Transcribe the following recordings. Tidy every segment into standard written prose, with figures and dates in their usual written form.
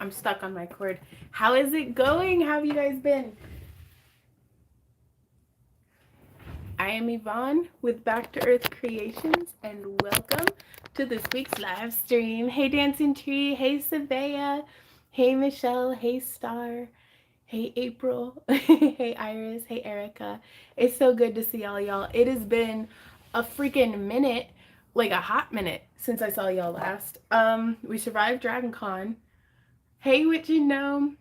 I'm stuck on my cord. How is it going? How have you guys been? I am Yvonne with Back to Earth Creations, and welcome to this week's live stream. Hey, Dancing Tree. Hey, Savea. Hey, Michelle. Hey, Star. Hey, April. Hey, Iris. Hey, Erica. It's so good to see all y'all. It has been a freaking minute, like a hot minute, since I saw y'all last. We survived Dragon Con. Hey, Witchy Gnome.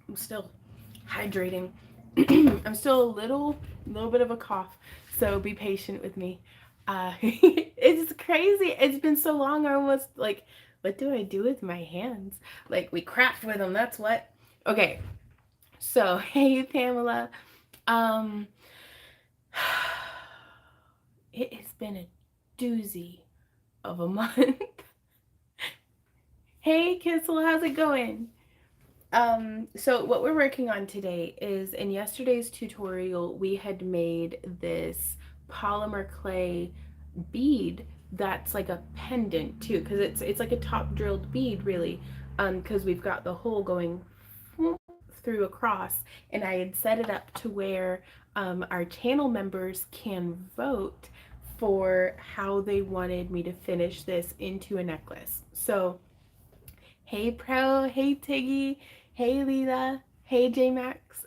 I'm still hydrating. I'm still a little bit of a cough, so be patient with me. It's crazy. It's been so long. I almost like, what do I do with my hands? Like we craft with them. That's what. Okay. So hey Pamela. Um, it has been a doozy of a month. Hey Kissel, how's it going? So what we're working on today is in yesterday's tutorial, we had made this polymer clay bead that's like a pendant too, because it's like a top drilled bead really, because we've got the hole going through across, and I had set it up to where our channel members can vote for how they wanted me to finish this into a necklace. So hey Pro, hey Tiggy, hey Lila, hey J Max.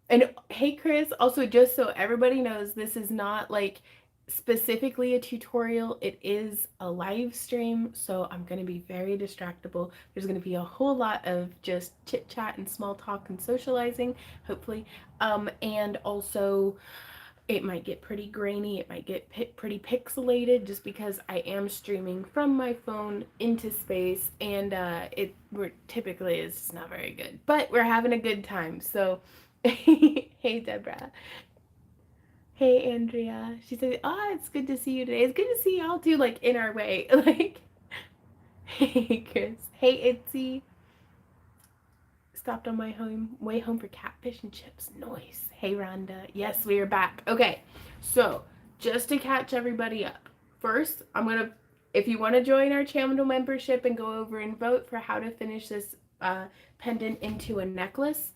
And hey Chris, also just so everybody knows, this is not like specifically a tutorial. It is a live stream, so I'm going to be very distractible. There's going to be a whole lot of just chit chat and small talk and socializing, hopefully. And also it might get pretty grainy, it might get pretty pixelated just because I am streaming from my phone into space, and we're typically it's just not very good, but we're having a good time. So hey Deborah, hey Andrea. She said, oh, it's good to see you today. It's good to see y'all too, like in our way. Like hey Chris, hey Itzy. Stopped on my way home for catfish and chips. Nice. Hey Rhonda. Yes, we are back. Okay, so just to catch everybody up, first I'm gonna, if you want to join our channel membership and go over and vote for how to finish this pendant into a necklace,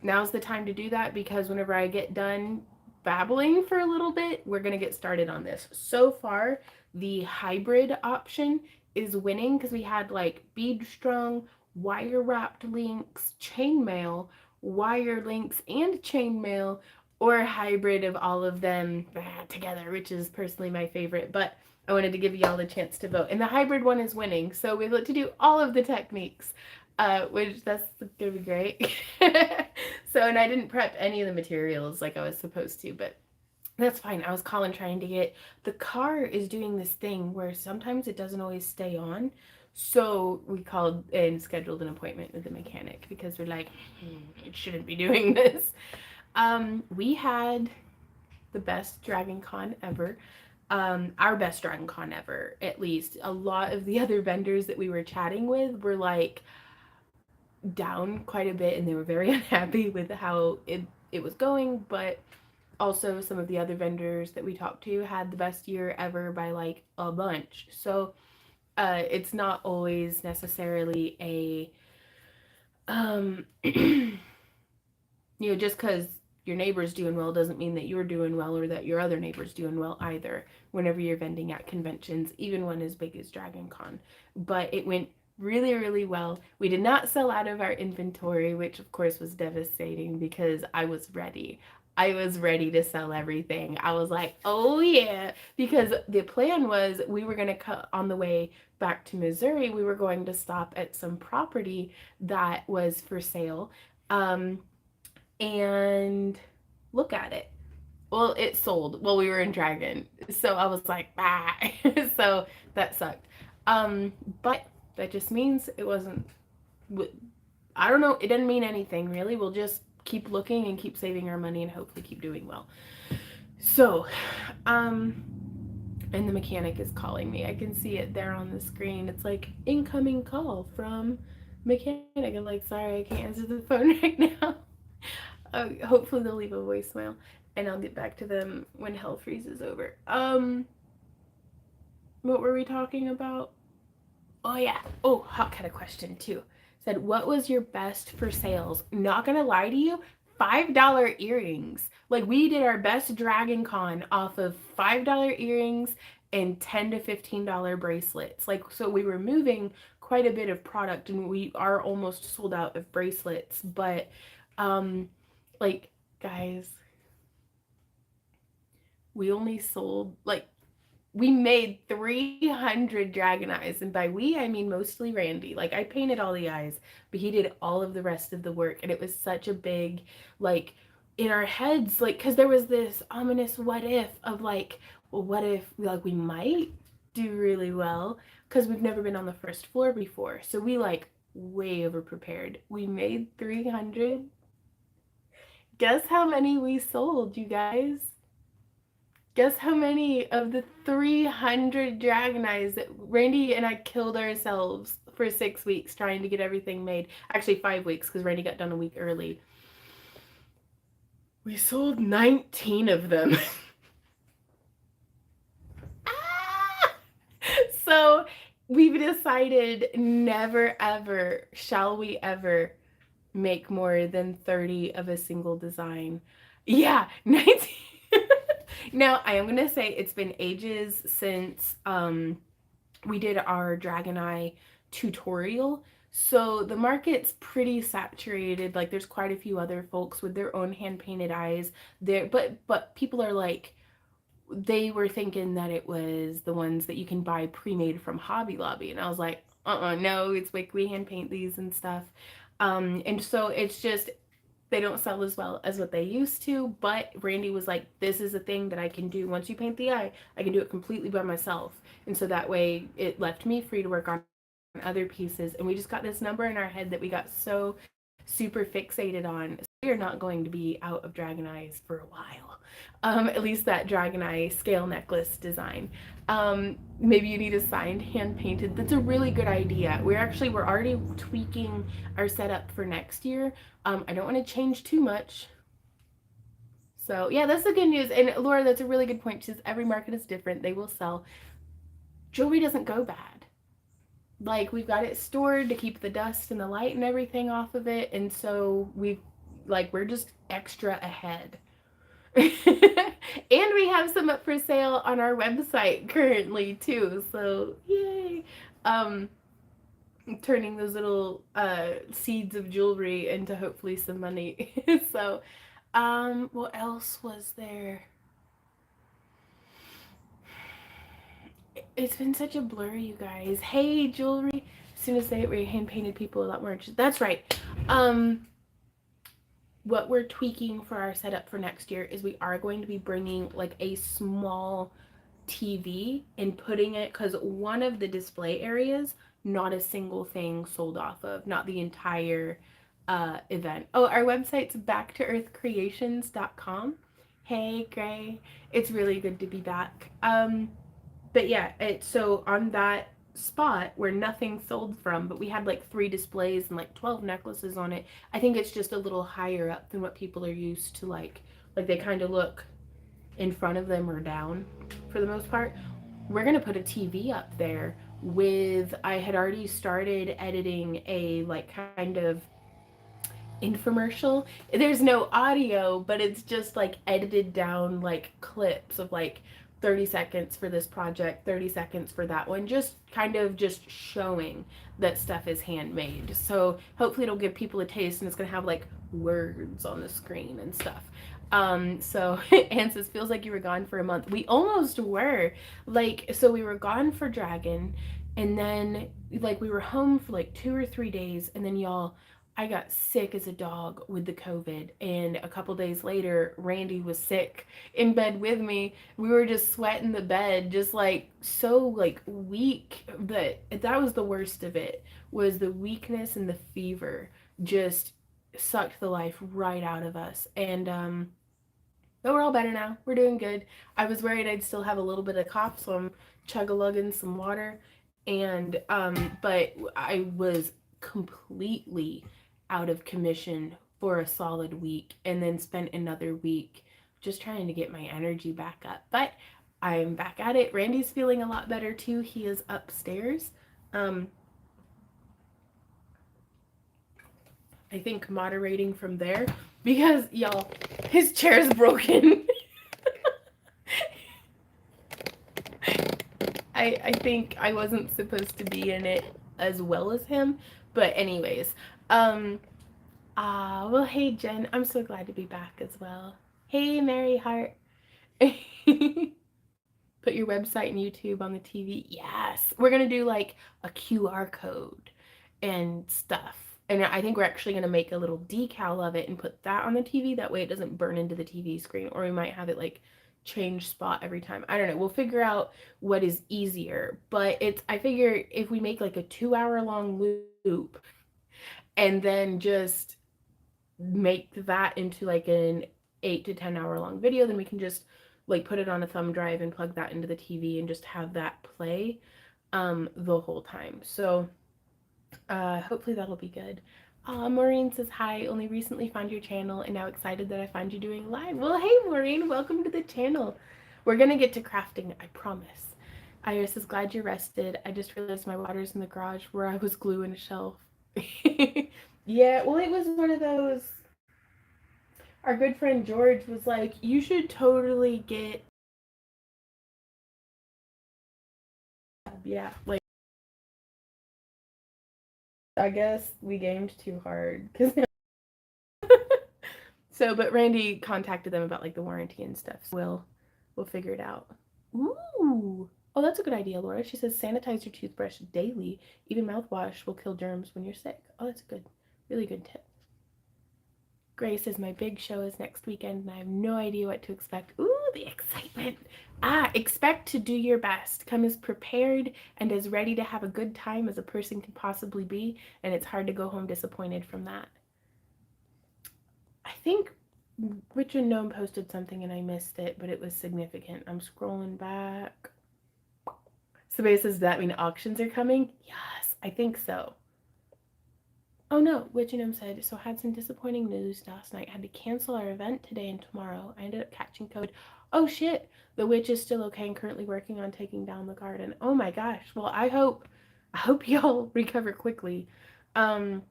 now's the time to do that, because whenever I get done babbling for a little bit, we're gonna get started on this. So far, the hybrid option is winning because we had like bead strung, wire wrapped links, chainmail, wire links, and chainmail, or a hybrid of all of them together, which is personally my favorite. But I wanted to give y'all the chance to vote. And the hybrid one is winning. So we look to do all of the techniques, which that's gonna be great. So, and I didn't prep any of the materials like I was supposed to, but that's fine. I was calling trying to get, the car is doing this thing where sometimes it doesn't always stay on. So we called and scheduled an appointment with the mechanic because we're like, it shouldn't be doing this. We had the best Dragon Con ever. Our best Dragon Con ever, at least. A lot of the other vendors that we were chatting with were like down quite a bit, and they were very unhappy with how it was going, but also some of the other vendors that we talked to had the best year ever by like a bunch. So it's not always necessarily a just because your neighbor's doing well doesn't mean that you're doing well or that your other neighbor's doing well either, whenever you're vending at conventions, even one as big as Dragon Con. But it went really, really well. We did not sell out of our inventory, which of course was devastating because I was ready. I was ready to sell everything. I was like, oh yeah, because the plan was we were going to cut on the way back to Missouri. We were going to stop at some property that was for sale. And look at it. Well, it sold while we were in Dragon. So I was like, ah. So that sucked. But that just means it wasn't, I don't know, it doesn't mean anything really. We'll just keep looking and keep saving our money and hopefully keep doing well. So, and the mechanic is calling me. I can see it there on the screen. It's like incoming call from mechanic. I'm like, sorry, I can't answer the phone right now. Hopefully they'll leave a voicemail and I'll get back to them when hell freezes over. What were we talking about? Oh yeah. Oh, Hawk had a question too. Said, what was your best for sales? Not gonna lie to you, $5 earrings. Like we did our best Dragon Con off of $5 earrings and $10 to $15 bracelets. Like so we were moving quite a bit of product and we are almost sold out of bracelets. But like guys, we only sold like we made 300 dragon eyes, and by we I mean mostly Randy. Like I painted all the eyes, but he did all of the rest of the work, and it was such a big like in our heads, like because there was this ominous what if of like, well, what if like we might do really well because we've never been on the first floor before, so we like way over prepared. We made 300. Guess how many we sold, you guys? Guess how many of the 300 dragon eyes that Randy and I killed ourselves for 6 weeks trying to get everything made? Actually, 5 weeks because Randy got done a week early. We sold 19 of them. Ah! So we've decided never ever shall we ever make more than 30 of a single design. Yeah, 19. Now, I am going to say it's been ages since we did our Dragon Eye tutorial. So the market's pretty saturated. Like there's quite a few other folks with their own hand painted eyes there, but people are like they were thinking that it was the ones that you can buy pre-made from Hobby Lobby, and I was like, no, it's like we hand paint these and stuff. And so it's just they don't sell as well as what they used to, but Randy was like, this is a thing that I can do. Once you paint the eye, I can do it completely by myself. And so that way it left me free to work on other pieces. And we just got this number in our head that we got so super fixated on. So we are not going to be out of dragon eyes for a while. At least that dragon eye scale necklace design. Maybe you need a signed hand painted. That's a really good idea. We're already tweaking our setup for next year. I don't want to change too much. So yeah, that's the good news. And Laura, that's a really good point. She says every market is different. They will sell. Jewelry doesn't go bad. Like we've got it stored to keep the dust and the light and everything off of it. And so we're just extra ahead. And we have some up for sale on our website currently too. So yay. Turning those little seeds of jewelry into hopefully some money. So what else was there? It's been such a blur, you guys. Hey, jewelry. As soon as they were hand painted people a lot more interested. That's right. What we're tweaking for our setup for next year is we are going to be bringing like a small TV and putting it because one of the display areas, not a single thing sold off of, not the entire event. Oh, our website's backtoearthcreations.com. Hey, Gray. It's really good to be back. But yeah, so on that spot where nothing sold from, but we had like 3 displays and like 12 necklaces on it. I think it's just a little higher up than what people are used to, like they kind of look in front of them or down for the most part. We're gonna put a TV up there with I had already started editing a like kind of infomercial. There's no audio, but it's just like edited down like clips of like 30 seconds for this project, 30 seconds for that one, just kind of just showing that stuff is handmade. So hopefully it'll give people a taste and it's gonna have like words on the screen and stuff. So Ansys feels like you were gone for a month. We almost were. Like, so we were gone for Dragon, and then like we were home for like 2 or 3 days, and then y'all I got sick as a dog with the COVID, and a couple days later, Randy was sick in bed with me. We were just sweating the bed, just like so like weak. But that was the worst of it, was the weakness and the fever just sucked the life right out of us. And but we're all better now. We're doing good. I was worried I'd still have a little bit of cough, so I'm chug-a-lugging some water. And but I was completely out of commission for a solid week, and then spent another week just trying to get my energy back up. But I'm back at it. Randy's feeling a lot better too. He is upstairs. I think moderating from there, because y'all, his chair is broken. I think I wasn't supposed to be in it as well as him, but anyways, well, hey Jen, I'm so glad to be back as well. Hey Mary Hart. Put your website and YouTube on the TV. Yes, we're gonna do like a QR code and stuff. And I think we're actually gonna make a little decal of it and put that on the TV. That way it doesn't burn into the TV screen. Or we might have it like change spot every time. I don't know. We'll figure out what is easier. But I figure if we make like a 2 hour long loop and then just make that into like an 8 to 10 hour long video, then we can just like put it on a thumb drive and plug that into the TV and just have that play the whole time. So hopefully that'll be good. Maureen says hi, only recently found your channel and now excited that I find you doing live. Well, hey Maureen, welcome to the channel. We're gonna get to crafting, I promise. Iris is glad you're rested. I just realized my water's in the garage where I was gluing a shelf. Yeah, well, it was one of those. Our good friend George was like, you should totally get, yeah, like, I guess we gamed too hard. Cause so, but Randy contacted them about like the warranty and stuff. So we'll figure it out. Ooh. Oh, that's a good idea, Laura. She says sanitize your toothbrush daily. Even mouthwash will kill germs when you're sick. Oh, that's a good, really good tip. Grace says my big show is next weekend and I have no idea what to expect. Ooh, the excitement. Expect to do your best. Come as prepared and as ready to have a good time as a person can possibly be, and it's hard to go home disappointed from that. I think Richard Gnome posted something and I missed it, but it was significant. I'm scrolling back. Somebody says, does that mean auctions are coming? Yes, I think so. Oh no, Witchingham said, so had some disappointing news last night. Had to cancel our event today and tomorrow. I ended up catching COVID. Oh shit, the witch is still okay and currently working on taking down the garden. Oh my gosh. Well, I hope y'all recover quickly. Hawk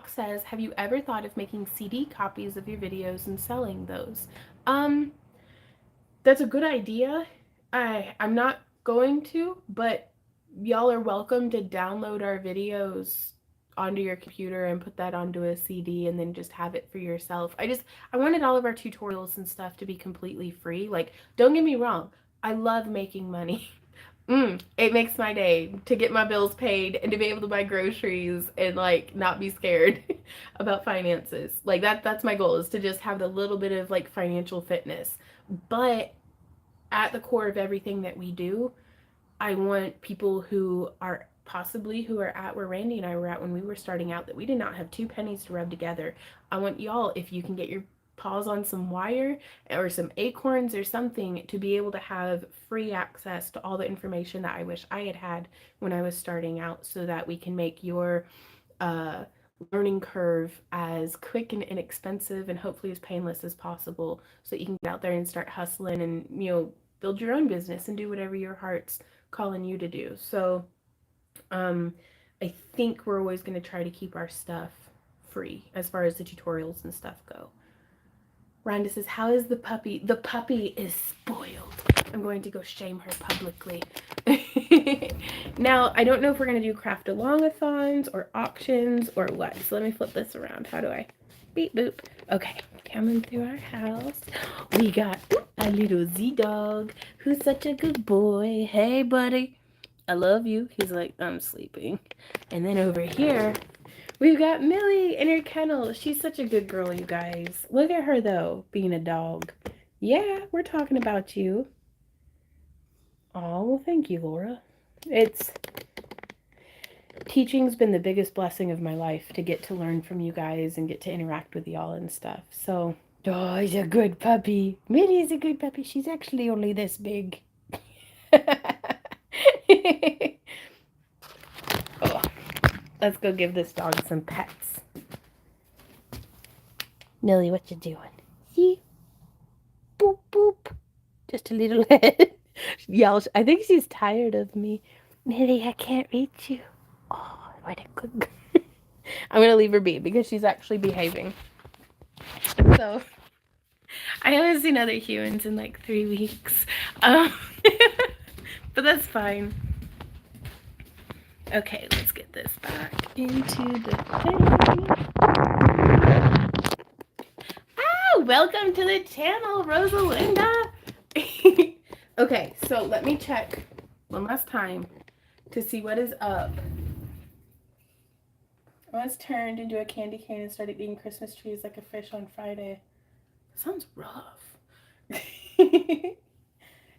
says, have you ever thought of making CD copies of your videos and selling those? That's a good idea. I'm not going to, but y'all are welcome to download our videos onto your computer and put that onto a CD and then just have it for yourself. I wanted all of our tutorials and stuff to be completely free. Like, don't get me wrong, I love making money. It makes my day to get my bills paid and to be able to buy groceries and like not be scared about finances. Like that's my goal, is to just have a little bit of like financial fitness. But at the core of everything that we do, I want people who are at where Randy and I were at when we were starting out, that we did not have two pennies to rub together. I want y'all, if you can get your paws on some wire or some acorns or something, to be able to have free access to all the information that I wish I had had when I was starting out, so that we can make your uh, learning curve as quick and inexpensive and hopefully as painless as possible, so that you can get out there and start hustling and, build your own business and do whatever your heart's calling you to do. So I think we're always going to try to keep our stuff free as far as the tutorials and stuff go. Rhonda says, how is the puppy? The puppy is spoiled. I'm going to go shame her publicly. Now, I don't know if we're going to do craft-along-a-thons or auctions or what. So let me flip this around. How do I? Beep, boop. Okay, coming through our house. We got a little Z-dog who's such a good boy. Hey, buddy. I love you. He's like, I'm sleeping. And then over here, we've got Millie in her kennel. She's such a good girl, you guys. Look at her, though, being a dog. Yeah, we're talking about you. Oh, well, thank you, Laura. Teaching's been the biggest blessing of my life, to get to learn from you guys and get to interact with y'all and stuff. So, oh, he's a good puppy. Millie's a good puppy. She's actually only this big. Oh, let's go give this dog some pets. Millie, what you doing? See? Boop, boop. Just a little head. Y'all, I think she's tired of me. Millie, I can't reach you. Oh, what a good girl. I'm gonna leave her be because she's actually behaving. So I haven't seen other humans in like 3 weeks. Um, but that's fine. Okay, let's get this back into the thing. Oh, welcome to the channel, Rosalinda. Okay, so let me check one last time to see what is up. I was turned into a candy cane and started eating Christmas trees like a fish on Friday. Sounds rough.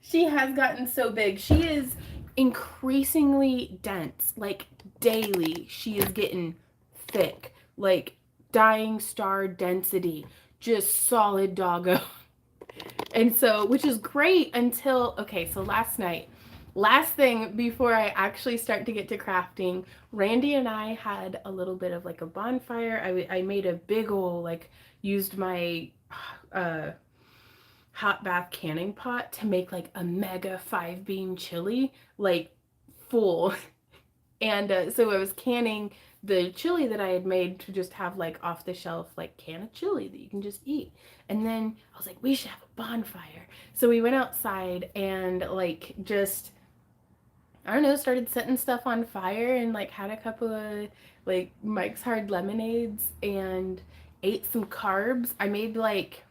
She has gotten so big. She is increasingly dense. Like daily, she is getting thick. Like dying star density. Just solid doggo. And so, which is great until, okay, so last night, last thing before I actually start to get to crafting, Randy and I had a little bit of like a bonfire. I made a big ol', like, used my hot bath canning pot to make like a mega 5-bean chili, like full. And so I was canning the chili that I had made to just have like off the shelf like can of chili that you can just eat. And then I was like, we should have a bonfire. So we went outside and like just, I don't know, started setting stuff on fire and like had a couple of like Mike's Hard Lemonades and ate some carbs. I made like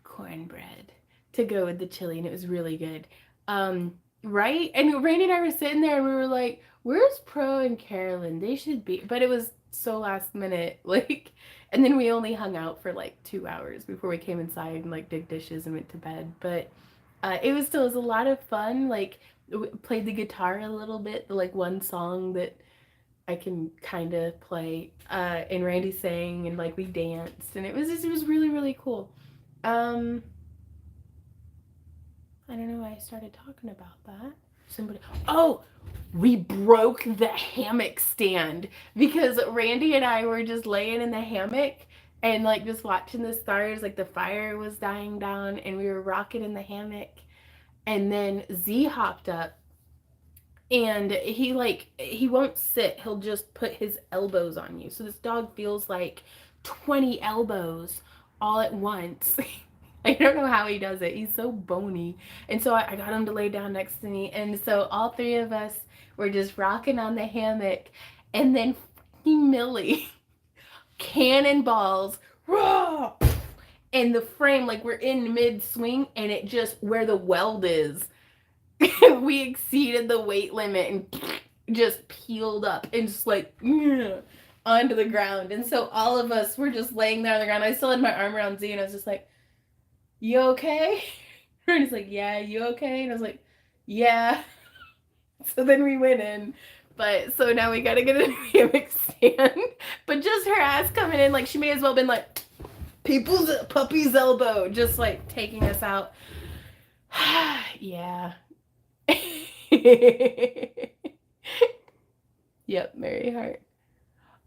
cornbread to go with the chili and it was really good. Right? And Randy and I were sitting there and we were like, where's Pro and Carolyn? They should be, but it was so last minute. Like, and then we only hung out for like 2 hours before we came inside and like did dishes and went to bed. But it was still, it was a lot of fun. Like, played the guitar a little bit, the like one song that I can kind of play. And Randy sang and like we danced and it was just, it was really, really cool. I don't know why I started talking about that. Somebody, oh, we broke the hammock stand because Randy and I were just laying in the hammock and like just watching the stars, like the fire was dying down and we were rocking in the hammock. And then Z hopped up and he won't sit. He'll just put his elbows on you. So this dog feels like 20 elbows all at once. I don't know how he does it. He's so bony. And so I got him to lay down next to me. And so all three of us were just rocking on the hammock. And then Millie, cannonballs, raw, and the frame, like we're in mid swing, and it just, where the weld is, we exceeded the weight limit and just peeled up and just like onto the ground. And so all of us were just laying there on the ground. I still had my arm around Z and I was just like, you okay? And he's like, yeah, you okay? And I was like, yeah. So then we went in. But so now we gotta get a hammock stand. But just her ass coming in, like she may as well been like people's puppy's elbow, just like taking us out. Yeah. Yep, Mary Hart.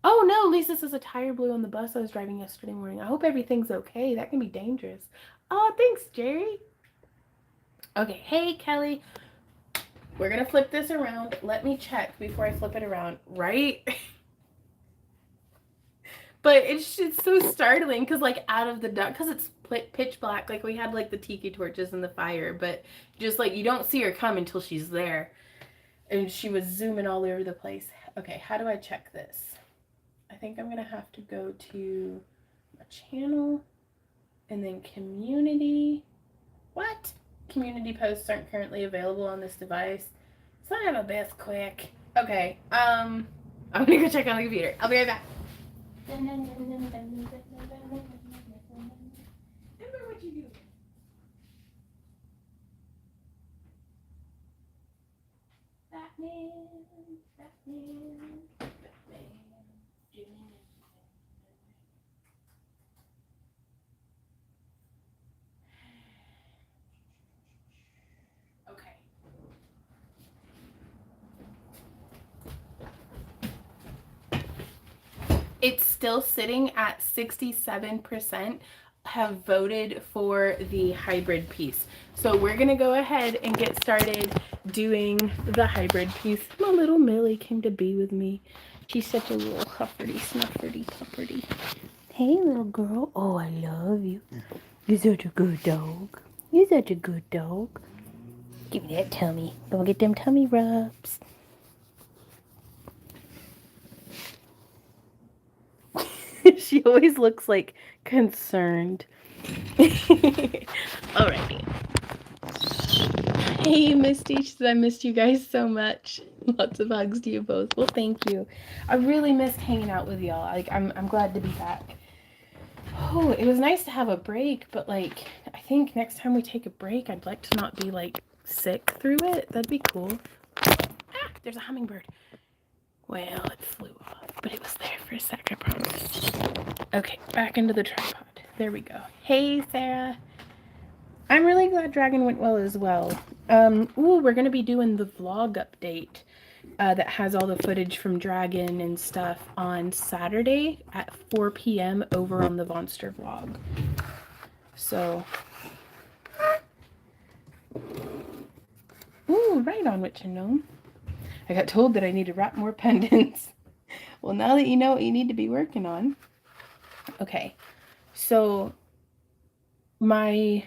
Oh no, Lisa says a tire blew on the bus I was driving yesterday morning. I hope everything's okay. That can be dangerous. Oh, thanks, Jerry. Okay, hey, Kelly. We're gonna flip this around. Let me check before I flip it around, right? But it's so startling because like out of the dark, because it's pitch black, like we had like the tiki torches and the fire, but just like you don't see her come until she's there. And she was zooming all over the place. Okay, how do I check this? I think I'm gonna have to go to my channel and then community. What? Community posts aren't currently available on this device. Son of a best quick. Okay, I'm gonna go check on the computer. I'll be right back. Remember what you do. Batman. Okay. It's still sitting at 67% have voted for the hybrid piece. So we're gonna go ahead and get started doing the hybrid piece. My little Millie came to be with me. She's such a little hufferty, snufferty, pufferty. Hey, little girl. Oh, I love you. You're such a good dog. You're such a good dog. Give me that tummy. Go get them tummy rubs. She always looks like concerned. Alrighty. Hey, Misty. She said, I missed you guys so much. Lots of hugs to you both. Well, thank you. I really missed hanging out with y'all. Like, I'm glad to be back. Oh, it was nice to have a break, but like, I think next time we take a break, I'd like to not be like sick through it. That'd be cool. Ah, there's a hummingbird. Well, it flew off, but it was there for a sec, I promise. Okay, back into the tripod. There we go. Hey, Sarah. I'm really glad Dragon went well as well. We're going to be doing the vlog update that has all the footage from Dragon and stuff on Saturday at 4 p.m. over on the Vonster vlog. So, right on, Witch and Gnome. I got told that I need to wrap more pendants. Well, now that you know what you need to be working on. Okay, so my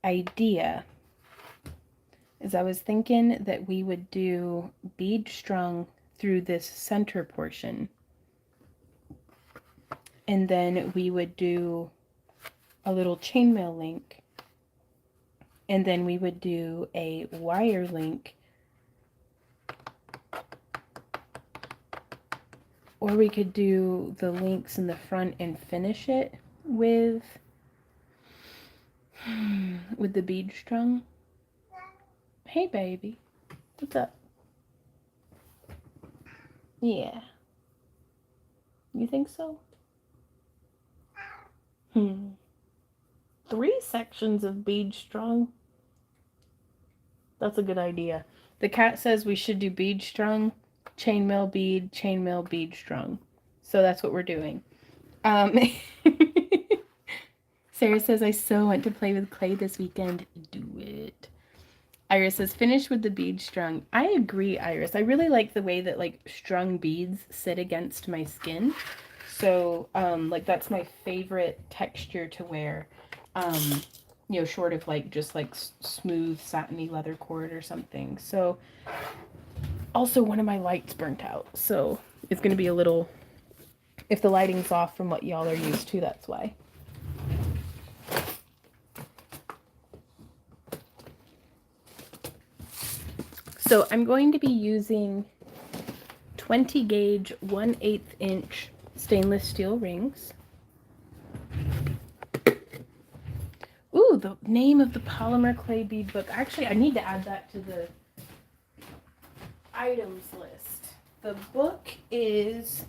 idea is I was thinking that we would do bead strung through this center portion, and then we would do a little chainmail link, and then we would do a wire link, or we could do the links in the front and finish it with the bead strung. Hey, baby. What's up? Yeah. You think so? 3 sections of bead strung. That's a good idea. The cat says we should do bead strung, chainmail, bead strung. So that's what we're doing. Sarah says, I so want to play with clay this weekend. Do it. Iris says, finish with the bead strung. I agree, Iris. I really like the way that like strung beads sit against my skin. So, like that's my favorite texture to wear. You know, short of like just like smooth satiny leather cord or something. So, also one of my lights burnt out. So it's going to be a little, if the lighting's off from what y'all are used to, that's why. So I'm going to be using 20 gauge 1/8 inch stainless steel rings. Ooh, the name of the polymer clay bead book. Actually, I need to add that to the items list. The book is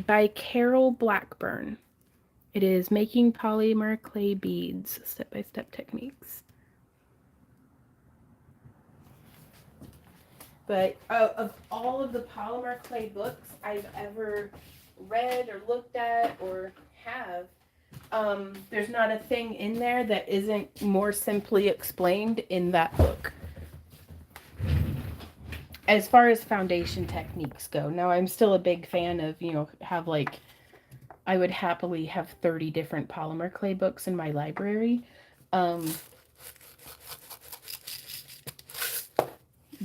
by Carol Blackburn. It is Making Polymer Clay Beads, Step-by-Step Techniques. But of all of the polymer clay books I've ever read or looked at or have, there's not a thing in there that isn't more simply explained in that book. As far as foundation techniques go. Now, I'm still a big fan of, you know, have like, I would happily have 30 different polymer clay books in my library.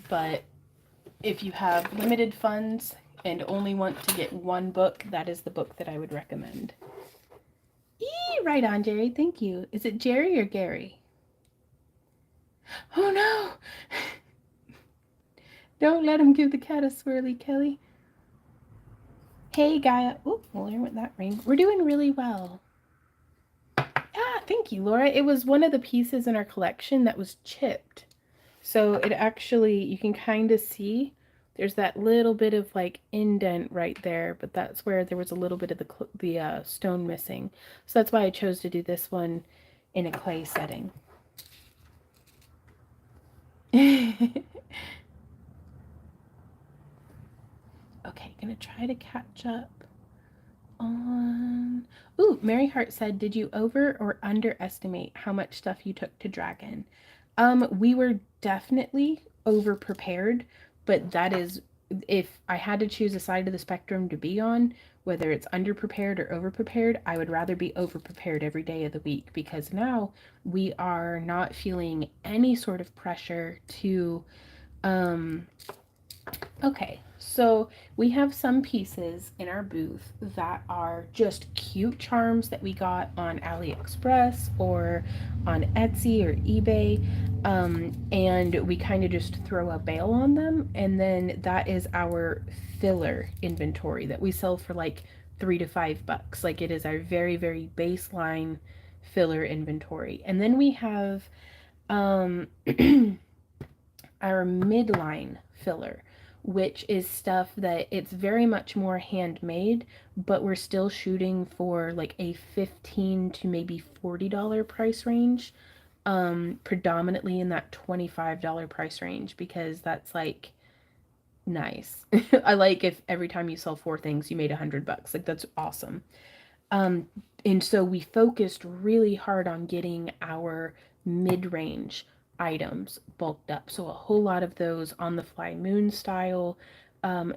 But if you have limited funds and only want to get one book, that is the book that I would recommend. Right on, Jerry. Thank you. Is it Jerry or Gary? Oh, no. Don't let him give the cat a swirly, Kelly. Hey, Gaia. Oh, well, there went that ring. We're doing really well. Thank you, Laura. It was one of the pieces in our collection that was chipped. So it actually, you can kind of see there's that little bit of like indent right there, but that's where there was a little bit of the stone missing. So that's why I chose to do this one in a clay setting. Okay, gonna try to catch up on... Ooh, Mary Hart said, did you over or underestimate how much stuff you took to Dragon? We were definitely over prepared, but that is, if I had to choose a side of the spectrum to be on, whether it's underprepared or overprepared, I would rather be overprepared every day of the week, because now we are not feeling any sort of pressure to um okay, so we have some pieces in our booth that are just cute charms that we got on AliExpress or on Etsy or eBay. And we kind of just throw a bail on them. And then that is our filler inventory that we sell for like $3 to $5. Like, it is our very, very baseline filler inventory. And then we have um, our midline filler, which is stuff that it's very much more handmade, but we're still shooting for like a 15 to maybe $40 price range, predominantly in that $25 price range, because that's like nice. I like if every time you sell 4 things you made $100. Like, that's awesome. um, and so we focused really hard on getting our mid-range items bulked up. So a whole lot of those on the fly moon style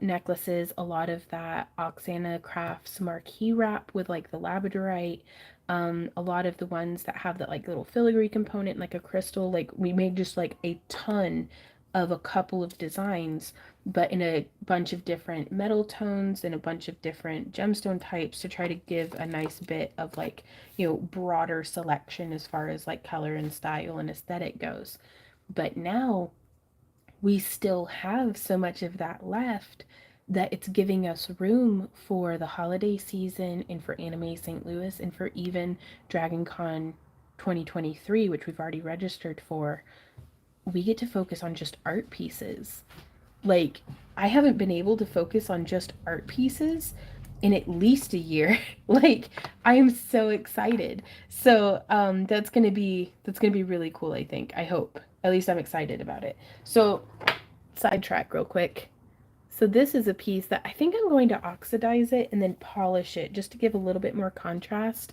necklaces, a lot of that Oksana Crafts marquee wrap with like the labradorite, a lot of the ones that have that like little filigree component, like a crystal. Like, we made just like a ton of a couple of designs, but in a bunch of different metal tones and a bunch of different gemstone types, to try to give a nice bit of like, broader selection as far as like color and style and aesthetic goes. But now we still have so much of that left that it's giving us room for the holiday season and for Anime St. Louis and for even Dragon Con 2023, which we've already registered for. We get to focus on just art pieces. Like, I haven't been able to focus on just art pieces in at least a year. Like, I am so excited. So that's gonna be really cool, I think. I hope. At least I'm excited about it. So, sidetrack real quick. So this is a piece that I think I'm going to oxidize it and then polish it, just to give a little bit more contrast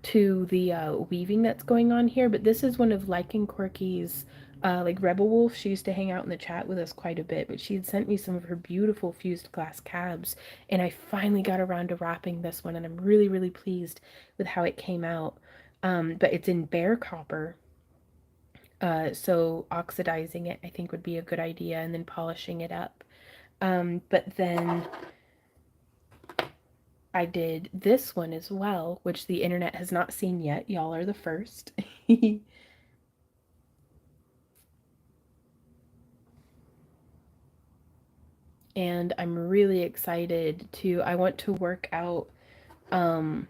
to the weaving that's going on here. But this is one of Lycan Quirky's, like Rebel Wolf. She used to hang out in the chat with us quite a bit, but she had sent me some of her beautiful fused glass cabs, and I finally got around to wrapping this one, and I'm really, really pleased with how it came out. But it's in bare copper, so oxidizing it I think would be a good idea, and then polishing it up. But then I did this one as well, which the internet has not seen yet. Y'all are the first. And I'm really excited to, I want to work out um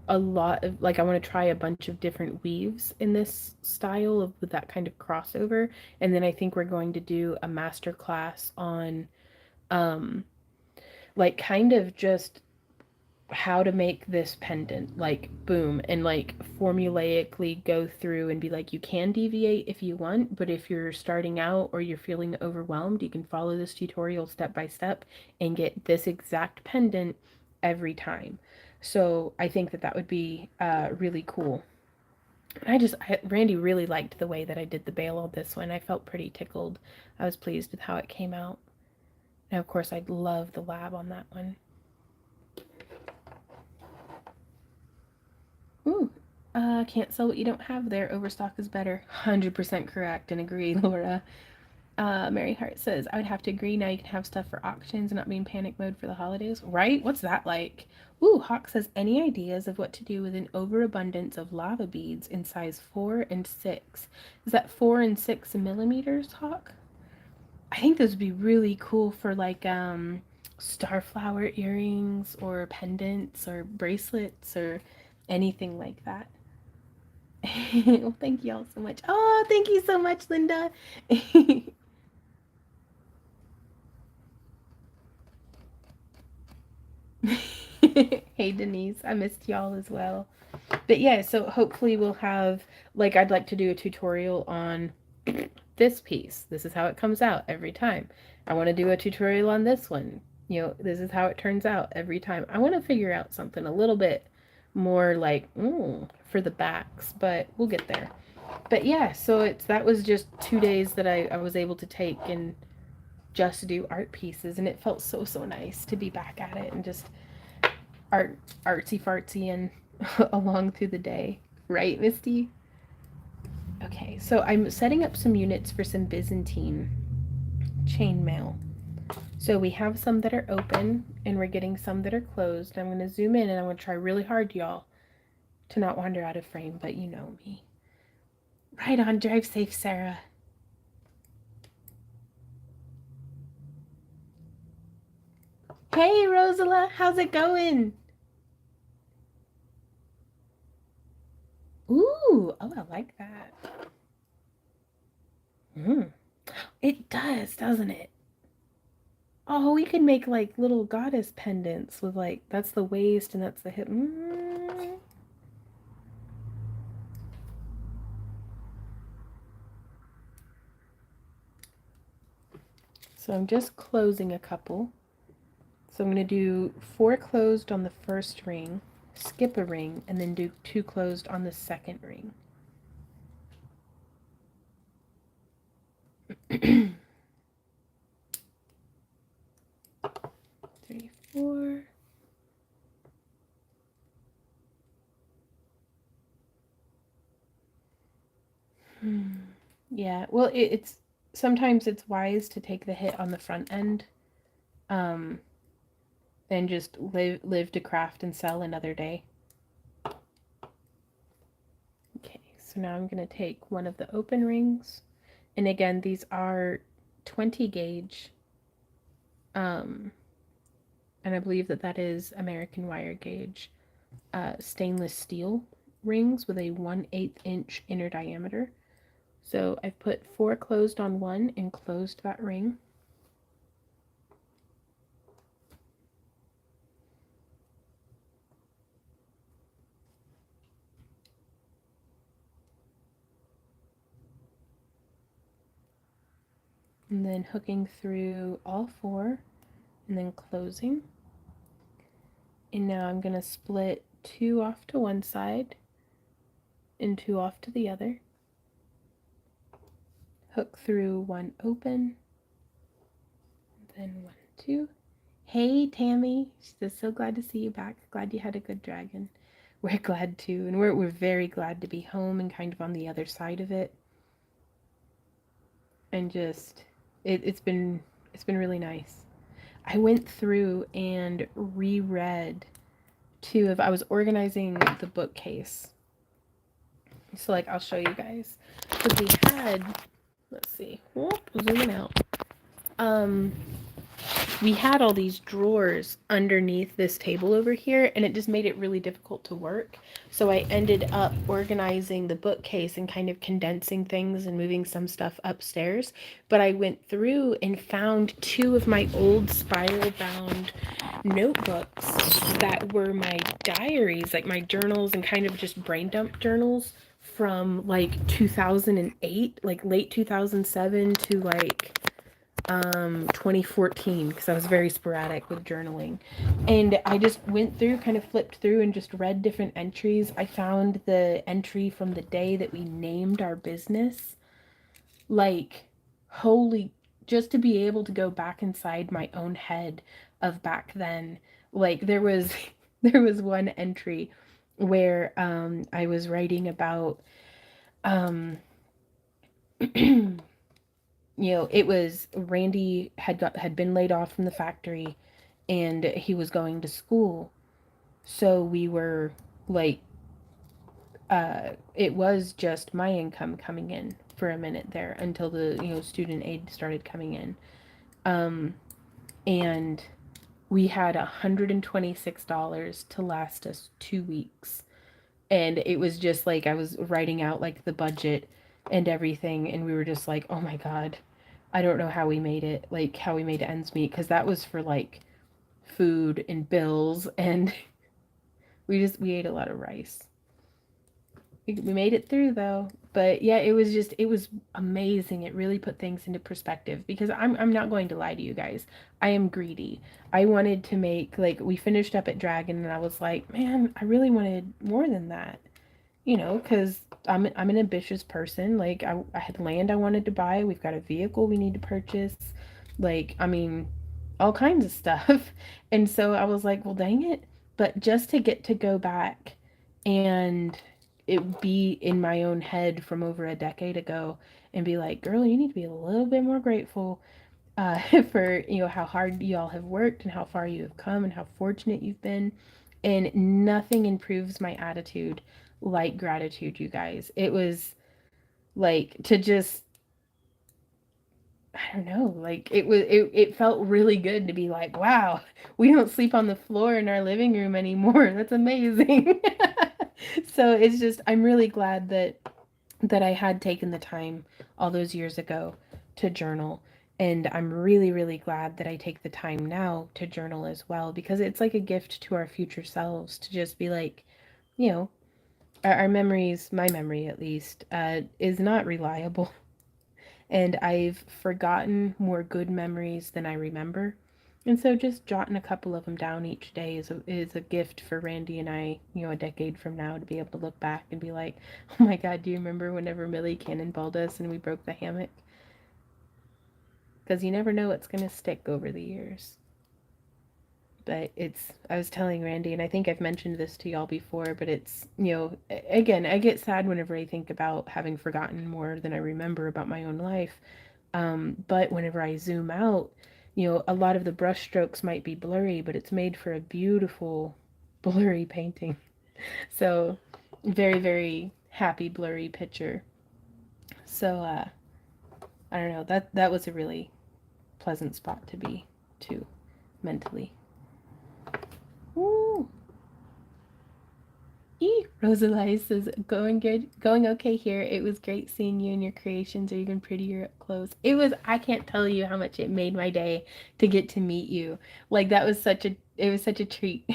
a lot of, like, I want to try a bunch of different weaves in this style of, with that kind of crossover. And then I think we're going to do a master class on um like kind of just how to make this pendant, like, boom, and like formulaically go through and be like, you can deviate if you want, but if you're starting out or you're feeling overwhelmed, you can follow this tutorial step by step and get this exact pendant every time. So I think that that would be really cool. Randy really liked the way that I did the bail on this one. I felt pretty tickled. I was pleased with how it came out. And of course, I'd love the lab on that one. Ooh, can't sell what you don't have there. Overstock is better. 100% correct and agree, Laura. Mary Hart says, I would have to agree. Now you can have stuff for auctions and not be in panic mode for the holidays. Right? What's that like? Ooh, Hawk says, any ideas of what to do with an overabundance of lava beads in size 4 and 6? Is that 4 and 6 millimeters, Hawk? I think those would be really cool for like starflower earrings or pendants or bracelets or anything like that. Well, thank you all so much. Oh, thank you so much, Linda. Hey, Denise, I missed y'all as well. But yeah, so hopefully we'll have, like, I'd like to do a tutorial on this piece. This is how it comes out every time. I want to do a tutorial on this one. This is how it turns out every time. I want to figure out something a little bit more like for the backs, but we'll get there. But yeah, so that was just 2 days that I was able to take and just do art pieces, and it felt so nice to be back at it and just artsy fartsy and along through the day. Right, Misty? Okay, so I'm setting up some units for some Byzantine chainmail. So we have some that are open and we're getting some that are closed. I'm going to zoom in and I'm going to try really hard, y'all, to not wander out of frame, but you know me. Right on, drive safe, Sarah. Hey, Rosala, how's it going? Ooh, oh, I like that. It does, doesn't it? Oh, we could make like little goddess pendants with like, that's the waist and that's the hip. So I'm just closing a couple. So I'm going to do 4 closed on the first ring, skip a ring, and then do 2 closed on the second ring. 3, 4. Yeah, well, it's sometimes it's wise to take the hit on the front end, and just live to craft and sell another day. Okay, so now I'm going to take one of the open rings, and again, these are 20 gauge, and I believe that is American wire gauge, stainless steel rings with a 1/8 inch inner diameter. So I've put 4 closed on one and closed that ring. And then hooking through all 4 and then closing. And now I'm going to split 2 off to one side and 2 off to the other. Hook through 1 open, then 1, 2. Hey, Tammy. She's so glad to see you back. Glad you had a good dragon. We're glad too, and we're very glad to be home and kind of on the other side of it. And just it's been really nice. I went through and reread 2 of I was organizing the bookcase. So like I'll show you guys. Because we had, let's see, whoop, zooming out. We had all these drawers underneath this table over here, and it just made it really difficult to work. So I ended up organizing the bookcase and kind of condensing things and moving some stuff upstairs. But I went through and found 2 of my old spiral bound notebooks that were my diaries, like my journals and kind of just brain dump journals from like 2008, like late 2007 to like 2014, because I was very sporadic with journaling. And I just went through, kind of flipped through and just read different entries. I found the entry from the day that we named our business. Like, holy, just to be able to go back inside my own head of back then. Like there was there was one entry where I was writing about it was Randy had been laid off from the factory and he was going to school. So we were like it was just my income coming in for a minute there until the student aid started coming in. And we had $126 to last us 2 weeks. And it was just like I was writing out like the budget and everything, and we were just like, oh my god, I don't know how we made it, like how we made ends meet, because that was for like food and bills, and we ate a lot of rice. We made it through though. But yeah, it was amazing. It really put things into perspective, because I'm not going to lie to you guys. I am greedy. I wanted to make, like, we finished up at Dragon and I was like, man, I really wanted more than that. you know, because I'm an ambitious person. Like I had land I wanted to buy. We've got a vehicle we need to purchase. Like I mean, all kinds of stuff. And so I was like, well, dang it. But just to get to go back and it be in my own head from over a decade ago and be like, girl, you need to be a little bit more grateful for how hard y'all have worked and how far you have come and how fortunate you've been. And nothing improves my attitude like gratitude, you guys. It was like to just I don't know, like it felt really good to be like, wow, we don't sleep on the floor in our living room anymore. That's amazing. So it's just I'm really glad that I had taken the time all those years ago to journal. And I'm really, really glad that I take the time now to journal as well because it's like a gift to our future selves to just be like, you know, our memories, my memory at least, is not reliable. And I've forgotten more good memories than I remember. And so just jotting a couple of them down each day is a gift for Randy and I, a decade from now to be able to look back and be like, oh my God, do you remember whenever Millie cannonballed us and we broke the hammock? Because you never know what's going to stick over the years. But I was telling Randy, and I think I've mentioned this to y'all before, but it's, again, I get sad whenever I think about having forgotten more than I remember about my own life. But whenever I zoom out, a lot of the brush strokes might be blurry, but it's made for a beautiful blurry painting. So, very, very happy blurry picture. So, I don't know. That was a really pleasant spot to be, too, mentally. Woo! Rosalie says, going good, going okay here. It was great seeing you and your creations are even prettier up close. I can't tell you how much it made my day to get to meet you. Like it was such a treat.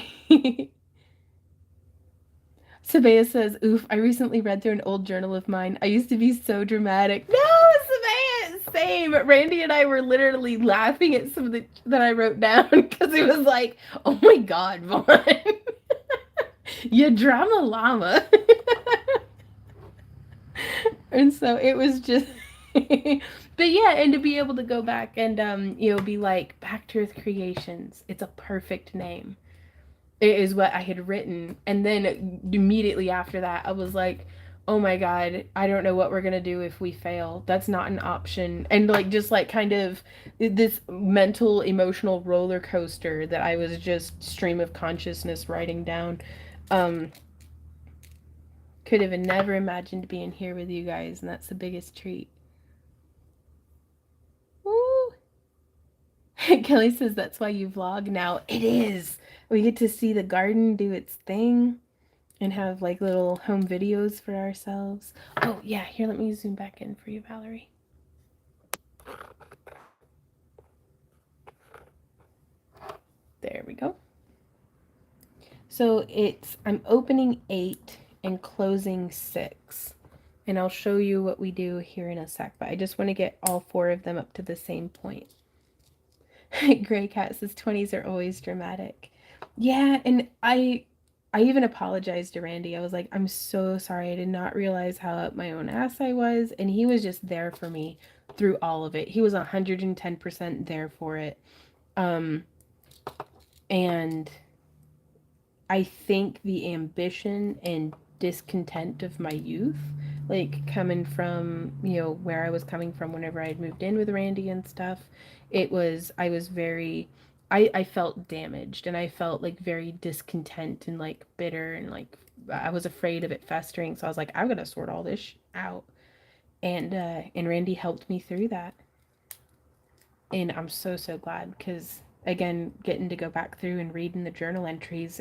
Sabea says, oof, I recently read through an old journal of mine. I used to be so dramatic. No, Sabea, same. Randy and I were literally laughing at some of the that I wrote down because it was like, oh my God, Vaughn. You drama llama. And so it was just but yeah, and to be able to go back and be like Back to Earth Creations, it's a perfect name. It is what I had written, and then immediately after that I was like, oh my God, I don't know what we're gonna do if we fail. That's not an option. And like just like kind of this mental emotional roller coaster that I was just stream of consciousness writing down. um could have never imagined being here with you guys, and that's the biggest treat. Woo! Kelly says that's why you vlog now. It is. We get to see the garden do its thing and have like little home videos for ourselves. Oh, yeah, here, let me zoom back in for you, Valerie. There we go. So I'm opening 8 and closing 6. And I'll show you what we do here in a sec, but I just want to get all 4 of them up to the same point. Gray Cat says 20s are always dramatic. Yeah, and I even apologized to Randy. I was like, I'm so sorry. I did not realize how up my own ass I was. And he was just there for me through all of it. He was 110% there for it. And I think the ambition and discontent of my youth, like coming from, where I was coming from whenever I had moved in with Randy and stuff, I was very, I felt damaged and I felt like very discontent and like bitter and like I was afraid of it festering. So I was like, I'm going to sort all this out. And Randy helped me through that. And I'm so, so glad because, again, getting to go back through and reading the journal entries,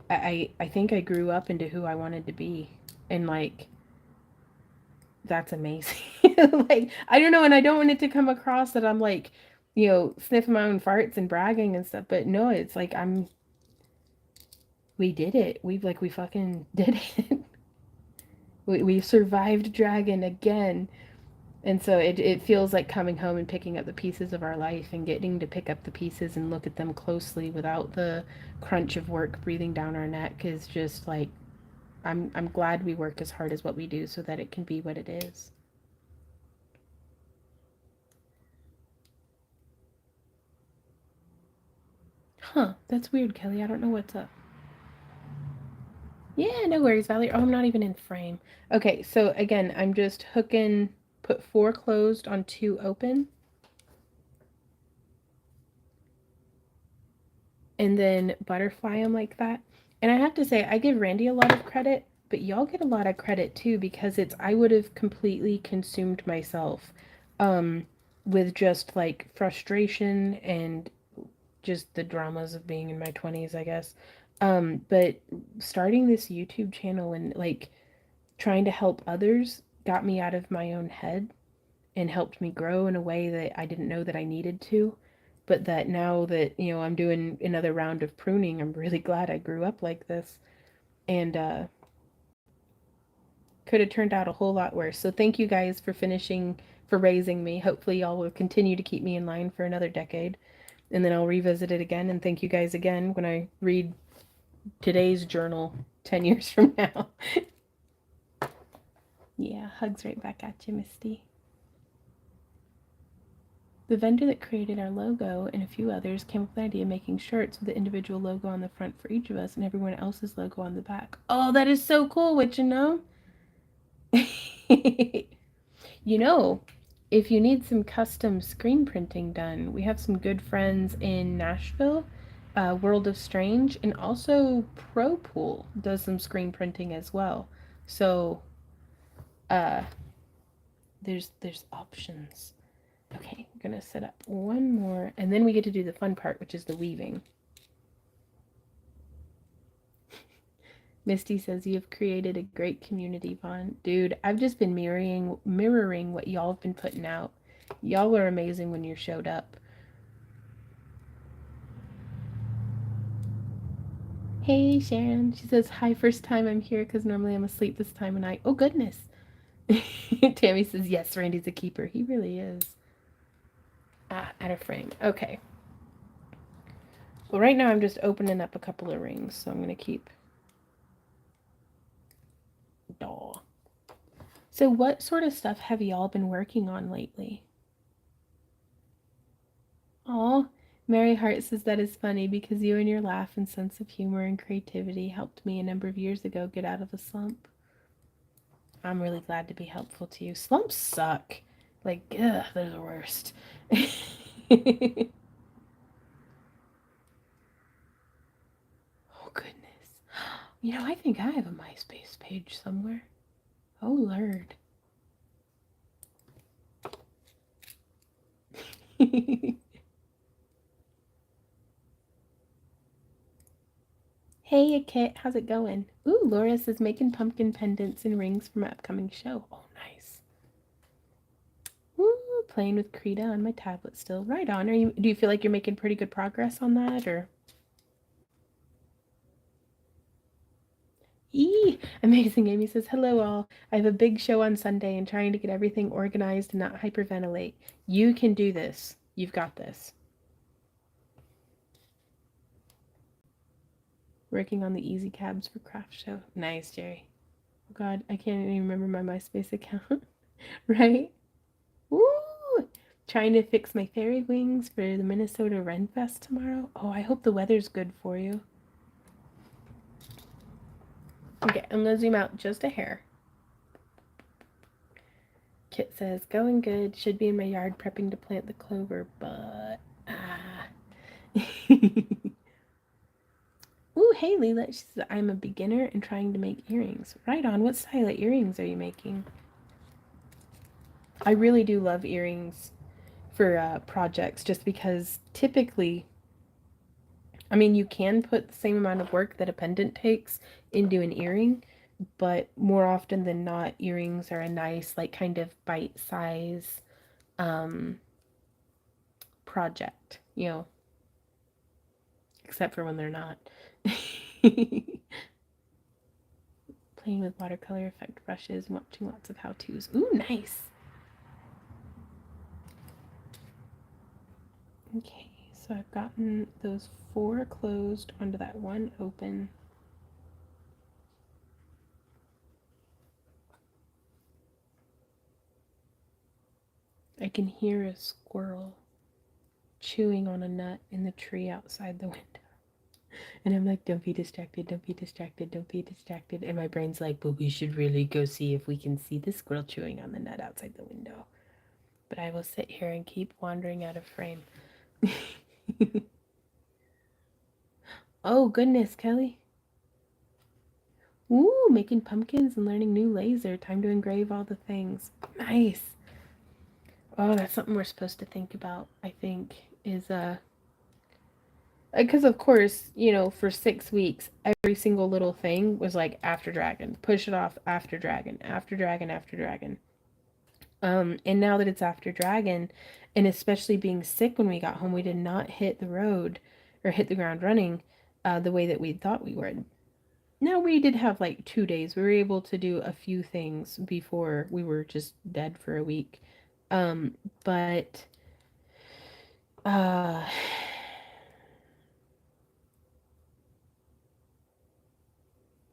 I think I grew up into who I wanted to be. And like that's amazing. Like I don't know, and I don't want it to come across that I'm like, sniffing my own farts and bragging and stuff, but no, it's like we did it. We fucking did it. We survived dragon again. And so it feels like coming home and picking up the pieces of our life and getting to pick up the pieces and look at them closely without the crunch of work breathing down our neck is just like I'm glad we work as hard as what we do so that it can be what it is. Huh, that's weird, Kelly. I don't know what's up. Yeah, no worries, Valerie. Oh, I'm not even in frame. Okay, so again, I'm just hooking, put 4 closed on 2 open. And then butterfly them like that. And I have to say, I give Randy a lot of credit, but y'all get a lot of credit too, because I would have completely consumed myself um, with just like frustration and just the dramas of being in my 20s, I guess. But starting this YouTube channel and like trying to help others got me out of my own head and helped me grow in a way that I didn't know that I needed to. But that now that, I'm doing another round of pruning, I'm really glad I grew up like this. And could have turned out a whole lot worse. So thank you guys for raising me. Hopefully, y'all will continue to keep me in line for another decade. And then I'll revisit it again. And thank you guys again when I read today's journal 10 years from now. Yeah, hugs right back at you, Misty. The vendor that created our logo and a few others came up with the idea of making shirts with the individual logo on the front for each of us and everyone else's logo on the back. Oh, that is so cool, what you know? You know, if you need some custom screen printing done, we have some good friends in Nashville, World of Strange, and also ProPool does some screen printing as well. So, uh, there's options. Okay, I'm gonna set up one more, and then we get to do the fun part, which is the weaving. Misty says you have created a great community, Vaughn. Dude, I've just been mirroring what y'all have been putting out. Y'all were amazing when you showed up. Hey, Sharon. She says, hi, first time I'm here because normally I'm asleep this time of night. Oh, goodness. Tammy says, yes, Randy's a keeper. He really is. Ah, out of frame. Okay. Well, right now I'm just opening up a couple of rings, so I'm going to keep... Daw. So what sort of stuff have y'all been working on lately? Oh, Mary Hart says that is funny because you and your laugh and sense of humor and creativity helped me a number of years ago get out of a slump. I'm really glad to be helpful to you. Slumps suck. Like, ugh, they're the worst. Oh, goodness. I think I have a MySpace page somewhere. Oh, Lord. Hey, Kit, how's it going? Ooh, Laura says making pumpkin pendants and rings for my upcoming show. Oh, nice. Woo, playing with Krita on my tablet still. Right on. Do you feel like you're making pretty good progress on that, or? Amazing. Amy says, hello all. I have a big show on Sunday and trying to get everything organized and not hyperventilate. You can do this. You've got this. Working on the easy cabs for craft show. Nice, Jerry. Oh God, I can't even remember my MySpace account. Right? Woo! Trying to fix my fairy wings for the Minnesota Ren Fest tomorrow. Oh, I hope the weather's good for you. Okay, I'm gonna zoom out just a hair. Kit says, going good. Should be in my yard prepping to plant the clover, but Ooh, hey Leela. She says, I'm a beginner and trying to make earrings. Right on. What style of earrings are you making? I really do love earrings for projects just because typically, I mean, you can put the same amount of work that a pendant takes into an earring, but more often than not, earrings are a nice, like, kind of bite size project, except for when they're not. Playing with watercolor effect brushes and watching lots of how-tos. Ooh, nice. Okay, so I've gotten those 4 closed onto that one open. I can hear a squirrel chewing on a nut in the tree outside the window. And I'm like, don't be distracted, don't be distracted, don't be distracted. And my brain's like, but we should really go see if we can see the squirrel chewing on the nut outside the window. But I will sit here and keep wandering out of frame. Oh, goodness, Kelly. Ooh, making pumpkins and learning new laser. Time to engrave all the things. Nice. Oh, that's something we're supposed to think about, I think, is because of course, you know, for 6 weeks, every single little thing was like after dragon, push it off after dragon, after dragon, after dragon. And now that it's after dragon, and especially being sick when we got home, we did not hit the road or hit the ground running the way that we thought we would. Now we did have like 2 days. We were able to do a few things before we were just dead for a week. But uh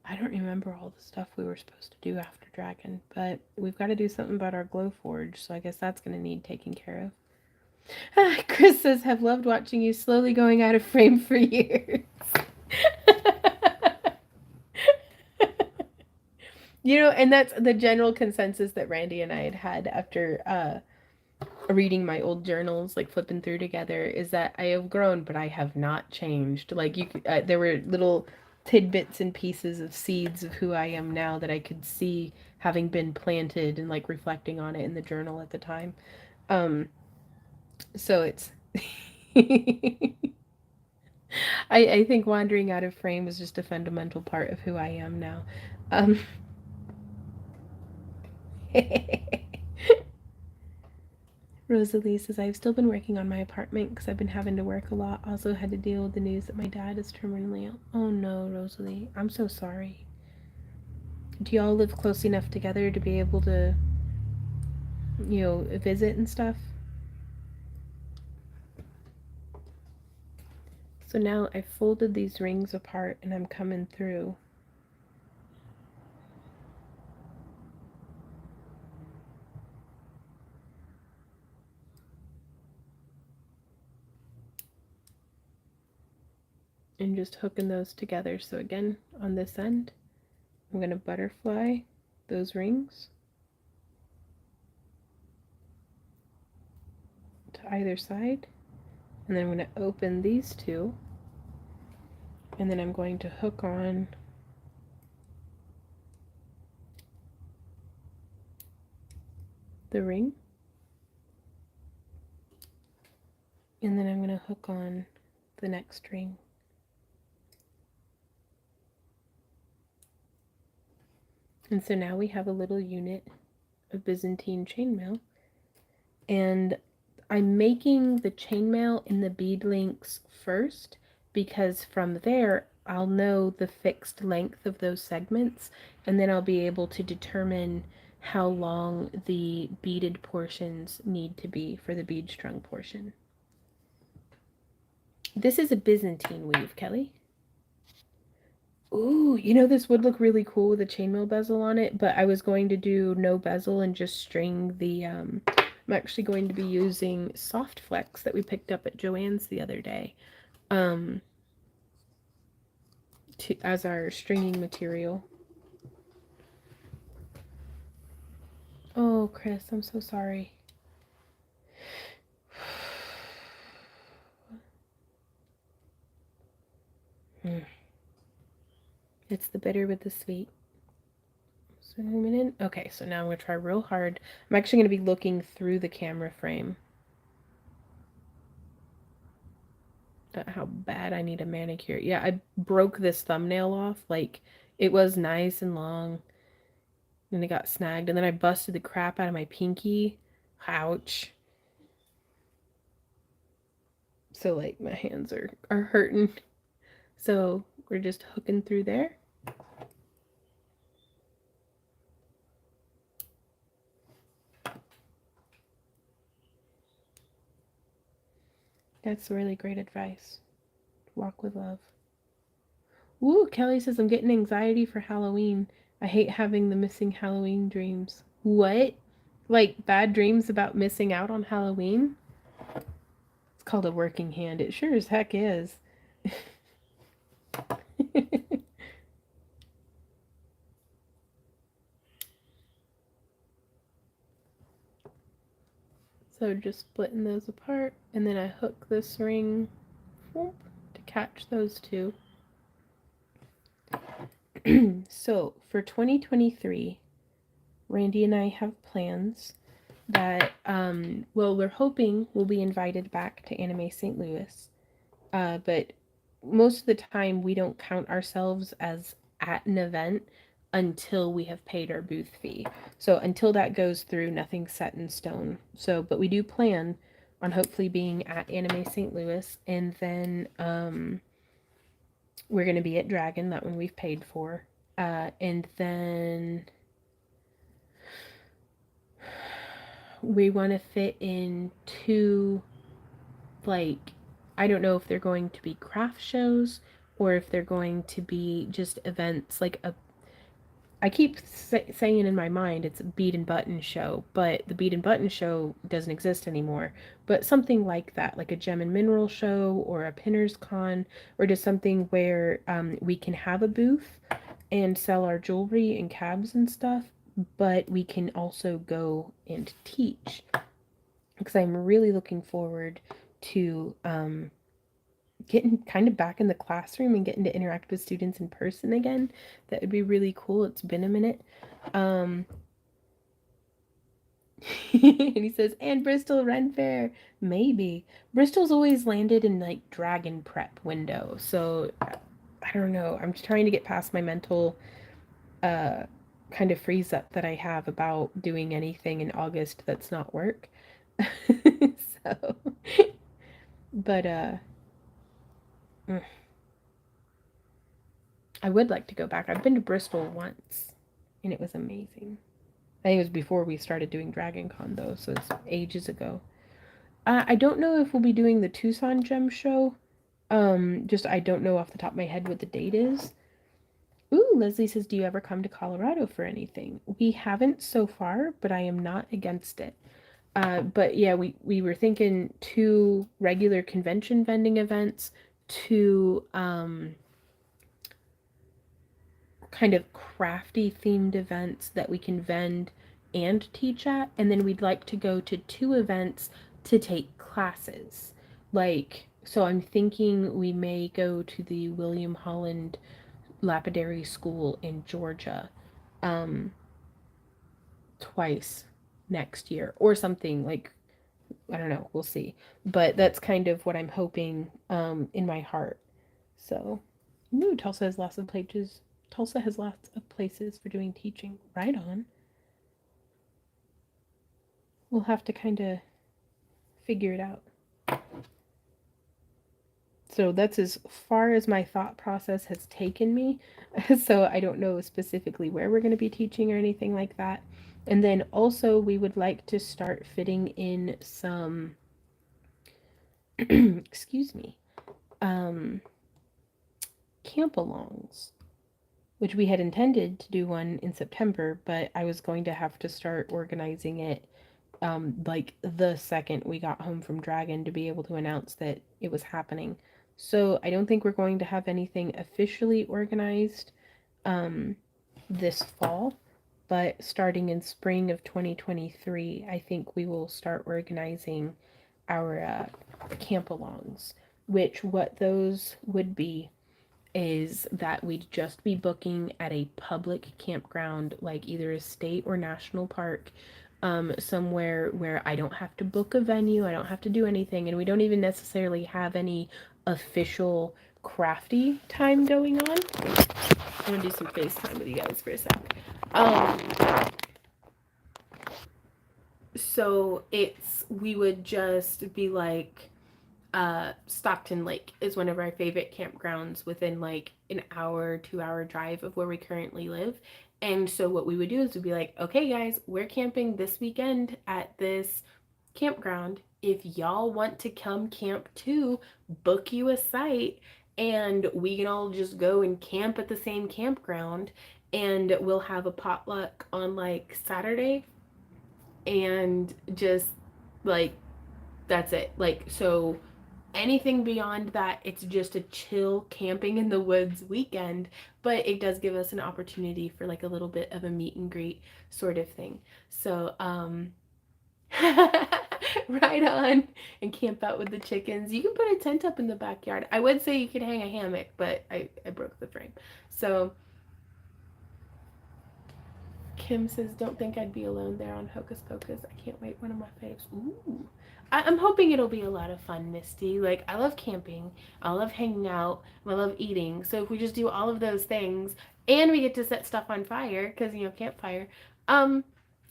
I don't remember all the stuff we were supposed to do after Dragon, but we've got to do something about our Glowforge, so I guess that's going to need taking care of. Chris says, have loved watching you slowly going out of frame for years. You know, and that's the general consensus that Randy and I had after reading my old journals, like flipping through together, is that I have grown, but I have not changed. Like there were little tidbits and pieces of seeds of who I am now that I could see having been planted and like reflecting on it in the journal at the time. Um, so it's. I think wandering out of frame is just a fundamental part of who I am now. Um, Rosalie says, I've still been working on my apartment because I've been having to work a lot. Also had to deal with the news that my dad is terminally ill. Oh no, Rosalie. I'm so sorry. Do y'all live close enough together to be able to, you know, visit and stuff? So now I folded these rings apart and I'm coming through. And just hooking those together. So again, on this end, I'm going to butterfly those rings to either side. And then I'm going to open these two. And then I'm going to hook on the ring. And then I'm going to hook on the next ring. And so now we have a little unit of Byzantine chainmail. And I'm making the chainmail in the bead links first because from there I'll know the fixed length of those segments and then I'll be able to determine how long the beaded portions need to be for the bead strung portion. This is a Byzantine weave, Kelly. Ooh, you know, this would look really cool with a chainmail bezel on it, but I was going to do no bezel and just string the, I'm actually going to be using Soft Flex that we picked up at Joann's the other day, as our stringing material. Oh, Chris, I'm so sorry. It's the bitter with the sweet. Zoom in. Okay, so now I'm going to try real hard. I'm actually going to be looking through the camera frame at how bad I need a manicure. Yeah, I broke this thumbnail off. Like, it was nice and long. And it got snagged. And then I busted the crap out of my pinky. Ouch. So, like, my hands are hurting. So, we're just hooking through there. That's really great advice. Walk with love. Ooh, Kelly says, I'm getting anxiety for Halloween. I hate having the missing Halloween dreams. What? Like bad dreams about missing out on Halloween? It's called a working hand. It sure as heck is. So just splitting those apart, and then I hook this ring whoop, to catch those two. So for 2023, Randy and I have plans that, well, we're hoping we'll be invited back to Anime St. Louis. But most of the time, we don't count ourselves as at an event until we have paid our booth fee. So until that goes through, nothing's set in stone. So, but we do plan on hopefully being at Anime St. Louis, and then we're going to be at Dragon, that one we've paid for. And then we want to fit in two, like, I don't know if they're going to be craft shows or if they're going to be just events, like a, I keep saying in my mind it's a bead and button show, but the bead and button show doesn't exist anymore. But something like that, like a gem and mineral show or a pinner's con, or just something where we can have a booth and sell our jewelry and cabs and stuff, but we can also go and teach. Because I'm really looking forward to getting kind of back in the classroom and getting to interact with students in person again. That would be really cool. It's been a minute. Um, and he says, and Bristol Ren Fair. Maybe. Bristol's always landed in like dragon prep window. So I don't know. I'm just trying to get past my mental uh, kind of freeze up that I have about doing anything in August that's not work. So, but mm, I would like to go back. I've been to Bristol once and it was amazing. I think it was before we started doing Dragon Con though, so it's ages ago. I don't know if we'll be doing the Tucson Gem Show. Just I don't know off the top of my head what the date is. Ooh, Leslie says, do you ever come to Colorado for anything? We haven't so far, but I am not against it. But yeah, we were thinking two regular convention vending events, two kind of crafty themed events that we can vend and teach at, and then we'd like to go to two events to take classes. Like, so I'm thinking we may go to the William Holland Lapidary School in Georgia um, twice next year or something. Like, I don't know, we'll see. But that's kind of what I'm hoping in my heart. So, ooh, Tulsa has lots of places. Tulsa has lots of places for doing teaching. Right on. We'll have to kind of figure it out. So that's as far as my thought process has taken me. So I don't know specifically where we're going to be teaching or anything like that. And then also, we would like to start fitting in some, excuse me, um, camp alongs, which we had intended to do one in September, but I was going to have to start organizing it like the second we got home from Dragon to be able to announce that it was happening. So I don't think we're going to have anything officially organized um, this fall, but starting in spring of 2023, I think we will start organizing our camp alongs, which what those would be is that we'd just be booking at a public campground, like either a state or national park, somewhere where I don't have to book a venue, I don't have to do anything, and we don't even necessarily have any official crafty time going on. I'm gonna do some FaceTime with you guys for a sec. Um, so we would just be like, Stockton Lake is one of our favorite campgrounds within like an hour, 2 hour drive of where we currently live. And so what we would do is we'd be like, okay, guys, we're camping this weekend at this campground. If y'all want to come camp too, book you a site and we can all just go and camp at the same campground. And we'll have a potluck on like Saturday and just like that's it. Like, so anything beyond that, it's just a chill camping in the woods weekend, but it does give us an opportunity for like a little bit of a meet and greet sort of thing. So, ride on and camp out with the chickens. You can put a tent up in the backyard. I would say you could hang a hammock, but I broke the frame. So, Kim says, don't think I'd be alone there on Hocus Pocus. I can't wait. One of my faves. Ooh. I'm hoping it'll be a lot of fun, Misty. Like, I love camping. I love hanging out. I love eating. So if we just do all of those things and we get to set stuff on fire, because, you know, campfire,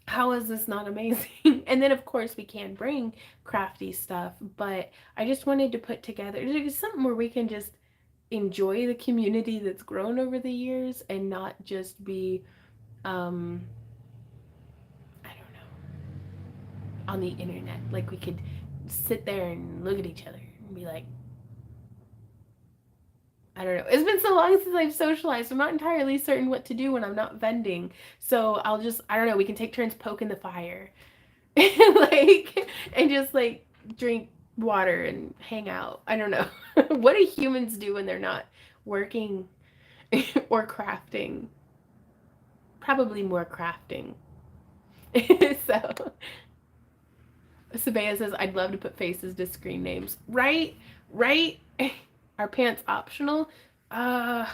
how is this not amazing? And then, of course, we can bring crafty stuff. But I just wanted to put together something where we can just enjoy the community that's grown over the years and not just be I don't know, on the internet. Like we could sit there and look at each other and be like, I don't know. It's been so long since I've socialized. I'm not entirely certain what to do when I'm not vending. So I'll just, I don't know, we can take turns poking the fire. Like, and just like drink water and hang out. I don't know. What do humans do when they're not working or crafting? Probably more crafting. So Sabea says, I'd love to put faces to screen names. Right? Right? Are pants optional? Uh,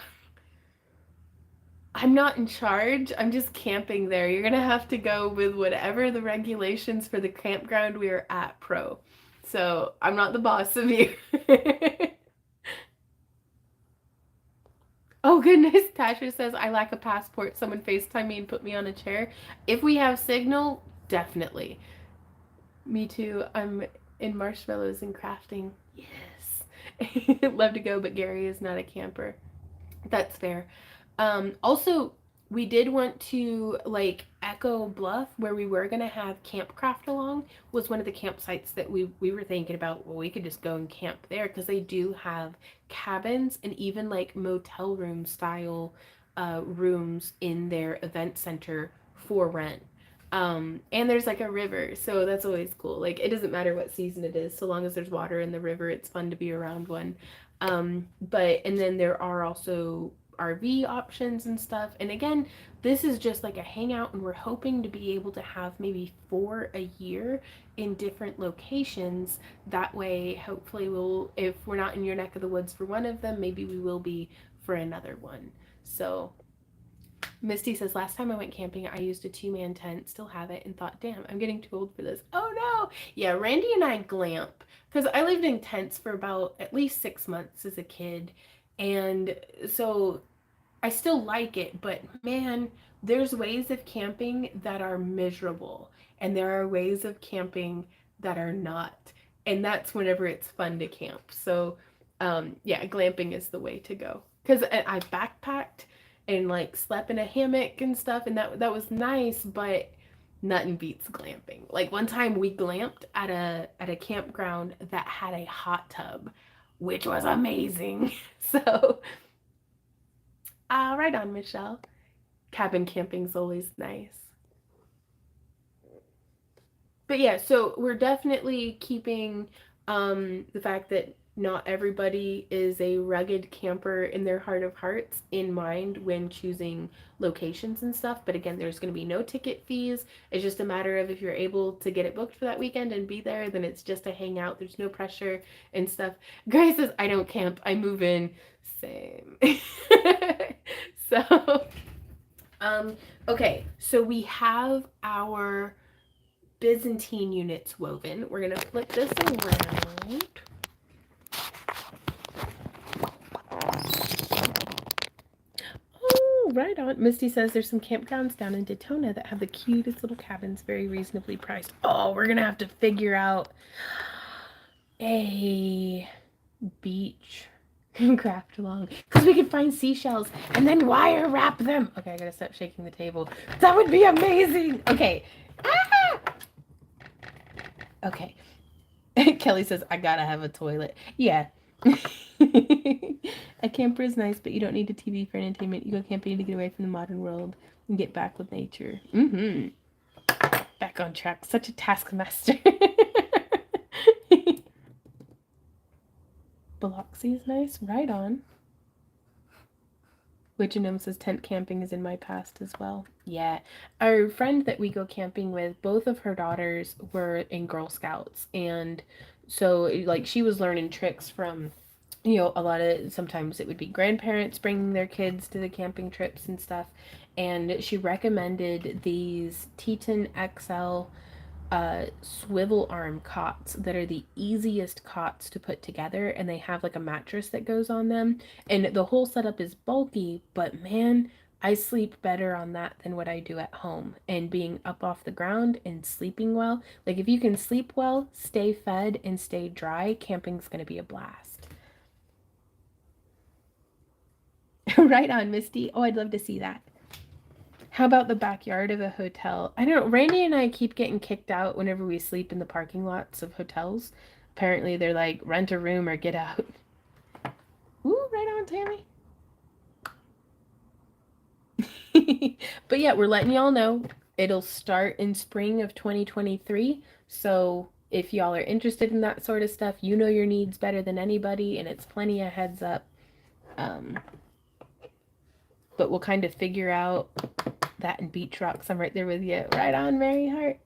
I'm not in charge. I'm just camping there. You're gonna have to go with whatever the regulations for the campground we are at, Pro. So I'm not the boss of you. Oh goodness, Tasha says, I lack a passport. Someone FaceTime me and put me on a chair. If we have signal, definitely. Me too. I'm in marshmallows and crafting. Yes. Love to go, but Gary is not a camper. That's fair. Also, we did want to like Echo Bluff, where we were gonna have campcraft along, was one of the campsites that we were thinking about. Well, we could just go and camp there because they do have cabins and even like motel room style rooms in their event center for rent. And there's like a river, so that's always cool. Like it doesn't matter what season it is, so long as there's water in the river, it's fun to be around one. But and then there are also RV options and stuff. And again, this is just like a hangout, and we're hoping to be able to have maybe 4 a year in different locations. That way, hopefully, we'll, if we're not in your neck of the woods for one of them, maybe we will be for another one. So Misty says, last time I went camping, I used a 2-man tent, still have it, and thought, damn, I'm getting too old for this. Oh no! Yeah, Randy and I glamp. Because I lived in tents for about at least 6 months as a kid. And so I still like it, but man, there's ways of camping that are miserable. And there are ways of camping that are not. And that's whenever it's fun to camp. So, yeah, glamping is the way to go. Because I backpacked and like slept in a hammock and stuff, and that was nice, but nothing beats glamping. Like one time we glamped at a campground that had a hot tub, which was amazing. So, right on, Michelle. Cabin camping's always nice. But yeah, so we're definitely keeping the fact that not everybody is a rugged camper in their heart of hearts in mind when choosing locations and stuff. But again, there's going to be no ticket fees. It's just a matter of if you're able to get it booked for that weekend and be there, then it's just a hangout. There's no pressure and stuff. Grace says, I don't camp, I move in. Same. So, okay, so we have our Byzantine units woven. We're gonna flip this around. Oh, right on. Misty says there's some campgrounds down in Daytona that have the cutest little cabins, very reasonably priced. Oh, we're gonna have to figure out a beach craft along because we could find seashells and then wire wrap them. Okay, I gotta stop shaking the table. That would be amazing. Okay. Ah! Okay. Kelly says, I gotta have a toilet. Yeah. A camper is nice, but you don't need a TV for entertainment. You go camping to get away from the modern world and get back with nature. Mm-hmm. Back back on track. Such a taskmaster. Biloxi is nice. Right on. Wiginum says tent camping is in my past as well. Yeah. Our friend that we go camping with, both of her daughters were in Girl Scouts. And so, like, she was learning tricks from, you know, a lot of, sometimes it would be grandparents bringing their kids to the camping trips and stuff. And she recommended these Teton XL swivel arm cots that are the easiest cots to put together, and they have like a mattress that goes on them, and the whole setup is bulky, but man, I sleep better on that than what I do at home. And being up off the ground and sleeping well, like if you can sleep well, stay fed, and stay dry, camping's gonna be a blast. Right on, Misty. Oh, I'd love to see that. How about the backyard of a hotel? I don't know. Randy and I keep getting kicked out whenever we sleep in the parking lots of hotels. Apparently, they're like, rent a room or get out. Ooh, right on, Tammy. But yeah, we're letting y'all know it'll start in spring of 2023. So if y'all are interested in that sort of stuff, you know your needs better than anybody, and it's plenty of heads up. But we'll kind of figure out that and beach rocks. I'm right there with you. Right on, Mary Hart.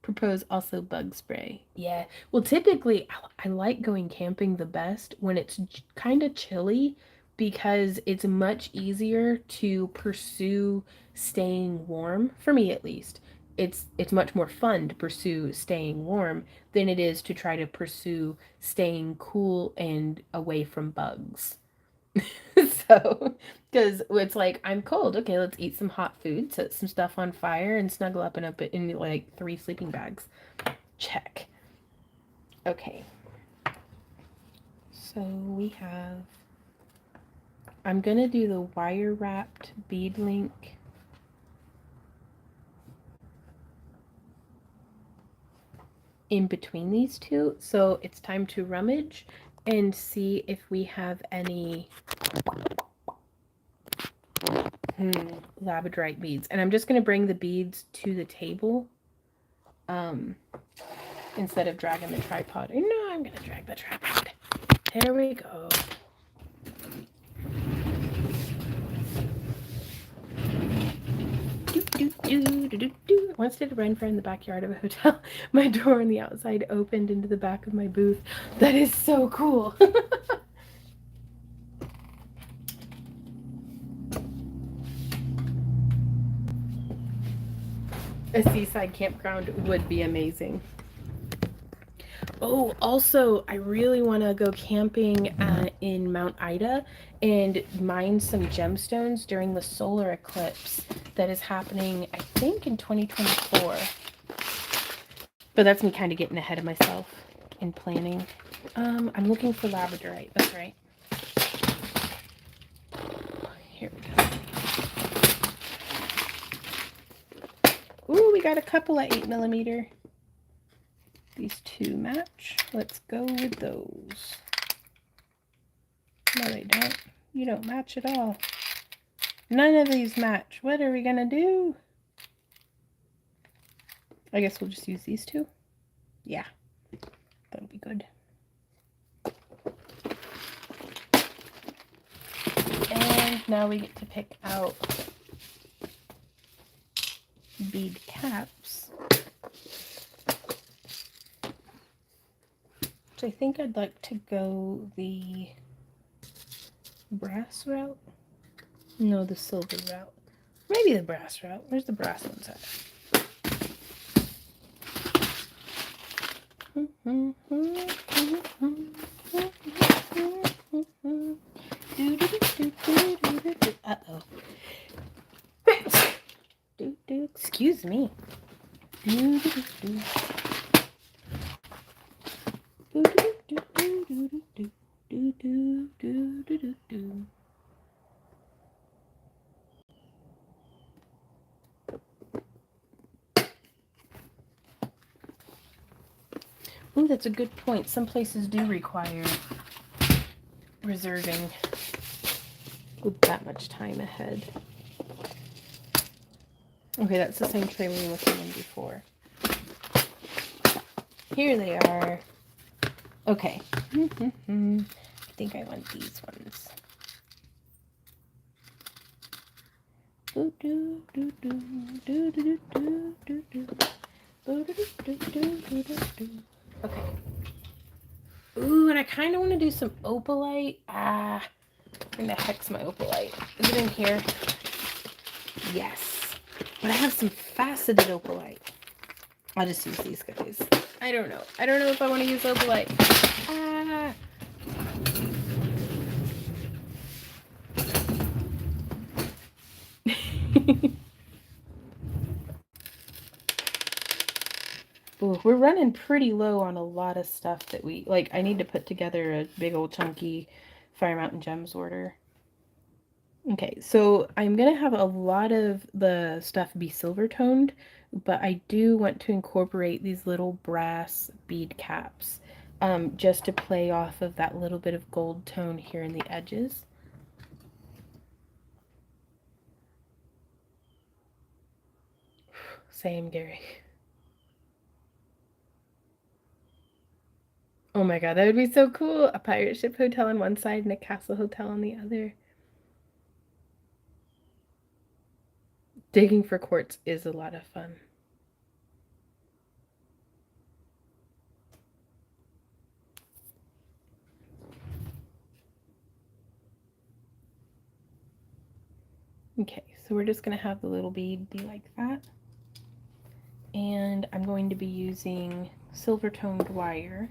Propose also bug spray. Yeah. Well, typically, I like going camping the best when it's kind of chilly, because it's much easier to pursue staying warm, for me at least. It's much more fun to pursue staying warm than it is to try to pursue staying cool and away from bugs. So, because it's like, I'm cold. Okay, let's eat some hot food, set some stuff on fire, and snuggle up in like 3 sleeping bags. Check. Okay. So we have, I'm gonna do the wire wrapped bead link. In between these two. So it's time to rummage and see if we have any labradorite beads. And I'm just going to bring the beads to the table instead of dragging the tripod. No, I'm going to drag the tripod. There we go. Once did a run in the backyard of a hotel. My door on the outside opened into the back of my booth. That is so cool. A seaside campground would be amazing. Oh, also, I really want to go camping in Mount Ida and mine some gemstones during the solar eclipse that is happening, I think, in 2024. But that's me kind of getting ahead of myself in planning. I'm looking for labradorite. That's right. Here we go. Ooh, we got a couple of 8mm. These two match. Let's go with those. No, they don't. You don't match at all. None of these match. What are we gonna do? I guess we'll just use these two. Yeah, that'll be good. And now we get to pick out bead caps. So I think I'd like to go the brass route. No, the silver route. Maybe the brass route. Where's the brass ones at? Uh-oh. Excuse me. Oh, that's a good point. Some places do require reserving with that much time ahead. Okay, that's the same tray we were looking in before. Here they are. Okay. I think I want these ones. Okay. Ooh, and I kind of want to do some opalite. Where the heck's my opalite? Is it in here? Yes. But I have some faceted opalite. I'll just use these guys. I don't know. I don't know if I want to use opalite. Ooh, we're running pretty low on a lot of stuff that we like. I need to put together a big old chunky Fire Mountain Gems order. Okay, so I'm gonna have a lot of the stuff be silver toned, but I do want to incorporate these little brass bead caps, just to play off of that little bit of gold tone here in the edges. Same, Gary. Oh my god, that would be so cool! A pirate ship hotel on one side and a castle hotel on the other. Digging for quartz is a lot of fun. Okay, so we're just going to have the little bead be like that. And I'm going to be using silver toned wire.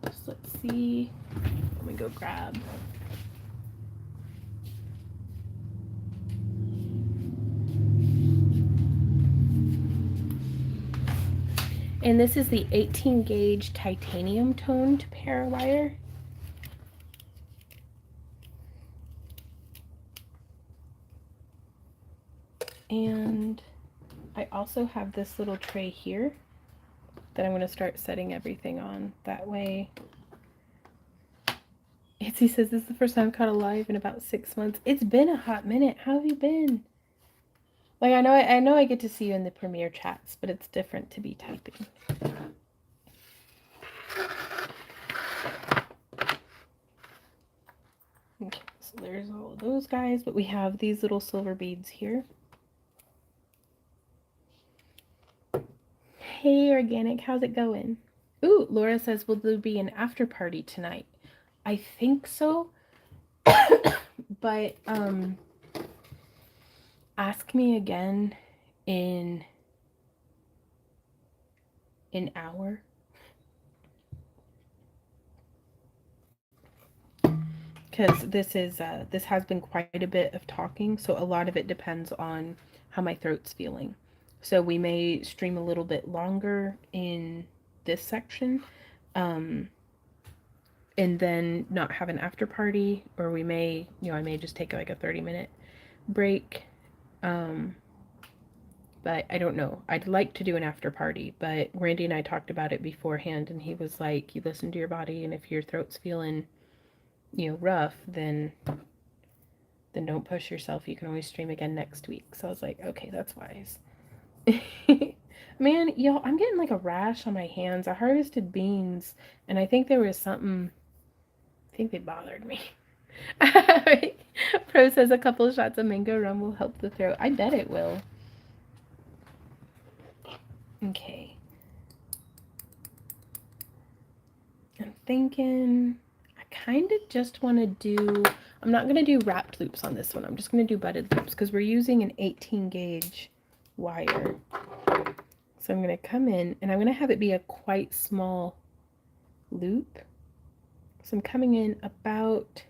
So let's see. Let me go grab. And this is the 18 gauge titanium toned pair wire. And I also have this little tray here that I'm going to start setting everything on. That way. Itzy says this is the first time I've caught a live in about 6 months. It's been a hot minute. How have you been? Like, I know I get to see you in the premiere chats, but it's different to be typing. Okay, so there's all of those guys, but we have these little silver beads here. Hey, Organic, how's it going? Ooh, Laura says, will there be an after party tonight? I think so, but ask me again in an hour. Because this has been quite a bit of talking, so a lot of it depends on how my throat's feeling. So we may stream a little bit longer in this section, and then not have an after party, or we may, I may just take like a 30-minute break. But I don't know. I'd like to do an after party, but Randy and I talked about it beforehand, and he was like, you listen to your body, and if your throat's feeling, rough, then don't push yourself. You can always stream again next week. So I was like, okay, that's wise. Man, y'all, I'm getting like a rash on my hands. I harvested beans, and I think there was something, I think they bothered me. Pro says a couple of shots of mango rum will help the throat. I bet it will. Okay. I'm thinking I kind of just want to do, I'm not going to do wrapped loops on this one. I'm just going to do butted loops because we're using an 18 gauge wire. So I'm going to come in and I'm going to have it be a quite small loop. So I'm coming in about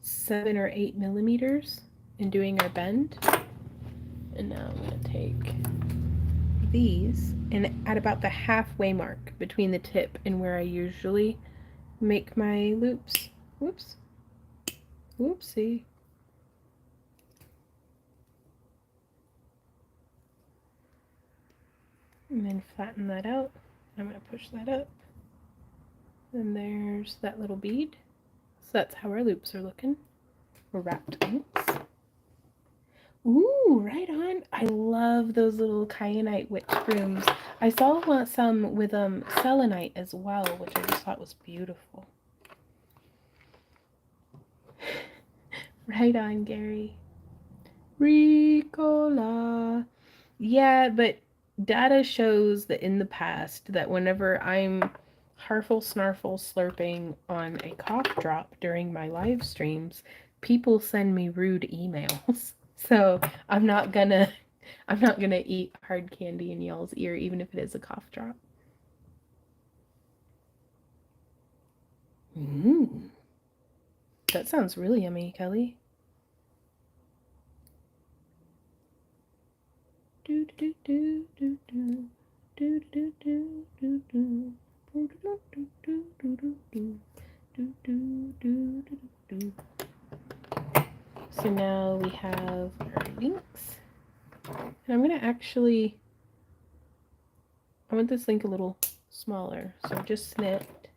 7 or 8 millimeters and doing our bend. And now I'm going to take these and at about the halfway mark between the tip and where I usually make my loops. Whoops. Whoopsie. And then flatten that out. I'm going to push that up. And there's that little bead. So that's how our loops are looking. Or wrapped loops. Ooh, right on. I love those little kyanite witch brooms. I saw some with selenite as well, which I just thought was beautiful. Right on, Gary. Ricola. Yeah, but data shows that in the past that whenever I'm harful snarful slurping on a cough drop during my live streams, people send me rude emails. So I'm not gonna eat hard candy in y'all's ear, even if it is a cough drop. Mmm. That sounds really yummy, Kelly. Do do do do do do do do do do. So now we have our links. And I'm going to actually, I want this link a little smaller. So just snipped.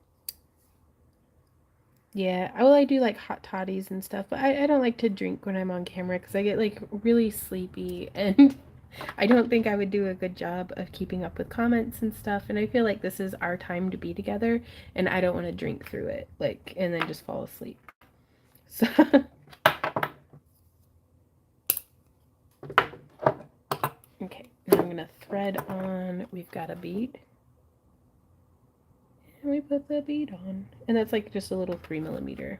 Yeah, well, I do like hot toddies and stuff, but I don't like to drink when I'm on camera because I get like really sleepy and I don't think I would do a good job of keeping up with comments and stuff. And I feel like this is our time to be together and I don't want to drink through it, like, and then just fall asleep. So, okay, now I'm going to thread on, we've got a bead. And we put the bead on. And that's like just a little 3mm.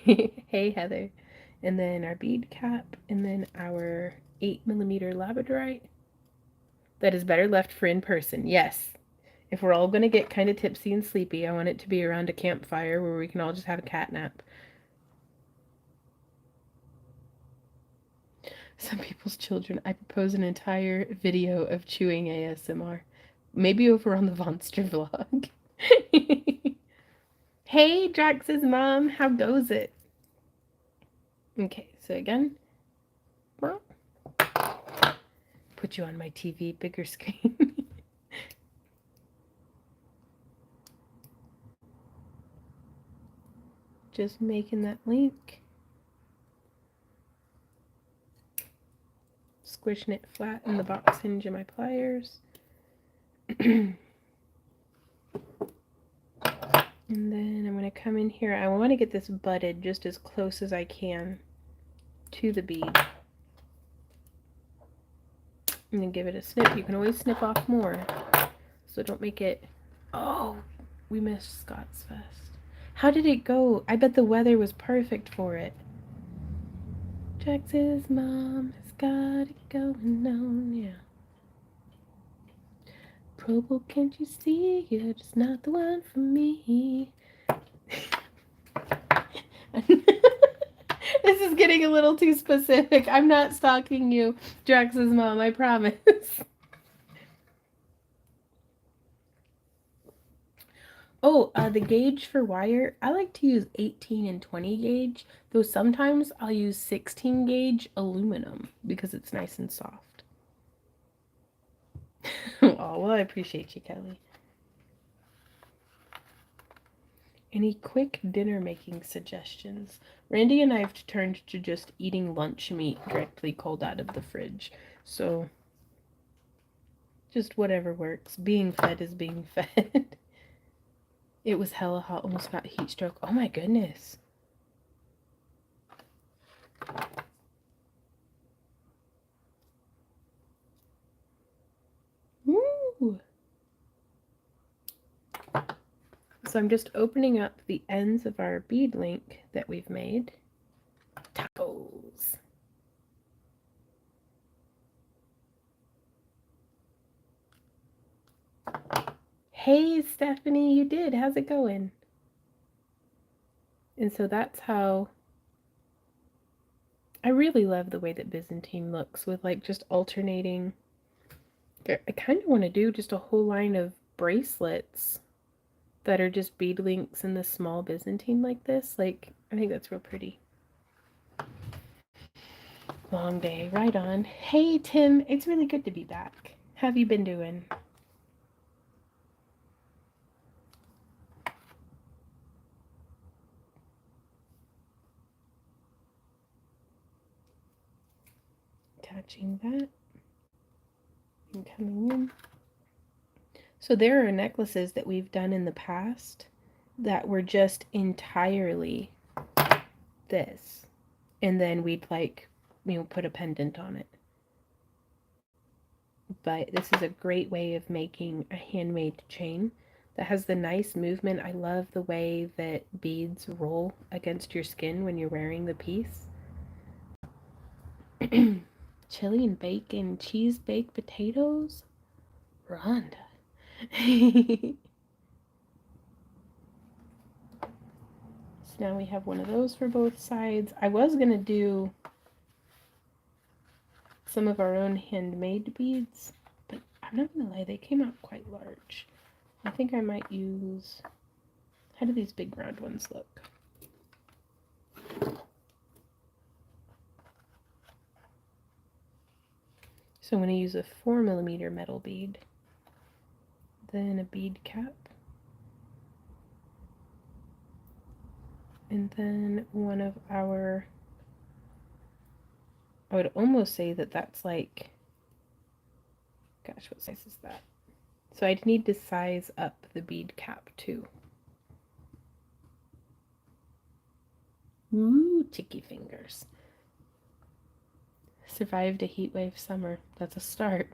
Hey, Heather. And then our bead cap, and then our 8mm labradorite. That is better left for in person. Yes. If we're all going to get kind of tipsy and sleepy, I want it to be around a campfire where we can all just have a cat nap. Some people's children. I propose an entire video of chewing ASMR. Maybe over on the Vonster vlog. Hey, Drax's mom. How goes it? Okay, so again. Put you on my TV, bigger screen. Just making that link. Squishing it flat in the box hinge of my pliers. And then I'm going to come in here. I want to get this butted just as close as I can to the bead. And then give it a snip. You can always snip off more. So don't make it... Oh, we missed Scott's Fest. How did it go? I bet the weather was perfect for it. Jax's mom has got it going on, yeah. Probo, can't you see? You're just not the one for me. This is getting a little too specific. I'm not stalking you, Drax's mom, I promise. Oh, the gauge for wire, I like to use 18 and 20 gauge, though sometimes I'll use 16 gauge aluminum because it's nice and soft. Oh, well, I appreciate you, Kelly. Any quick dinner making suggestions? Randy and I have turned to just eating lunch meat directly cold out of the fridge. So, just whatever works. Being fed is being fed. It was hella hot, almost got heat stroke. Oh my goodness. Woo! So I'm just opening up the ends of our bead link that we've made. Tacos. Hey, Stephanie, you did. How's it going? And so that's how... I really love the way that Byzantine looks with like just alternating. I kind of want to do just a whole line of bracelets that are just bead links in the small Byzantine like this. Like, I think that's real pretty. Long day, right on. Hey, Tim, it's really good to be back. How have you been doing? attaching that and coming in. So there are necklaces that we've done in the past that were just entirely this. And then we'd like, put a pendant on it. But this is a great way of making a handmade chain that has the nice movement. I love the way that beads roll against your skin when you're wearing the piece. Chili and bacon, cheese baked potatoes. Rhonda. So now we have one of those for both sides. I was going to do some of our own handmade beads, but I'm not going to lie, they came out quite large. I think I might use... How do these big round ones look? So I'm going to use a 4mm metal bead, then a bead cap, and then one of our... I would almost say that that's like... Gosh, what size is that? So I'd need to size up the bead cap too. Ooh, chicky fingers. Survived a heatwave summer. That's a start.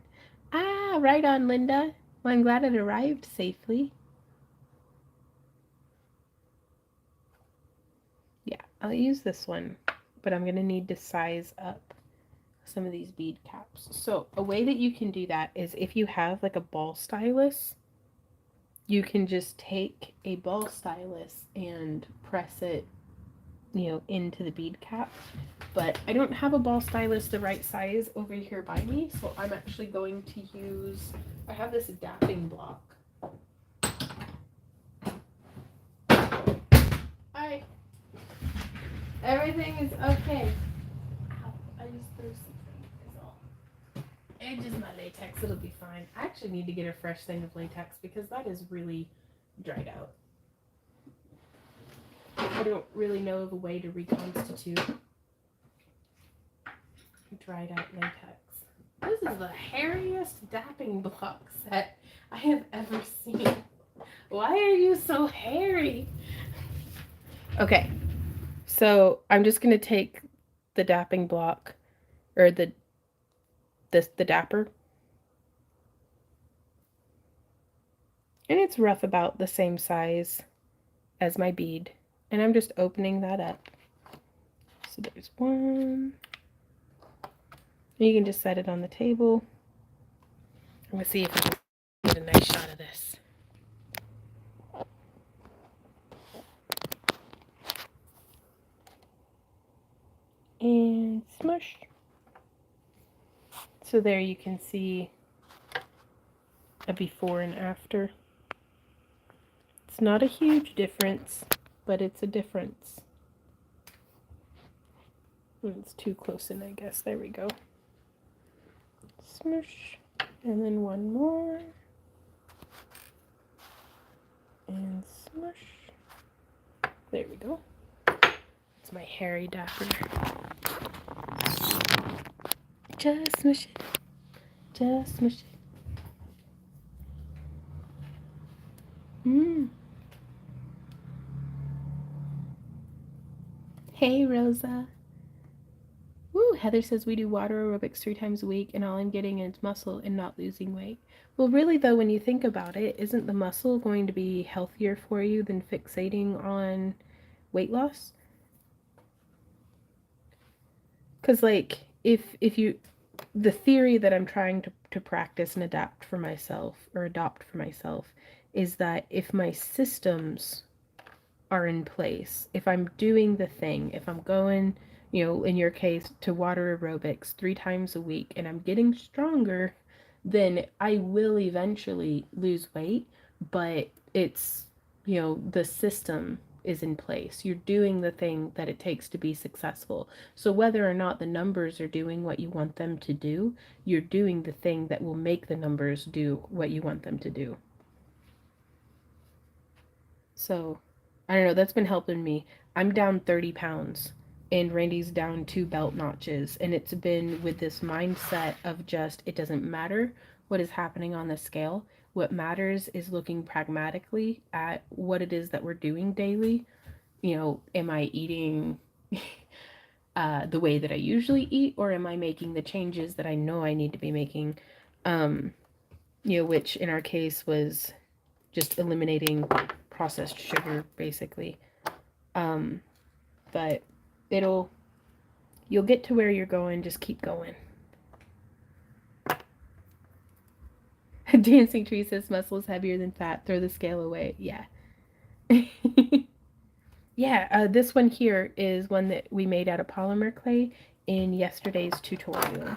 Ah, right on, Linda. Well, I'm glad it arrived safely. Yeah, I'll use this one, but I'm going to need to size up some of these bead caps. So a way that you can do that is if you have like a ball stylus, you can just take a ball stylus and press it, into the bead cap. But I don't have a ball stylus the right size over here by me, so I'm actually going to use, I have this dapping block. Hi. Everything is okay. Ow, I just threw something, is all. It's just my latex, it'll be fine. I actually need to get a fresh thing of latex because that is really dried out. I don't really know of a way to reconstitute dried out latex. This is the hairiest dapping block set I have ever seen. Why are you so hairy? Okay, so I'm just going to take the dapping block, or the dapper, and it's rough about the same size as my bead, and I'm just opening that up. So there's one. You can just set it on the table. I'm going to see if I can get a nice shot of this. And smush. So there you can see a before and after. It's not a huge difference, but it's a difference. It's too close in, I guess. There we go. Smush. And then one more. And smush. There we go. It's my hairy dapper. Just smush it. Just smush it. Hey, Rosa. Woo, Heather says we do water aerobics 3 times a week and all I'm getting is muscle and not losing weight. Well, really though, when you think about it, isn't the muscle going to be healthier for you than fixating on weight loss? Because like, if you, the theory that I'm trying to practice and adopt for myself is that if my systems are in place, if I'm doing the thing, if I'm going, in your case, to water aerobics 3 times a week and I'm getting stronger, then I will eventually lose weight, but it's, the system is in place. You're doing the thing that it takes to be successful. So whether or not the numbers are doing what you want them to do, you're doing the thing that will make the numbers do what you want them to do. So, I don't know, that's been helping me. I'm down 30 pounds and Randy's down 2 belt notches. And it's been with this mindset of just, it doesn't matter what is happening on the scale. What matters is looking pragmatically at what it is that we're doing daily. You know, am I eating the way that I usually eat, or am I making the changes that I know I need to be making? You know, which in our case was just eliminating processed sugar, basically. But you'll get to where you're going, just keep going. Dancing Tree says muscle is heavier than fat, throw the scale away. Yeah. Yeah, this one here is one that we made out of polymer clay in yesterday's tutorial.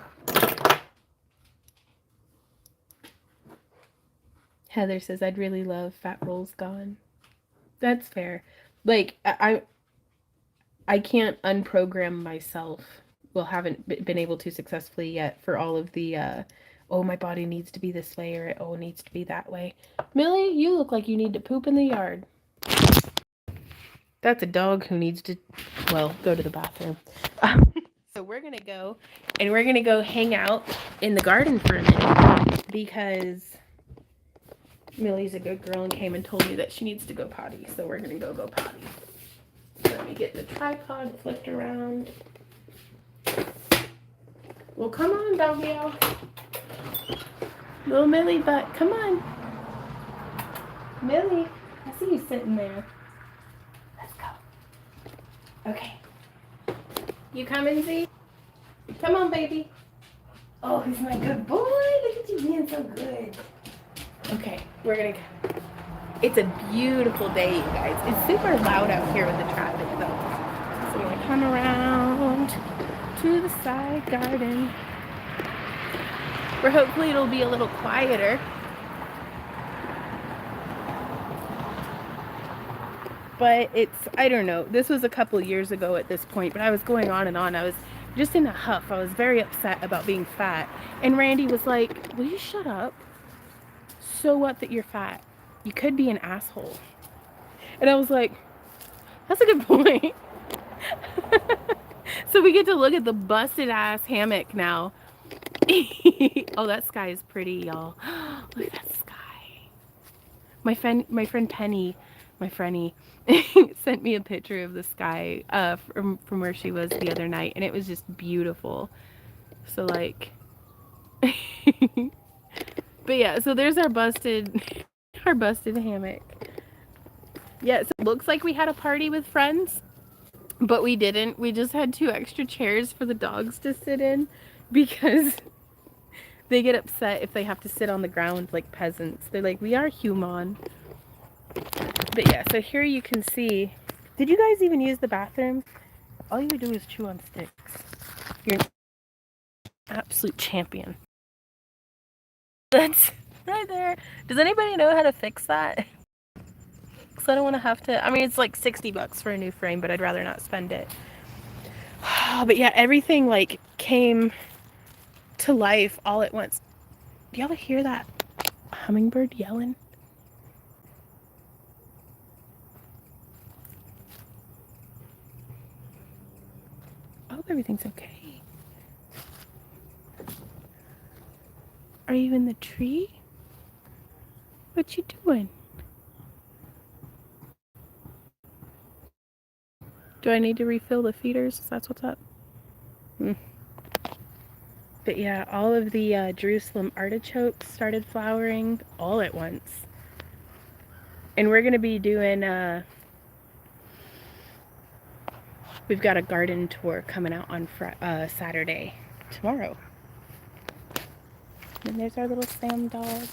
Heather says, I'd really love fat rolls gone. That's fair. Like, I can't unprogram myself. Well, haven't been able to successfully yet for all of the, oh, my body needs to be this way, or oh, it needs to be that way. Millie, you look like you need to poop in the yard. That's a dog who needs to, well, go to the bathroom. So we're going to go, and we're going to go hang out in the garden for a minute, because Millie's a good girl and came and told me that she needs to go potty. So we're going to go potty. Let me get the tripod flipped around. Well, come on, doggy-o. Little Millie butt, come on. Millie, I see you sitting there. Let's go. Okay. You coming, Z? Come on, baby. Oh, he's my good boy. Look at you being so good. Okay, we're gonna go. It's a beautiful day, you guys. It's super loud out here with the traffic, though. So we're gonna come around to the side garden, where hopefully it'll be a little quieter. But it's, I don't know, this was a couple years ago at this point, but I was going on and on. I was just in a huff. I was very upset about being fat. And Randy was like, will you shut up? So what that you're fat? You could be an asshole. And I was like, that's a good point. So we get to look at the busted ass hammock now. Oh, that sky is pretty, y'all. Look at that sky. My friend Penny, my friendy, sent me a picture of the sky from where she was the other night, and it was just beautiful. So like, but yeah, so there's our busted hammock. Yeah, so it looks like we had a party with friends, but we didn't. We just had 2 extra chairs for the dogs to sit in, because they get upset if they have to sit on the ground like peasants. They're like, we are human. But yeah, so here you can see. Did you guys even use the bathroom? All you do is chew on sticks. You're an absolute champion. That's right there. Does anybody know how to fix that? Because I don't want to have to. I mean, it's like $60 for a new frame, but I'd rather not spend it. But yeah, everything like came to life all at once. Do y'all hear that hummingbird yelling? I hope everything's okay. Are you in the tree? What you doing? Do I need to refill the feeders? That's what's up. But yeah, all of the Jerusalem artichokes started flowering all at once. And we're going to be doing, we've got a garden tour coming out on Saturday, tomorrow. And there's our little Sam dog.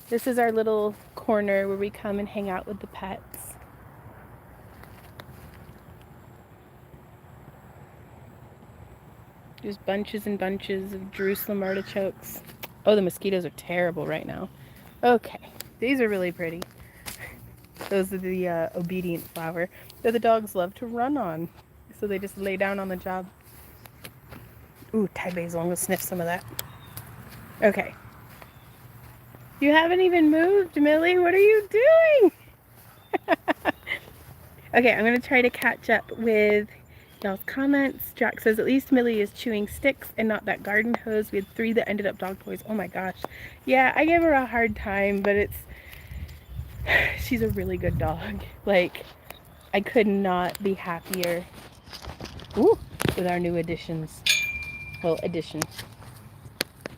This is our little corner where we come and hang out with the pets. There's bunches and bunches of Jerusalem artichokes. Oh, the mosquitoes are terrible right now. Okay, these are really pretty. Those are the obedient flower that the dogs love to run on. So they just lay down on the job. Ooh, Thai basil. I'm going to sniff some of that. Okay. You haven't even moved, Millie. What are you doing? Okay, I'm going to try to catch up with y'all's comments. Jack says, at least Millie is chewing sticks and not that garden hose. We had 3 that ended up dog toys. Oh my gosh. Yeah, I gave her a hard time, but she's a really good dog. Like, I could not be happier with our new additions. Well, addition.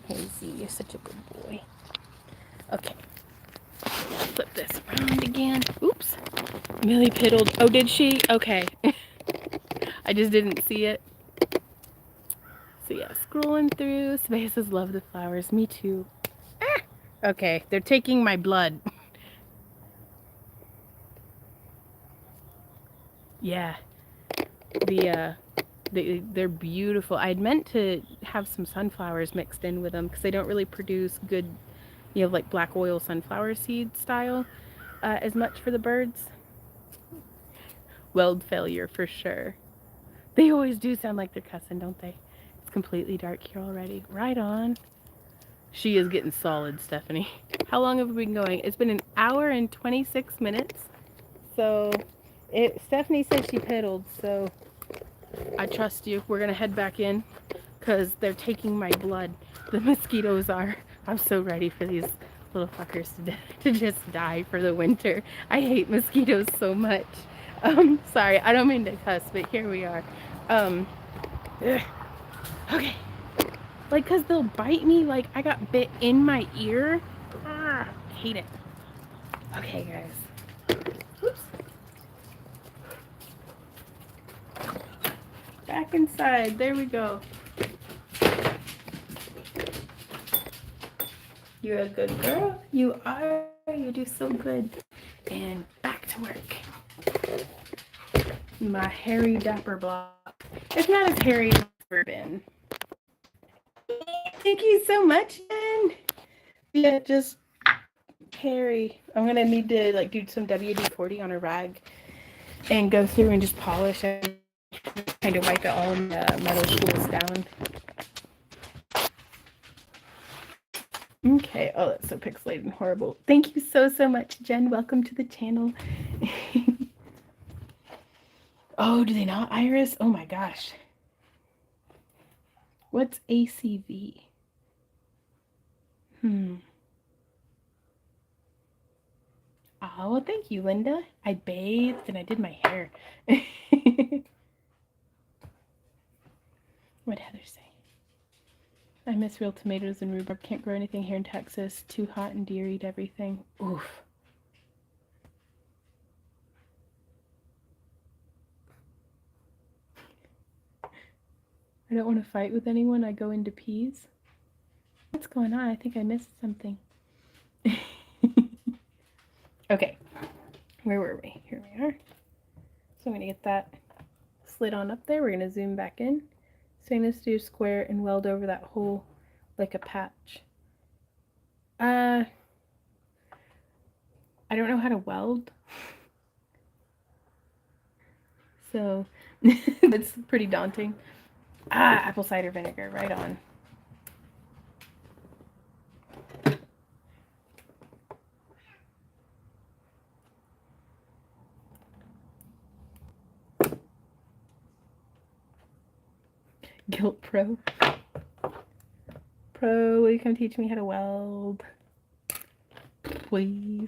Hazy, you're such a good boy. Okay. Flip this around again. Oops. Millie piddled. Oh, did she? Okay. I just didn't see it. So yeah, scrolling through. Svea says, love the flowers. Me too. Ah! Okay, they're taking my blood. Yeah. They're beautiful. I'd meant to have some sunflowers mixed in with them because they don't really produce good, like black oil sunflower seed style as much for the birds. Weld failure for sure. They always do sound like they're cussing, don't they? It's completely dark here already. Right on. She is getting solid, Stephanie. How long have we been going? It's been 1 hour and 26 minutes. So, Stephanie said she piddled, so I trust you. We're going to head back in because they're taking my blood. The mosquitoes are. I'm so ready for these little fuckers to just die for the winter. I hate mosquitoes so much. Sorry, I don't mean to cuss, but here we are. Okay. Like, because they'll bite me. Like, I got bit in my ear. Hate it. Okay, guys. Oops. Back inside. There we go. You're a good girl. You are. You do so good. And back to work. My hairy dapper block. It's not as hairy as it's ever been. Thank you so much, Jen. Yeah, just hairy. I'm gonna need to like do some WD-40 on a rag and go through and just polish it, kind of wipe it all and the metal cools down. Okay. Oh, that's so pixelated and horrible. Thank you so much, Jen. Welcome to the channel. Oh, do they not, Iris? Oh my gosh. What's ACV? Oh, well, thank you, Linda. I bathed and I did my hair. What'd Heather say? I miss real tomatoes and rhubarb. Can't grow anything here in Texas. Too hot and deer eat everything. Oof. I don't want to fight with anyone. I go into peas. What's going on? I think I missed something. Okay. Where were we? Here we are. So I'm going to get that slid on up there. We're going to zoom back in. Stainless steel square and weld over that hole like a patch. I don't know how to weld. So that's pretty daunting. Apple cider vinegar, right on. Guilt Pro. Pro, will you come teach me how to weld? Please.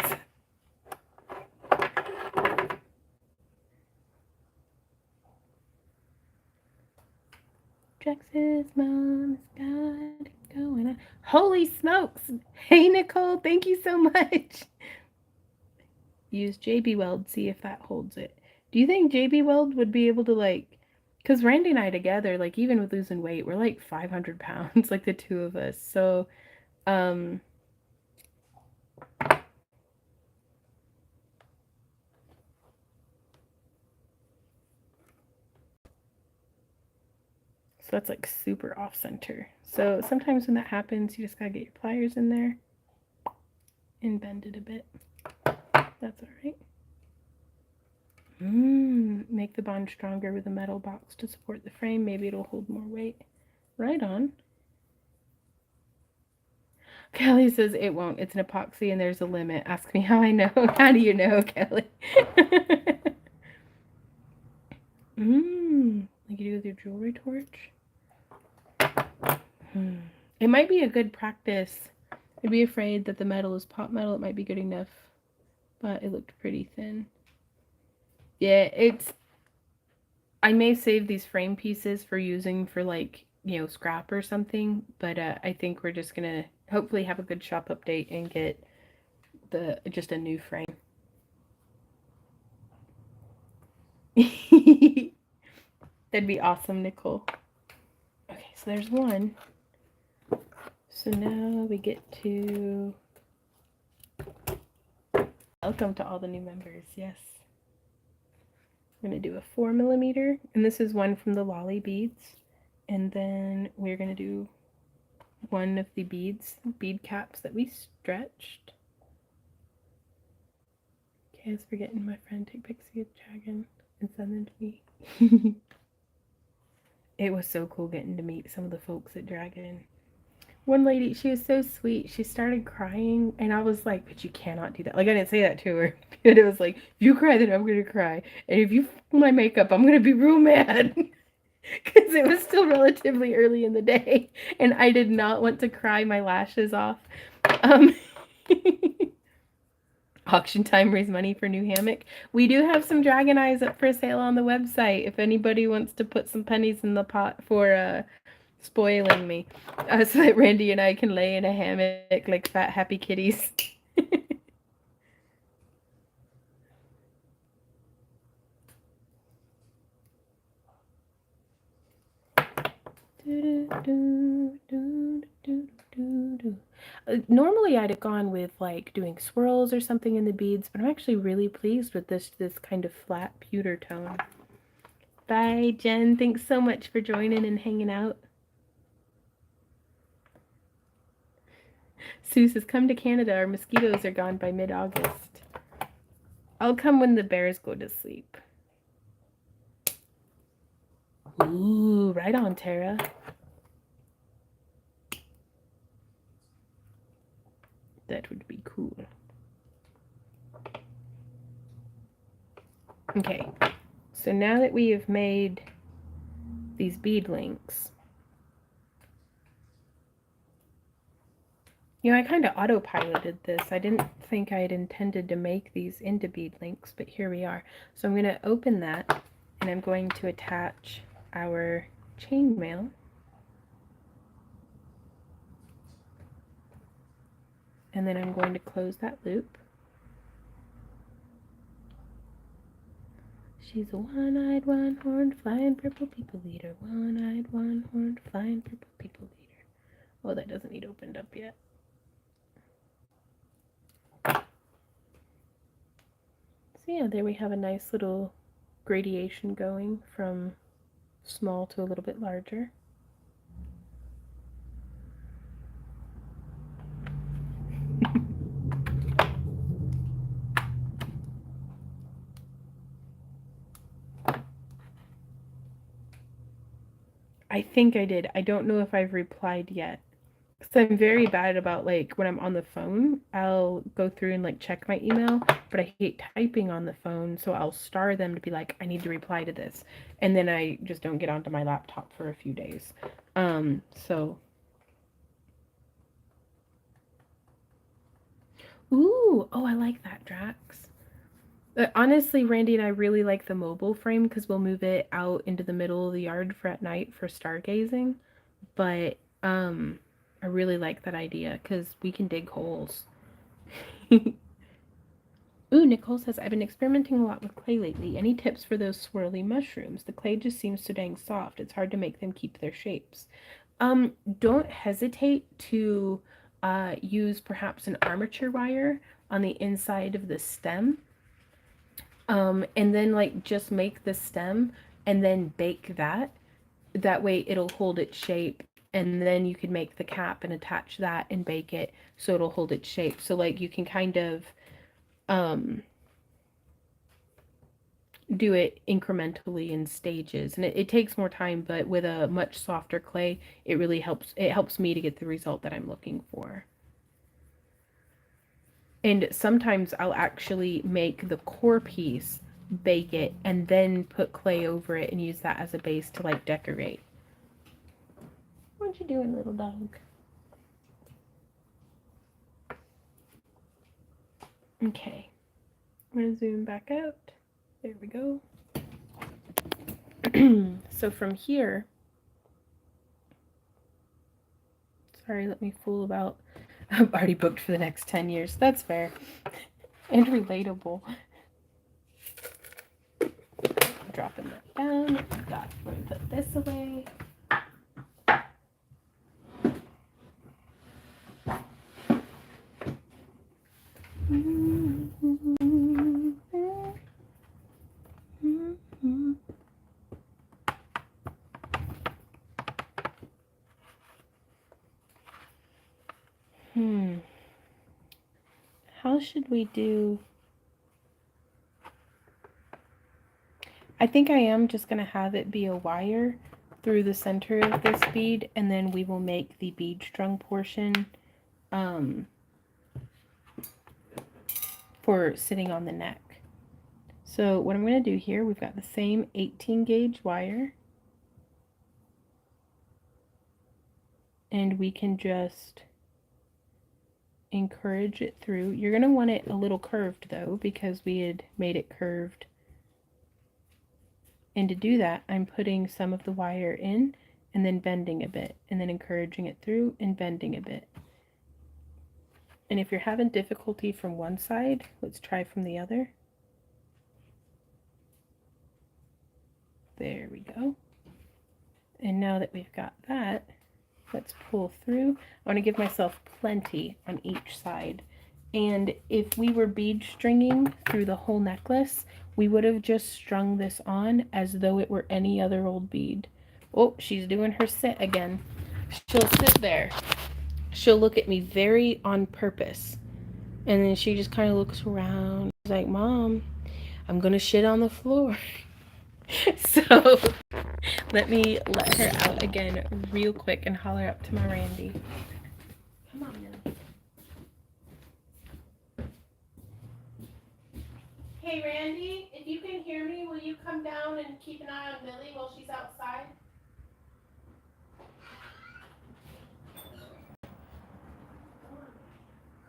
Jax's mom's got it going on. Holy smokes! Hey, Nicole, thank you so much. Use JB Weld, see if that holds it. Do you think JB Weld would be able to, like, because Randy and I together, like, even with losing weight, we're like 500 pounds, like the two of us. So, so that's like super off center. So sometimes when that happens, you just gotta get your pliers in there and bend it a bit. That's all right. Make the bond stronger with a metal box to support the frame. Maybe it'll hold more weight. Right on. Kelly says it won't. It's an epoxy and there's a limit. Ask me how I know. How do you know, Kelly? like you do with your jewelry torch. It might be a good practice. I'd be afraid that the metal is pot metal. It might be good enough, but it looked pretty thin. Yeah, it's... I may save these frame pieces for using for like, you know, scrap or something, but I think we're just gonna hopefully have a good shop update and get just a new frame. That'd be awesome, Nicole. Okay, so there's one. So now we get to... Welcome to all the new members, yes. I'm going to do a 4mm, and this is one from the lolly beads. And then we're going to do one of the bead caps that we stretched. Okay, I was forgetting my friend take Pixie a dragon and send them to me. It was so cool getting to meet some of the folks at Dragon. One lady, she was so sweet. She started crying, and I was like, but you cannot do that. Like, I didn't say that to her. But it was like, if you cry, then I'm going to cry. And if you pull my makeup, I'm going to be real mad. Because it was still relatively early in the day, and I did not want to cry my lashes off. Auction time, raise money for new hammock. We do have some dragon eyes up for sale on the website if anybody wants to put some pennies in the pot for spoiling me, so that Randy and I can lay in a hammock like fat happy kitties. Normally I'd have gone with like doing swirls or something in the beads, but I'm actually really pleased with this kind of flat pewter tone. Bye, Jen. Thanks so much for joining and hanging out. Sue says, come to Canada. Our mosquitoes are gone by mid-August. I'll come when the bears go to sleep. Ooh, right on, Tara. That would be cool. Okay, so now that we have made these bead links, you know, I kind of autopiloted this. I didn't think I had intended to make these into bead links, but here we are. So I'm going to open that, and I'm going to attach our chainmail. And then I'm going to close that loop. She's a one-eyed, one-horned, flying purple people eater. One-eyed, one-horned, flying purple people eater. Oh, that doesn't need opened up yet. So yeah, there we have a nice little gradation going from small to a little bit larger. I think I did. I don't know if I've replied yet. So I'm very bad about, like, when I'm on the phone, I'll go through and like check my email, but I hate typing on the phone, so I'll star them to be like, I need to reply to this, and then I just don't get onto my laptop for a few days. So ooh, oh, I like that, Drax. Honestly, Randy and I really like the mobile frame because we'll move it out into the middle of the yard for at night for stargazing. But I really like that idea because we can dig holes. Ooh, Nicole says, I've been experimenting a lot with clay lately. Any tips for those swirly mushrooms? The clay just seems so dang soft. It's hard to make them keep their shapes. Don't hesitate to use perhaps an armature wire on the inside of the stem. And then like just make the stem and then bake that. That way it'll hold its shape, and then you can make the cap and attach that and bake it so it'll hold its shape. So like you can kind of do it incrementally in stages, and it takes more time, but with a much softer clay it really helps me to get the result that I'm looking for. And sometimes I'll actually make the core piece bake it, and then put clay over it and use that as a base to like decorate. What you doing, little dog? Okay, I'm gonna zoom back out. There we go. So from here, sorry, let me fool about. I'm already booked for the next 10 years. That's fair and relatable. Dropping that down. Got to put this away. How should we do? I think I am just going to have it be a wire through the center of this bead, and then we will make the bead strung portion for sitting on the neck. So what I'm going to do here, we've got the same 18 gauge wire, and we can just encourage it through. You're going to want it a little curved though, because we had made it curved. And to do that, I'm putting some of the wire in and then bending a bit, and then encouraging it through and bending a bit. And if you're having difficulty from one side, let's try from the other. There we go. And now that we've got that, let's pull through. I want to give myself plenty on each side. And if we were bead stringing through the whole necklace, we would have just strung this on as though it were any other old bead. Oh, she's doing her sit again. She'll sit there. She'll look at me very on purpose. And then she just kind of looks around. She's like, Mom, I'm going to shit on the floor. So let me let her out again real quick and holler up to my Randy. Come on now. Hey Randy, if you can hear me, will you come down and keep an eye on Millie while she's outside?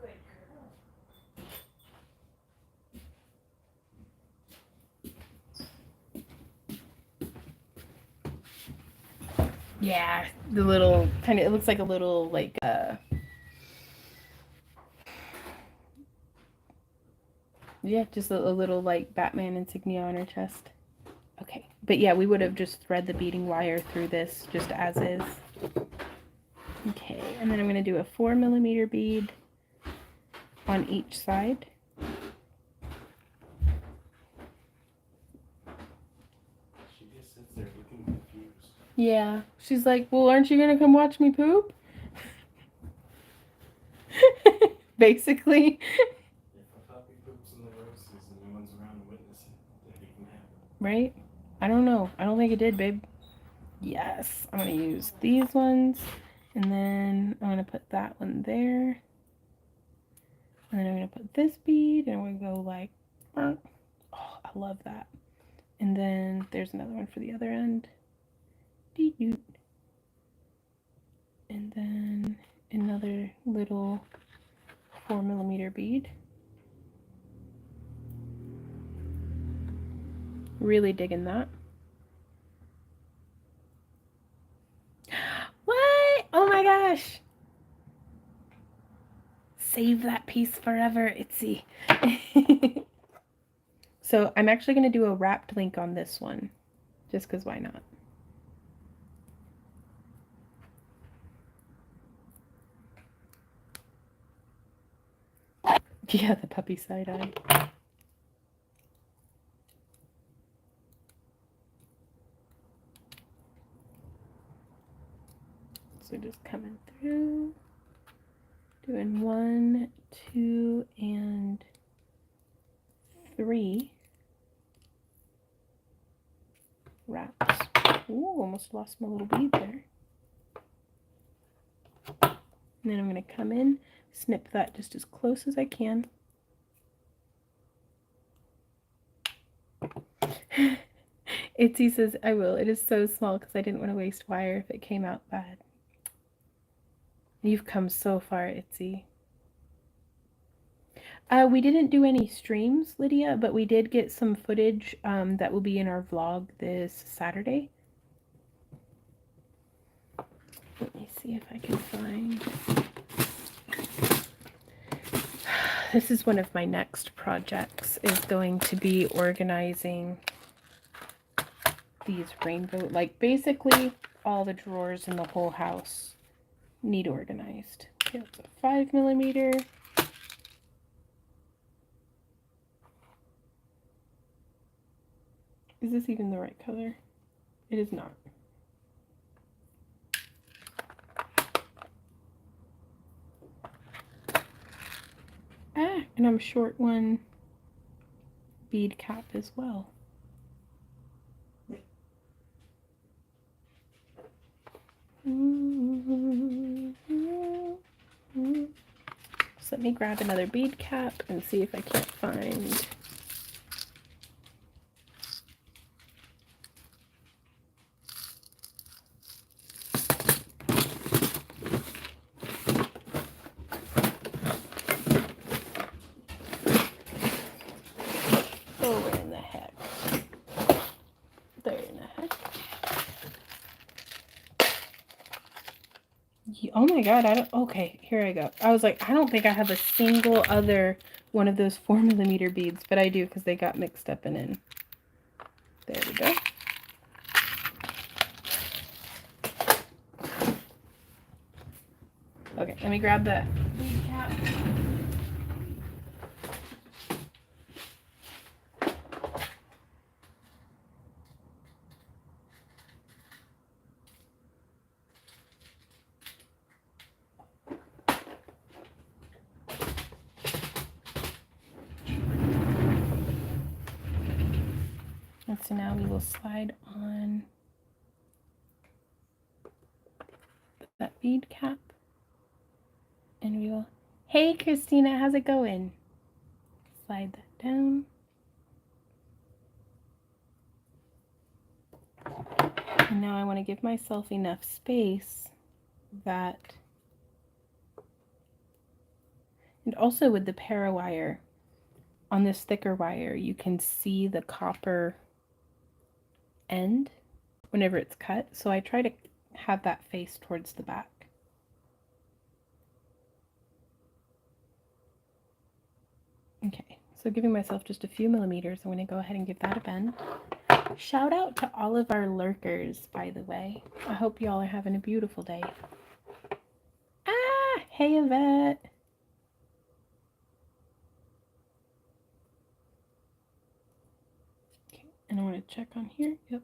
Good girl. Yeah, the little kind of, it looks like a little like yeah, just a little like Batman insignia on her chest. Okay, but yeah, we would have just thread the beading wire through this just as is. Okay, and then I'm going to do a 4mm bead on each side. She just sits there looking confused. Yeah, she's like, well, aren't you going to come watch me poop? Basically. If a puppy poops in the roasts and no one's around to witness it, then it can happen. Right? I don't know. I don't think it did, babe. Yes, I'm going to use these ones. And then I'm going to put that one there. And then I'm going to put this bead. And we're going to go like, oh, I love that. And then there's another one for the other end. And then another little 4mm bead. Really digging that. What? Oh my gosh. Save that piece forever, Itsy. So I'm actually going to do a wrapped link on this one. Just because why not? Yeah, the puppy side eye. So just coming through, doing 1, 2, and 3 wraps. Ooh, almost lost my little bead there. And then I'm going to come in, snip that just as close as I can. Itzy says, I will. It is so small because I didn't want to waste wire if it came out bad. You've come so far, Itzy. We didn't do any streams, Lydia, but we did get some footage that will be in our vlog this Saturday. Let me see if I can find... This is one of my next projects, is going to be organizing these rainbow, like basically all the drawers in the whole house need organized. Okay, it's a 5mm. Is this even the right color? It is not. Ah, and I'm short one bead cap as well. So let me grab another bead cap and see if I can't find... Oh, where in the heck? There in the heck. Oh my god, I don't... Okay, here I go. I was like, I don't think I have a single other one of those 4mm beads, but I do because they got mixed up and in. There we go. Okay, let me grab that bead cap. And so now we will slide on that bead cap. And we will... Hey, Christina, how's it going? Slide that down. And now I want to give myself enough space that... And also with the parawire, on this thicker wire, you can see the copper end whenever it's cut. So I try to have that face towards the back. Okay, so giving myself just a few millimeters, I'm going to go ahead and give that a bend. Shout out to all of our lurkers, by the way. I hope y'all are having a beautiful day. Ah, hey Yvette. Okay, and I want to check on here. Yep.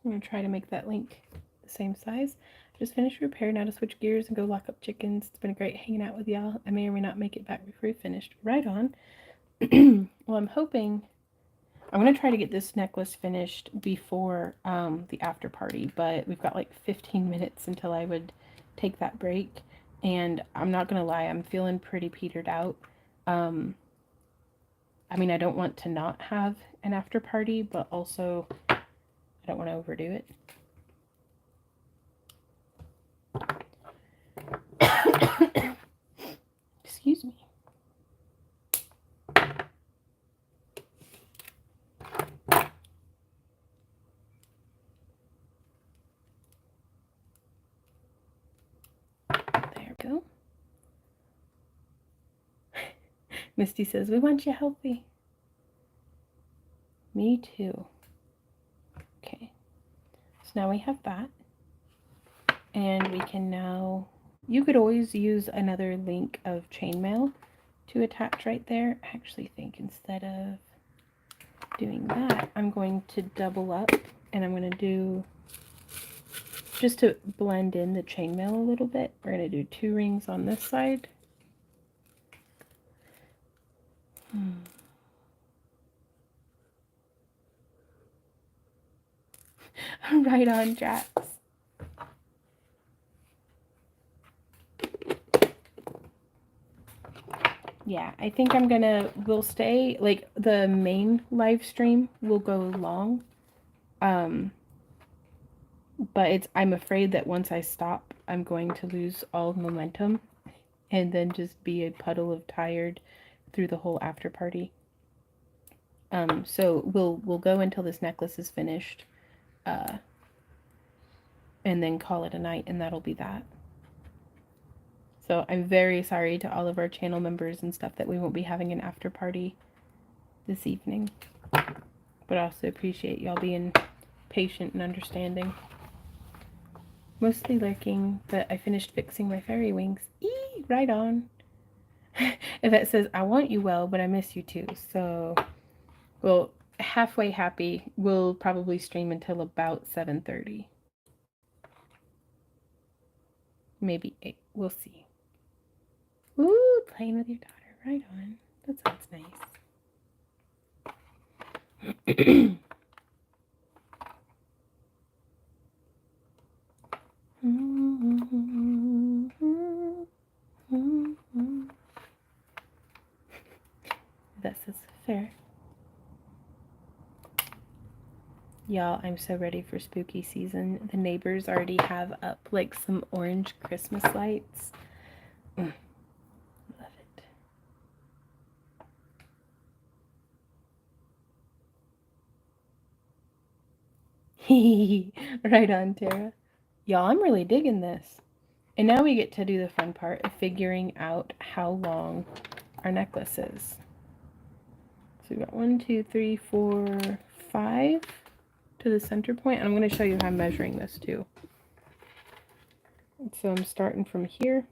I'm going to try to make that link the same size. Just finished repair, now to switch gears and go lock up chickens. It's been great hanging out with y'all. I may or may not make it back before we finished. Right on. Well, I'm hoping... I'm going to try to get this necklace finished before the after party, but we've got like 15 minutes until I would take that break. And I'm not going to lie, I'm feeling pretty petered out. I mean, I don't want to not have an after party, but also I don't want to overdo it. Excuse me. There we go. Misty says, we want you healthy. Me too. Okay. So now we have that. And we can now... You could always use another link of chainmail to attach right there. I actually think instead of doing that, I'm going to double up and I'm going to do... Just to blend in the chainmail a little bit, we're going to do 2 rings on this side. Right on, Jax. Yeah, I think we'll stay, like, the main live stream will go long. But I'm afraid that once I stop, I'm going to lose all momentum and then just be a puddle of tired through the whole after party. So we'll go until this necklace is finished, and then call it a night, and that'll be that. So I'm very sorry to all of our channel members and stuff that we won't be having an after party this evening. But I also appreciate y'all being patient and understanding. Mostly lurking, but I finished fixing my fairy wings. Eee, right on. Yvette says, I want you well, but I miss you too. So, well, halfway happy. We'll probably stream until about 7:30. Maybe 8. We'll see. Ooh, playing with your daughter. Right on. That sounds nice. This is fair. Y'all, I'm so ready for spooky season. The neighbors already have up like some orange Christmas lights. Love it. Right on, Tara. Y'all, I'm really digging this. And now we get to do the fun part of figuring out how long our necklace is. So we got 1, 2, 3, 4, 5 to the center point. And I'm going to show you how I'm measuring this too. So I'm starting from here.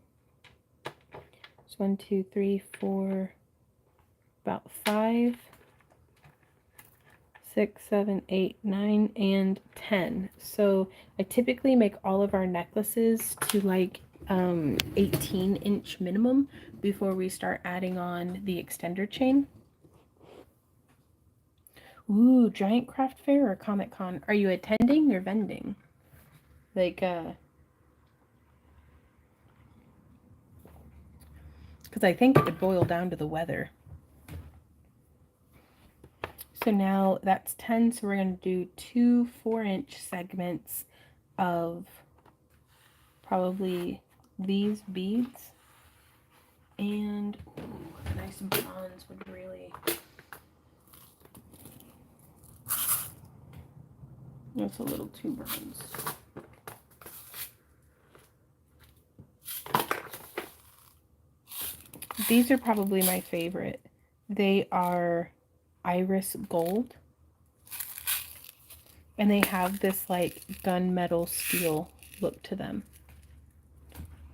So 1, 2, 3, 4, about 5, 6, 7, 8, 9, and 10. So I typically make all of our necklaces to like 18-inch minimum before we start adding on the extender chain. Ooh, Giant Craft Fair or Comic Con? Are you attending or vending? Like, because I think it would boil down to the weather. So now that's 10, so we're going to do 2 4-inch segments of probably these beads. And ooh, nice bronze would really... That's a little too bronze. These are probably my favorite. They are iris gold. And they have this like gunmetal steel look to them.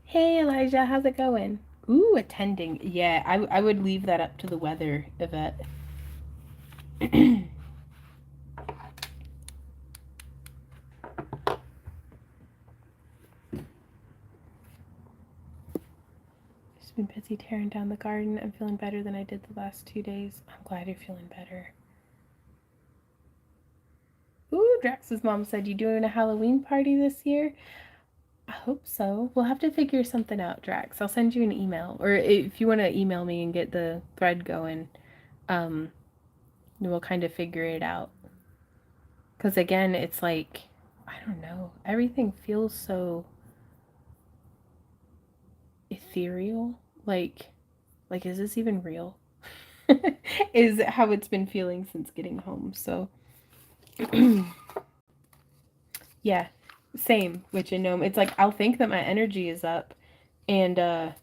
Hey Elijah, how's it going? Ooh, attending. Yeah, I would leave that up to the weather, Yvette. Just been busy tearing down the garden. I'm feeling better than I did the last 2 days. I'm glad you're feeling better. Ooh, Drax's mom said, you doing a Halloween party this year? I hope so. We'll have to figure something out, Drax. I'll send you an email. Or if you want to email me and get the thread going, we'll kind of figure it out. Because again, it's like, I don't know. Everything feels so ethereal. Like is this even real? Is how it's been feeling since getting home. So, yeah, same. Which I know it's like I'll think that my energy is up, and then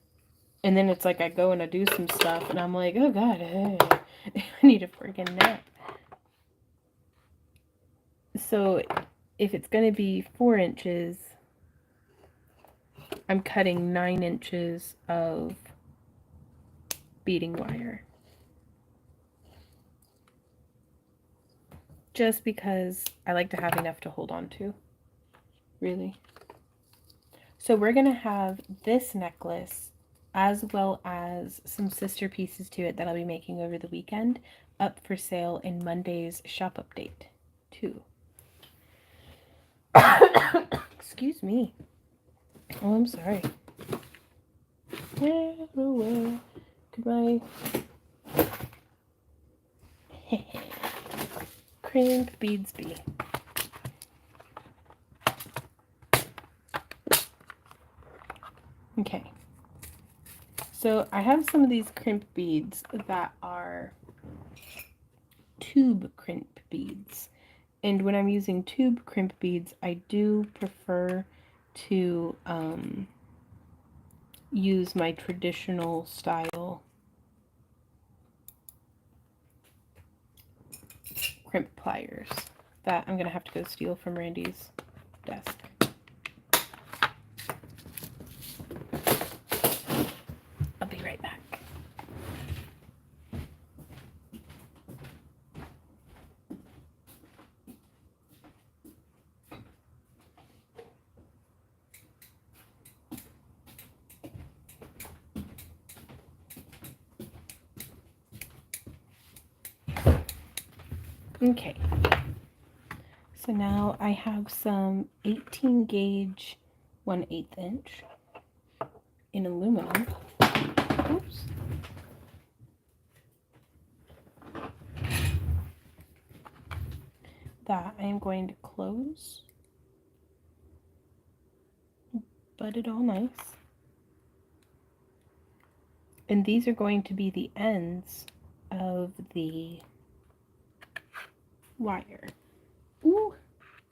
it's like I go and I do some stuff, and I'm like, oh god, I need a friggin' nap. So, if it's gonna be 4 inches, I'm cutting 9 inches of beading wire. Just because I like to have enough to hold on to. Really. So we're going to have this necklace as well as some sister pieces to it that I'll be making over the weekend up for sale in Monday's shop update too. Excuse me. Oh, I'm sorry. Could my crimp beads be? Okay. So I have some of these crimp beads that are tube crimp beads. And when I'm using tube crimp beads, I do prefer to use my traditional style crimp pliers that I'm going to have to go steal from Randy's desk. I'll be right back. Okay, so now I have some 18 gauge 1/8 inch in aluminum. Oops. That I am going to close, butt it all nice. And these are going to be the ends of the wire. Ooh,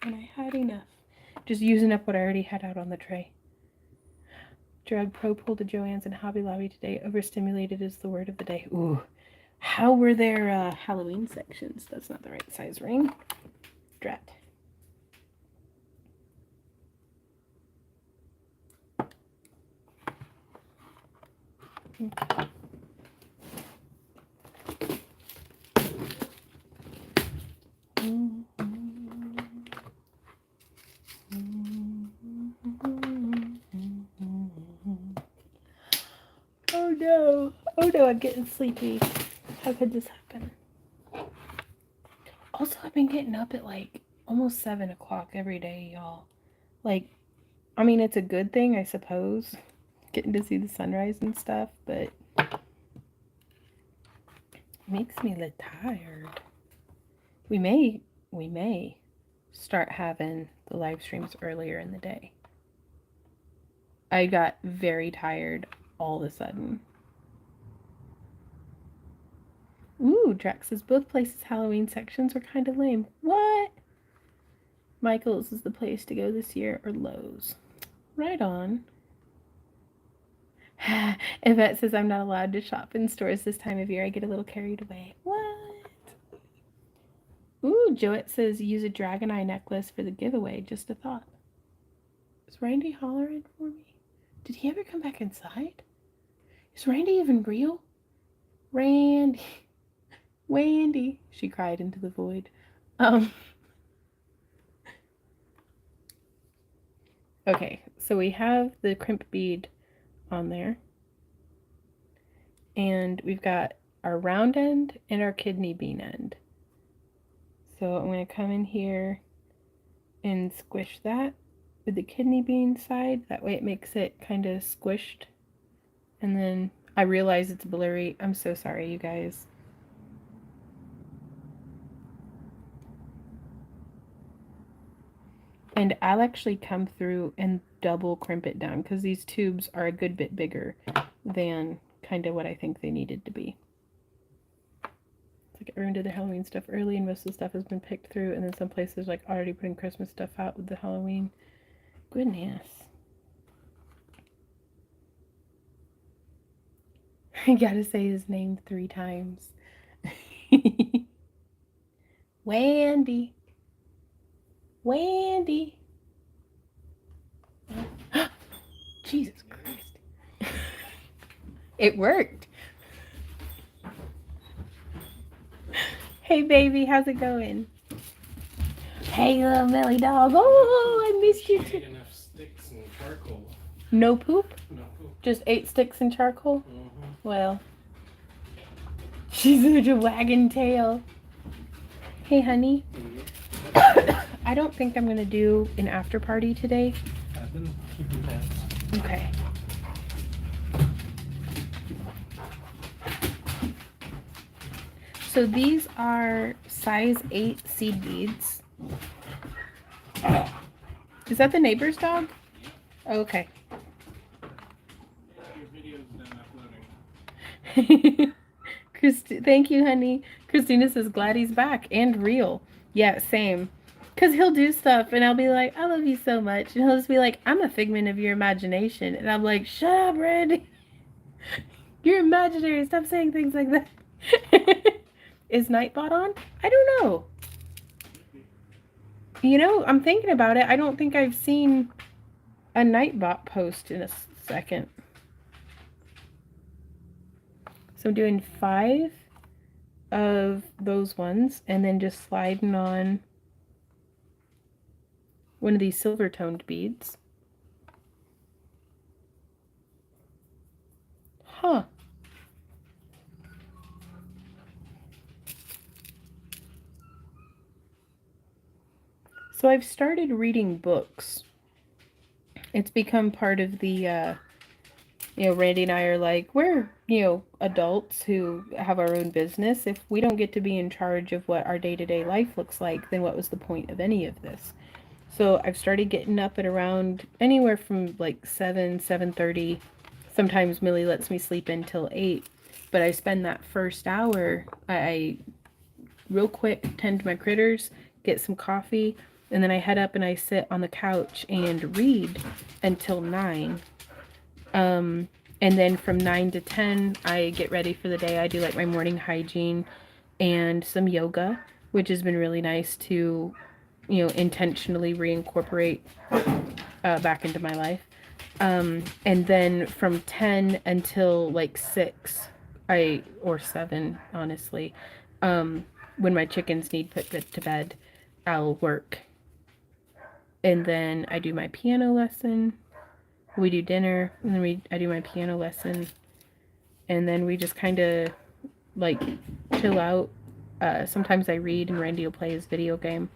and I had enough. Just using up what I already had out on the tray. Drug Pro pulled to Joann's and Hobby Lobby today. Overstimulated is the word of the day. Ooh. How were their Halloween sections? That's not the right size ring. Drat. Okay. Oh no, I'm getting sleepy. How could this happen? Also, I've been getting up at like almost 7 o'clock every day, y'all. Like, I mean, it's a good thing, I suppose, getting to see the sunrise and stuff, but it makes me look tired. We may start having the live streams earlier in the day. I got very tired all of a sudden. Ooh, Drax says both places' Halloween sections were kind of lame. What? Michael's is the place to go this year, or Lowe's. Right on. Yvette says I'm not allowed to shop in stores this time of year. I get a little carried away. What? Ooh, Joette says use a dragon eye necklace for the giveaway. Just a thought. Is Randy hollering for me? Did he ever come back inside? Is Randy even real? Randy. Wendy, she cried into the void. Okay, so we have the crimp bead on there. And we've got our round end and our kidney bean end. So I'm going to come in here and squish that with the kidney bean side. That way it makes it kind of squished. And then I realize it's blurry. I'm so sorry, you guys. And I'll actually come through and double crimp it down because these tubes are a good bit bigger than kind of what I think they needed to be. It's like everyone did their Halloween stuff early and most of the stuff has been picked through, and then some places like already putting Christmas stuff out with the Halloween. Goodness. I gotta say his name 3 times. Wendy. Wendy. Jesus Christ. It worked. Hey baby, how's it going? Hey little Millie dog. Oh, I missed you too. Ate enough sticks and charcoal. No poop? No poop. Just 8 sticks and charcoal? Mm-hmm. Well, she's such a wagging tail. Hey honey. Mm-hmm. I don't think I'm gonna do an after party today. I've been keeping that. Okay. So these are size 8 seed beads. Is that the neighbor's dog? Okay. Your video's done uploading. Thank you, honey. Christina says glad he's back and real. Yeah, same. Cause he'll do stuff and I'll be like, I love you so much. And he'll just be like, I'm a figment of your imagination. And I'm like, shut up, Randy. You're imaginary. Stop saying things like that. Is Nightbot on? I don't know. You know, I'm thinking about it. I don't think I've seen a Nightbot post in a second. So I'm doing 5 of those ones and then just sliding on one of these silver toned beads. Huh. So I've started reading books. It's become part of the, Randy and I are like, we're, adults who have our own business. If we don't get to be in charge of what our day to day life looks like, then what was the point of any of this? So I've started getting up at around anywhere from like 7:30. Sometimes Millie lets me sleep until 8. But I spend that first hour, I real quick tend to my critters, get some coffee, and then I head up and I sit on the couch and read until 9. Um, and then from 9 to 10, I get ready for the day. I do like my morning hygiene and some yoga, which has been really nice to, intentionally reincorporate back into my life. And then from 10 until like 6, or 7, honestly, when my chickens need put to bed, I'll work. And then I do my piano lesson. We do dinner, and then I do my piano lesson. And then we just kind of like chill out. Sometimes I read and Randy will play his video game.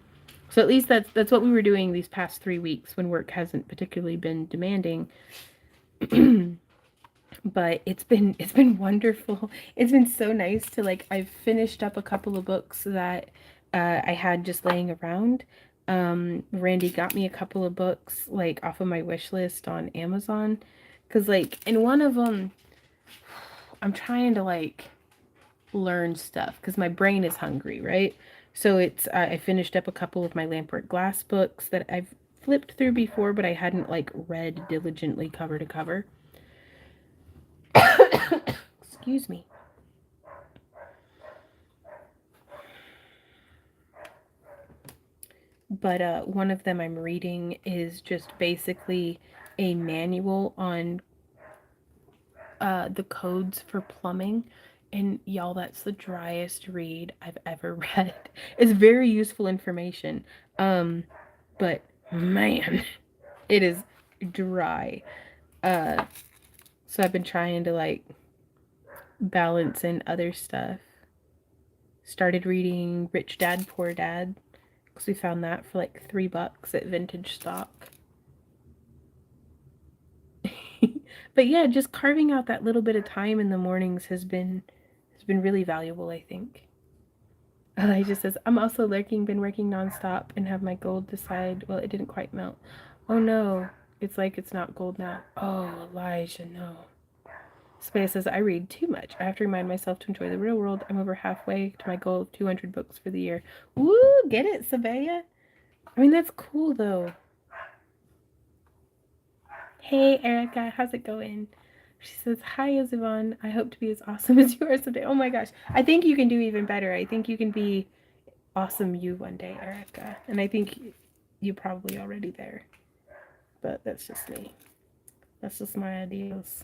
So at least that's what we were doing these past 3 weeks when work hasn't particularly been demanding. But it's been wonderful. It's been so nice to like I've finished up a couple of books that I had just laying around. Randy got me a couple of books like off of my wish list on Amazon, cause like in one of them, I'm trying to like learn stuff because my brain is hungry, right? So it's I finished up a couple of my Lampwork Glass books that I've flipped through before, but I hadn't like read diligently cover to cover. Excuse me. But one of them I'm reading is just basically a manual on the codes for plumbing. And y'all, that's the driest read I've ever read. It's very useful information. But man, it is dry. So I've been trying to like balance in other stuff. Started reading Rich Dad Poor Dad because we found that for like $3 at Vintage Stock. But yeah, just carving out that little bit of time in the mornings has been really valuable, I think. Elijah says, I'm also lurking, been working nonstop, and have my gold decide. Well, it didn't quite melt. Oh no, it's like it's not gold now. Oh, Elijah, no. Sabea says, I read too much. I have to remind myself to enjoy the real world. I'm over halfway to my goal of 200 books for the year. Woo, get it, Sabea? I mean, that's cool, though. Hey, Erica, how's it going? She says, hi, Yvonne. I hope to be as awesome as you are someday. Oh my gosh. I think you can do even better. I think you can be awesome you one day, Erica. And I think you're probably already there. But that's just me. That's just my ideals.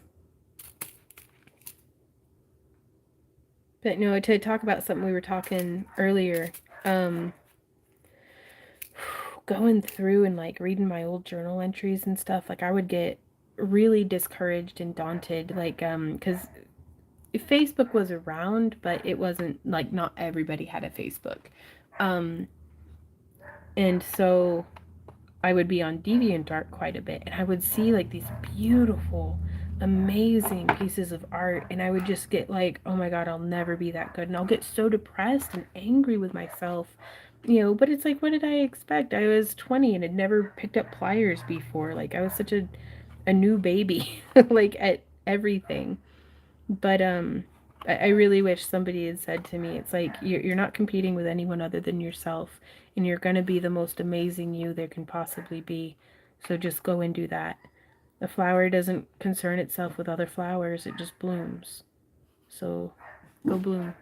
But no, to talk about something we were talking earlier, going through and like reading my old journal entries and stuff, like I would get really discouraged and daunted, like because Facebook was around, but it wasn't like not everybody had a Facebook. And so I would be on DeviantArt quite a bit, and I would see like these beautiful amazing pieces of art, and I would just get like, oh my god, I'll never be that good, and I'll get so depressed and angry with myself, but it's like, what did I expect? I was 20 and had never picked up pliers before. Like, I was such a new baby like at everything. But I really wish somebody had said to me, it's like, you're not competing with anyone other than yourself, and you're going to be the most amazing you there can possibly be. So just go and do that. A flower doesn't concern itself with other flowers, it just blooms. So go bloom.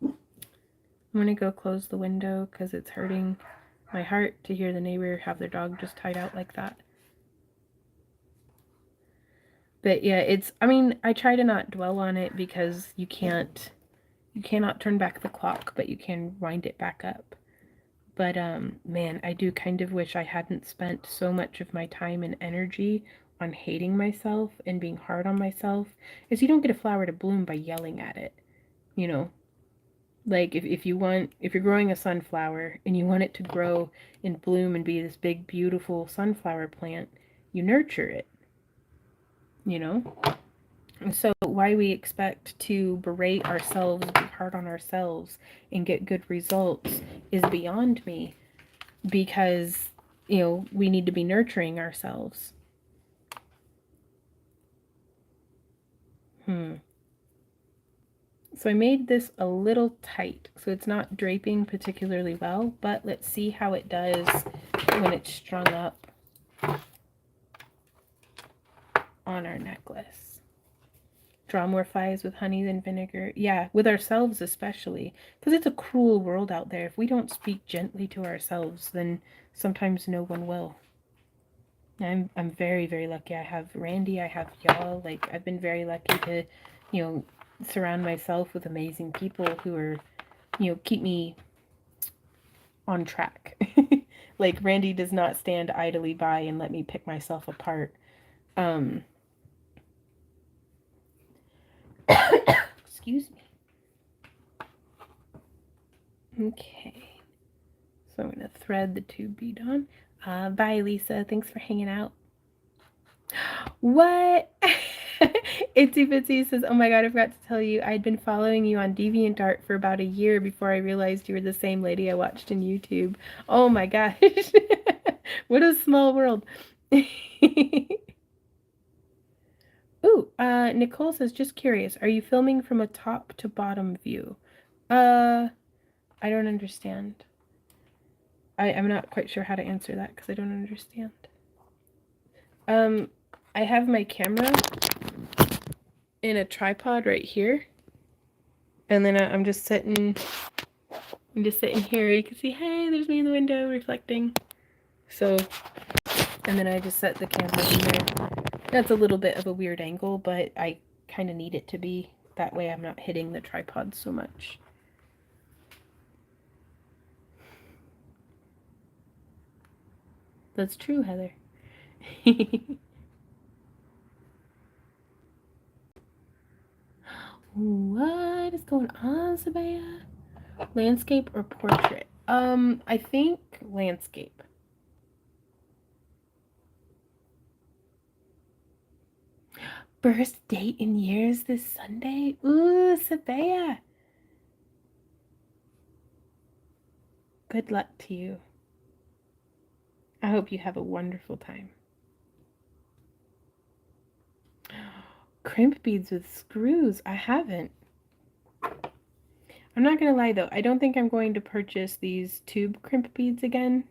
I'm going to go close the window because it's hurting my heart to hear the neighbor have their dog just tied out like that. But yeah, I try to not dwell on it because you cannot turn back the clock, but you can wind it back up. But man, I do kind of wish I hadn't spent so much of my time and energy on hating myself and being hard on myself. Is you don't get a flower to bloom by yelling at it, you know? Like if you're growing a sunflower and you want it to grow and bloom and be this big beautiful sunflower plant, you nurture it, you know? And so why we expect to berate ourselves, be hard on ourselves, and get good results is beyond me, because we need to be nurturing ourselves. So I made this a little tight, so it's not draping particularly well, but let's see how it does when it's strung up on our necklace. Draw more flies with honey than vinegar. Yeah, with ourselves especially, because it's a cruel world out there. If we don't speak gently to ourselves, then sometimes no one will. I'm very, very lucky. I have Randy, I have y'all. Like, I've been very lucky to, surround myself with amazing people who are, keep me on track. Like, Randy does not stand idly by and let me pick myself apart. Excuse me. Okay. So I'm going to thread the tube bead on. Bye, Lisa. Thanks for hanging out. What? Itsy Bitsy says, oh my god, I forgot to tell you, I'd been following you on DeviantArt for about a year before I realized you were the same lady I watched in YouTube. Oh my gosh. What a small world. Ooh, Nicole says, just curious, are you filming from a top to bottom view? I don't understand. I'm not quite sure how to answer that because I don't understand. I have my camera in a tripod right here, and then I'm just sitting here. You can see, hey, there's me in the window reflecting. So, and then I just set the camera in there. That's a little bit of a weird angle, but I kind of need it to be that way. I'm not hitting the tripod so much. That's true, Heather. What is going on, Sabaya? Landscape or portrait? I think landscape. First date in years this Sunday? Ooh, Sabaya. Good luck to you. I hope you have a wonderful time. Crimp beads with screws. I haven't. I'm not going to lie though. I don't think I'm going to purchase these tube crimp beads again.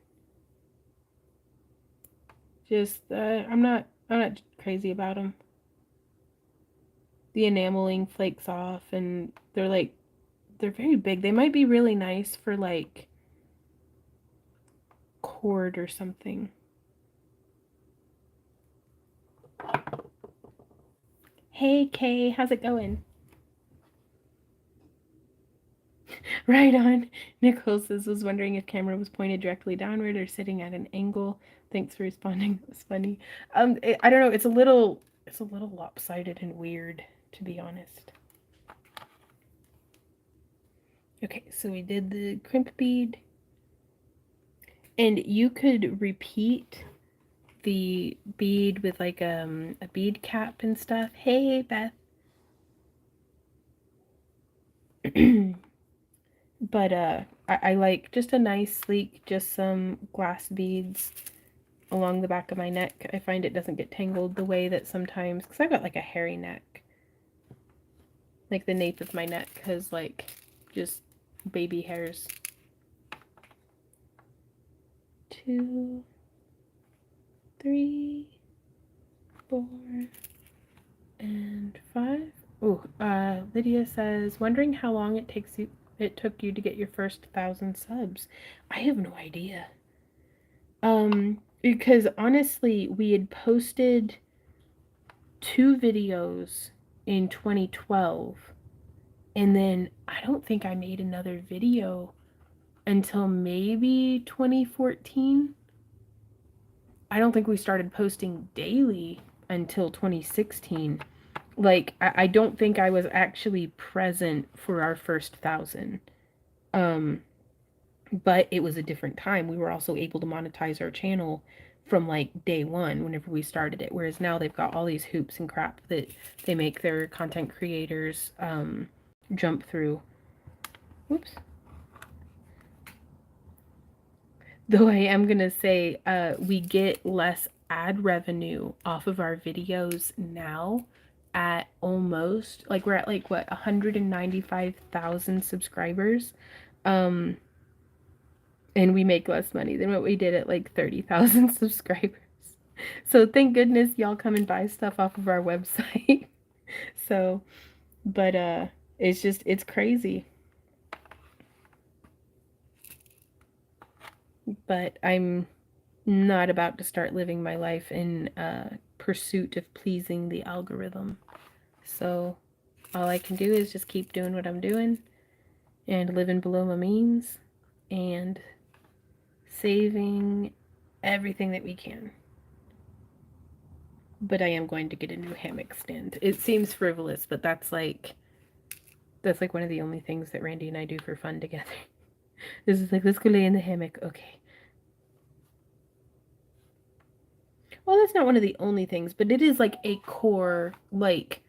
Just, I'm not crazy about them. The enameling flakes off and they're very big. They might be really nice for like cord or something. Hey Kay, how's it going? Right on. Nicole says, was wondering if camera was pointed directly downward or sitting at an angle. Thanks for responding. That was funny. I don't know. It's a little lopsided and weird, to be honest. Okay, so we did the crimp bead, and you could repeat the bead with like a bead cap and stuff. Hey, Beth. But I like just a nice sleek, just some glass beads along the back of my neck. I find it doesn't get tangled the way that sometimes, because I've got like a hairy neck. Like the nape of my neck has like just baby hairs. 2, 3, 4, and 5. Oh, Lydia says, wondering how long it took you to get your first 1,000 subs. I have no idea. Because honestly, we had posted 2 videos in 2012, and then I don't think I made another video until maybe 2014. I don't think we started posting daily until 2016. Like, I don't think I was actually present for our first 1,000. But it was a different time. We were also able to monetize our channel from like day one whenever we started it. Whereas now they've got all these hoops and crap that they make their content creators jump through. Oops. Though I am going to say we get less ad revenue off of our videos now at almost, like we're at like what, 195,000 subscribers. And we make less money than what we did at like 30,000 subscribers. So thank goodness y'all come and buy stuff off of our website. So, but it's crazy. But I'm not about to start living my life in pursuit of pleasing the algorithm. So all I can do is just keep doing what I'm doing and living below my means and saving everything that we can. But I am going to get a new hammock stand. It seems frivolous, but that's like one of the only things that Randy and I do for fun together. This is like, let's go lay in the hammock. Okay. Well, that's not one of the only things, but it is like a core, like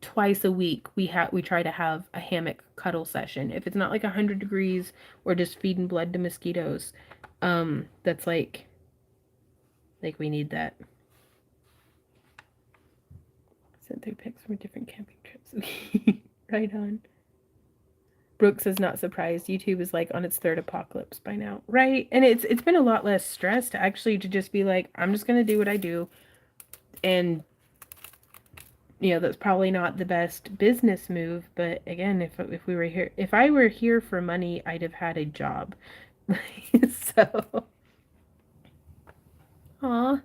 twice a week we try to have a hammock cuddle session. If it's not like 100 degrees or just feeding blood to mosquitoes, that's like we need that. Sent 3 pics from different camping trips. Right on. Brooks is not surprised. YouTube is like on its 3rd apocalypse by now, right? And it's been a lot less stress to actually to just be like, I'm just gonna do what I do, and that's probably not the best business move. But again, if we were here, if I were here for money, I'd have had a job. So, aw.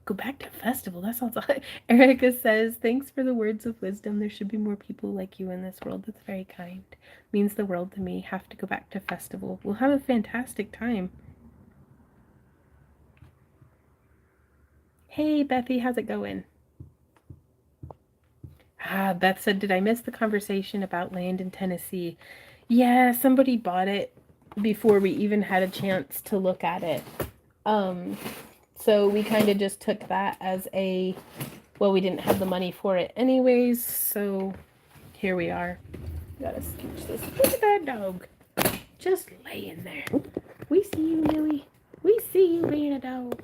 Go back to festival. That sounds like Erica says, thanks for the words of wisdom. There should be more people like you in this world. That's very kind. Means the world to me. Have to go back to festival. We'll have a fantastic time. Hey, Bethy, how's it going? Beth said, did I miss the conversation about land in Tennessee? Yeah, somebody bought it before we even had a chance to look at it. So we kind of just took that as well, we didn't have the money for it anyways, so here we are. Gotta scooch this. Look at that dog. Just laying there. We see you, Millie. We see you being a dog.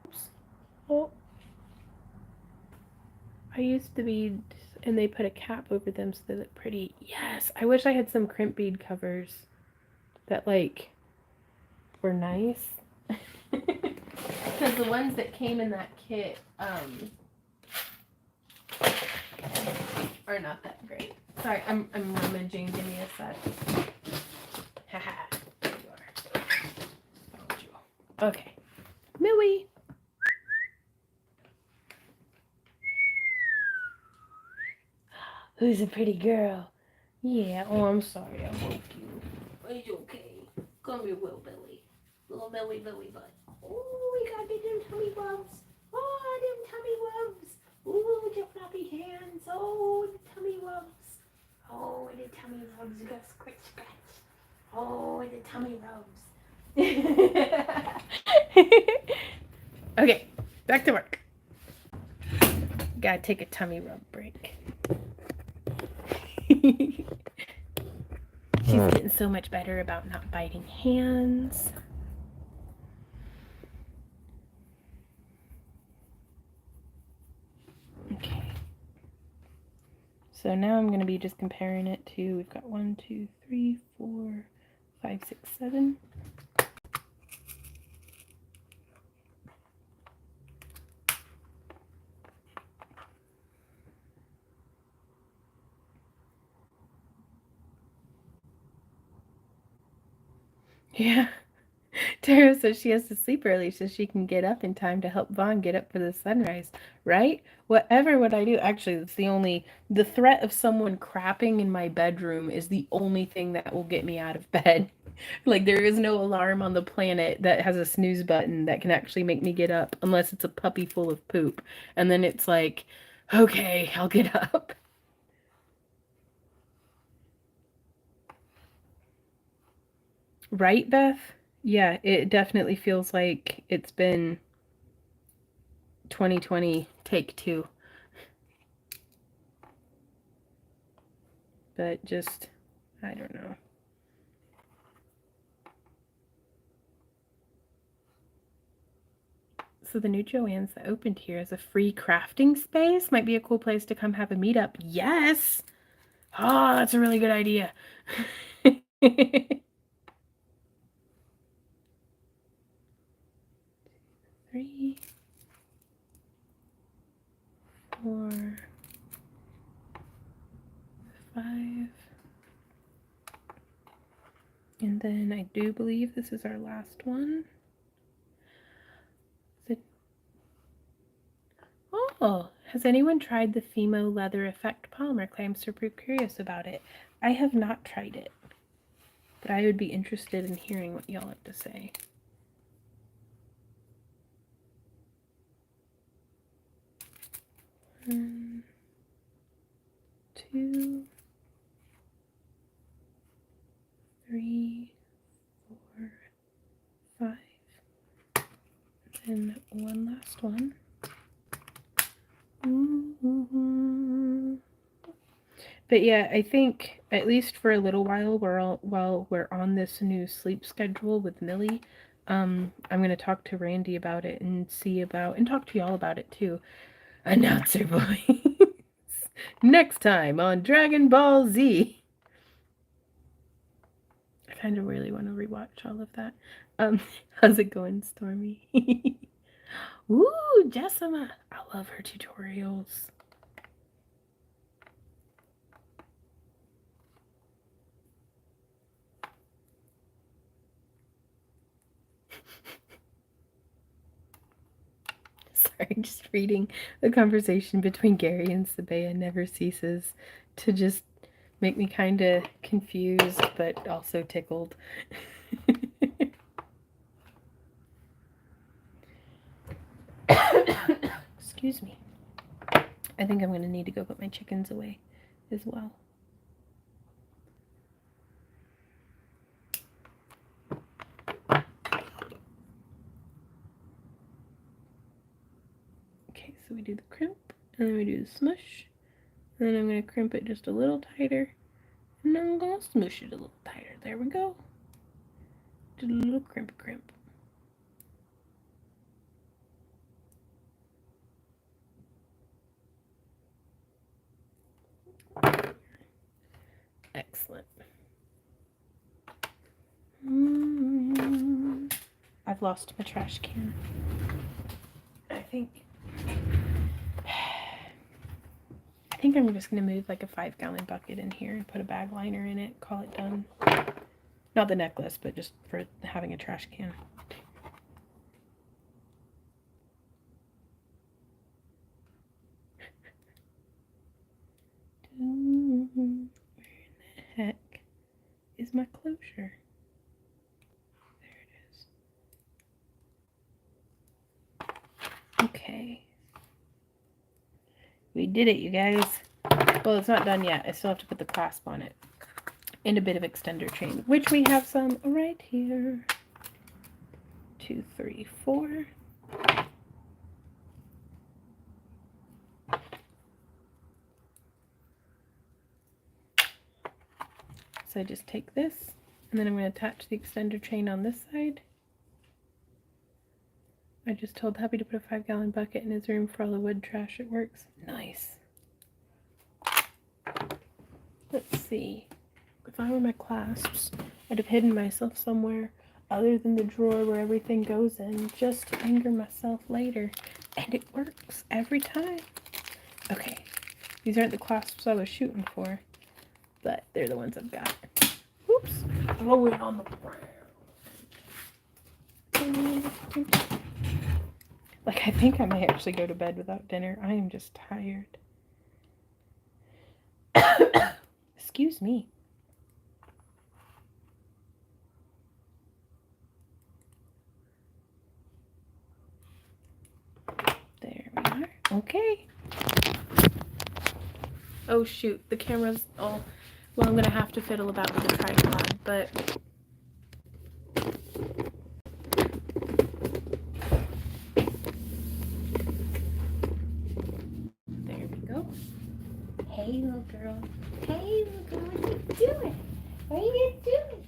Oops. Oh. I used the beads and they put a cap over them so they look pretty. Yes, I wish I had some crimp bead covers that like were nice. Because the ones that came in that kit are not that great. Sorry, I'm rummaging. Give me a sec. Haha. There you are. Found you. Okay. Millie. Who's a pretty girl? Yeah. Oh, I'm sorry. I woke you. It's okay. Come here, little Billy. Little Billy butt. Oh, we got them tummy rubs. Oh, them tummy rubs. Oh, happy hands. Oh, the tummy rubs. Oh, the tummy rubs. You got scratch, scratch. Oh, the tummy rubs. Okay, back to work. Gotta take a tummy rub break. She's getting so much better about not biting hands. Okay. So now I'm going to be just comparing it to, we've got 1, 2, 3, 4, 5, 6, 7. Yeah. Tara says she has to sleep early so she can get up in time to help Vaughn get up for the sunrise, right? Whatever would I do? Actually, it's the threat of someone crapping in my bedroom is the only thing that will get me out of bed. Like, there is no alarm on the planet that has a snooze button that can actually make me get up unless it's a puppy full of poop. And then it's like, okay, I'll get up. Right, Beth? Yeah, it definitely feels like it's been 2020 take 2. But just, I don't know. So the new Joann's that opened here is a free crafting space. Might be a cool place to come have a meetup. Yes! Oh, that's a really good idea. 3, 4, 5. And then I do believe this is our last one. Oh, has anyone tried the Fimo Leather Effect Polymer Clay? I'm super curious about it. I have not tried it, but I would be interested in hearing what y'all have to say. 1, 2, 3, 4, 5, and one last one. But yeah, I think at least for a little while, while we're on this new sleep schedule with Millie, I'm gonna talk to Randy about it and talk to y'all about it too. Announcer voice. Next time on Dragon Ball Z. I kind of really want to rewatch all of that. How's it going, Stormy? Ooh, Jessima. I love her tutorials. Sorry, just reading the conversation between Gary and Sabea never ceases to just make me kind of confused, but also tickled. Excuse me. I think I'm going to need to go put my chickens away as well. Okay, so we do the crimp, and then we do the smush, and then I'm going to crimp it just a little tighter, and then I'm going to smush it a little tighter. There we go. Just a little crimp. Excellent. I've lost my trash can. I think I'm just going to move like a 5-gallon bucket in here and put a bag liner in it, call it done. Not the necklace, but just for having a trash can. Where in the heck is my closure? There it is. Okay. We did it, you guys. Well, it's not done yet. I still have to put the clasp on it. And a bit of extender chain, which we have some right here. 2, 3, 4. So I just take this, and then I'm going to attach the extender chain on this side. I just told Happy to put a 5-gallon bucket in his room for all the wood trash. It works. Nice. Let's see. If I were my clasps, I'd have hidden myself somewhere other than the drawer where everything goes in, just to anger myself later. And it works every time. Okay. These aren't the clasps I was shooting for, but they're the ones I've got. Oops. Throw it on the ground. Like, I think I might actually go to bed without dinner. I am just tired. Excuse me. There we are. Okay. Oh shoot, the camera's all... Well, I'm gonna have to fiddle about with the tripod, but... There we go. Hey, little girl. Hey, little girl, what are you doing? What are you doing?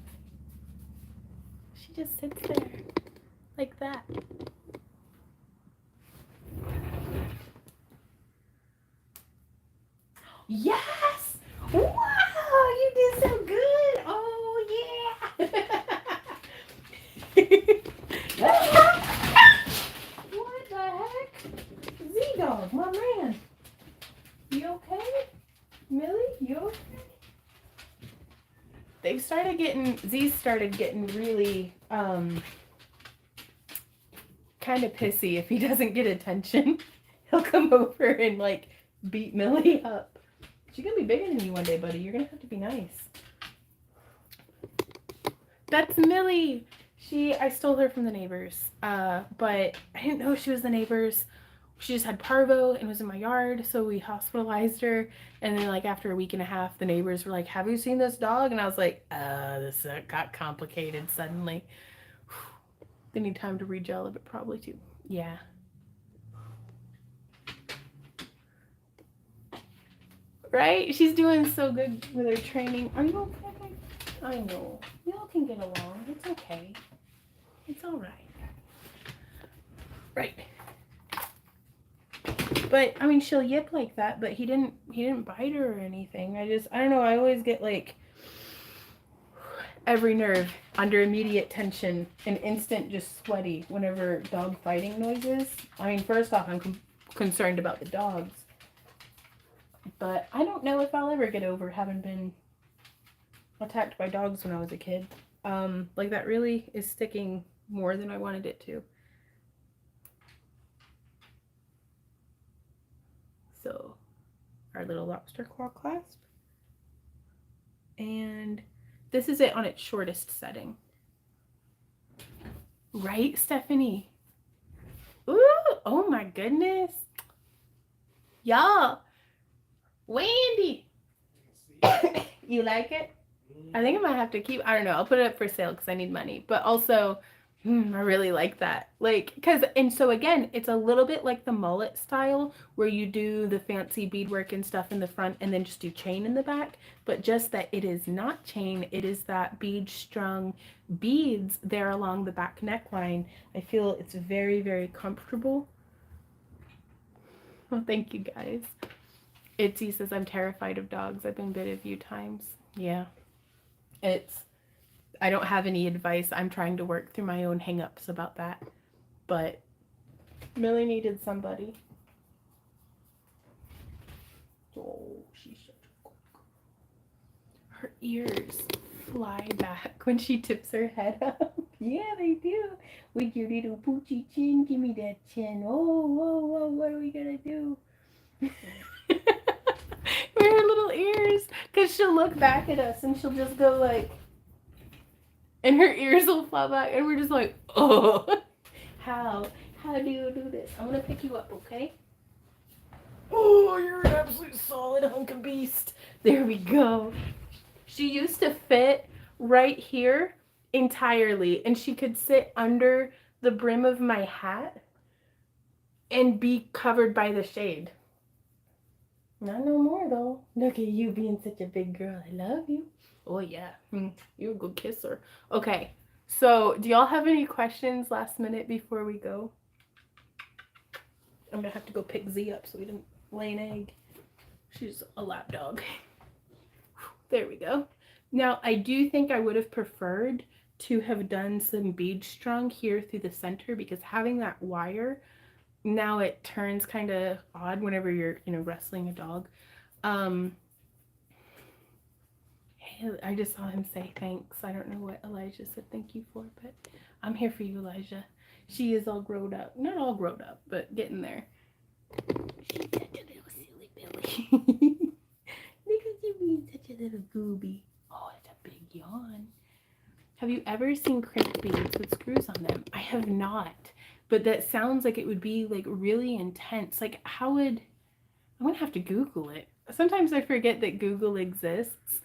She just sits there, like that. Yes! Wow, you did so good! Oh, yeah! What the heck? Z-Dog, my man. You okay? Millie, you okay? Z's started getting really, kind of pissy if he doesn't get attention. He'll come over and, like, beat Millie up. She's gonna be bigger than you one day, buddy. You're gonna have to be nice. That's Millie! I stole her from the neighbors, but I didn't know she was the neighbors. She just had parvo and was in my yard, so we hospitalized her. And then, like, after a week and a half, the neighbors were like, have you seen this dog? And I was like, this got complicated suddenly. They need time to regel a bit, probably, too. Yeah. Right? She's doing so good with her training. Are you okay? I know. We all can get along. It's okay. It's all right. Right. But I mean, she'll yip like that, but he didn't bite her or anything. I don't know, I always get like every nerve under immediate tension and instant just sweaty whenever dog fighting noises. I mean, first off, I'm concerned about the dogs. But I don't know if I'll ever get over having been attacked by dogs when I was a kid. Like, that really is sticking more than I wanted it to. So, our little lobster claw clasp. And this is it on its shortest setting. Right, Stephanie? Ooh, oh my goodness. Y'all. Wendy. You like it? I think I might have to keep, I don't know, I'll put it up for sale because I need money. But also, I really like that. Like, and so again, it's a little bit like the mullet style where you do the fancy beadwork and stuff in the front and then just do chain in the back. But just that it is not chain, it is that bead strung beads there along the back neckline. I feel it's very, very comfortable. Well, thank you guys. Itzy says, I'm terrified of dogs. I've been bit a few times. Yeah. I don't have any advice. I'm trying to work through my own hang-ups about that. But Millie needed somebody. Oh, she's such a cook. Her ears fly back when she tips her head up. Yeah, they do. With your little poochy chin, give me that chin. Oh, whoa, whoa, what are we gonna do? With her little ears. Because she'll look back at us and she'll just go like... And her ears will fly back, and we're just like, oh, how do you do this? I'm gonna pick you up, okay? Oh, you're an absolute solid hunk of beast. There we go. She used to fit right here entirely, and she could sit under the brim of my hat and be covered by the shade. Not no more though. Look at you being such a big girl. I love you. Oh yeah, you're a good kisser. Okay, so do y'all have any questions last minute before we go? I'm gonna have to go pick Z up so we didn't lay an egg. She's a lap dog. There we go. Now I do think I would have preferred to have done some bead strung here through the center, because having that wire, now it turns kind of odd whenever you're, wrestling a dog. Um, I just saw him say thanks. I don't know what Elijah said thank you for, but I'm here for you, Elijah. She is all grown up. Not all grown up, but getting there. She's such a little silly Billy. Look at you being such a little gooby. Oh, it's a big yawn. Have you ever seen crimped beads with screws on them? I have not, but that sounds like it would be like really intense. Like, how would, I'm gonna have to Google it. Sometimes I forget that Google exists,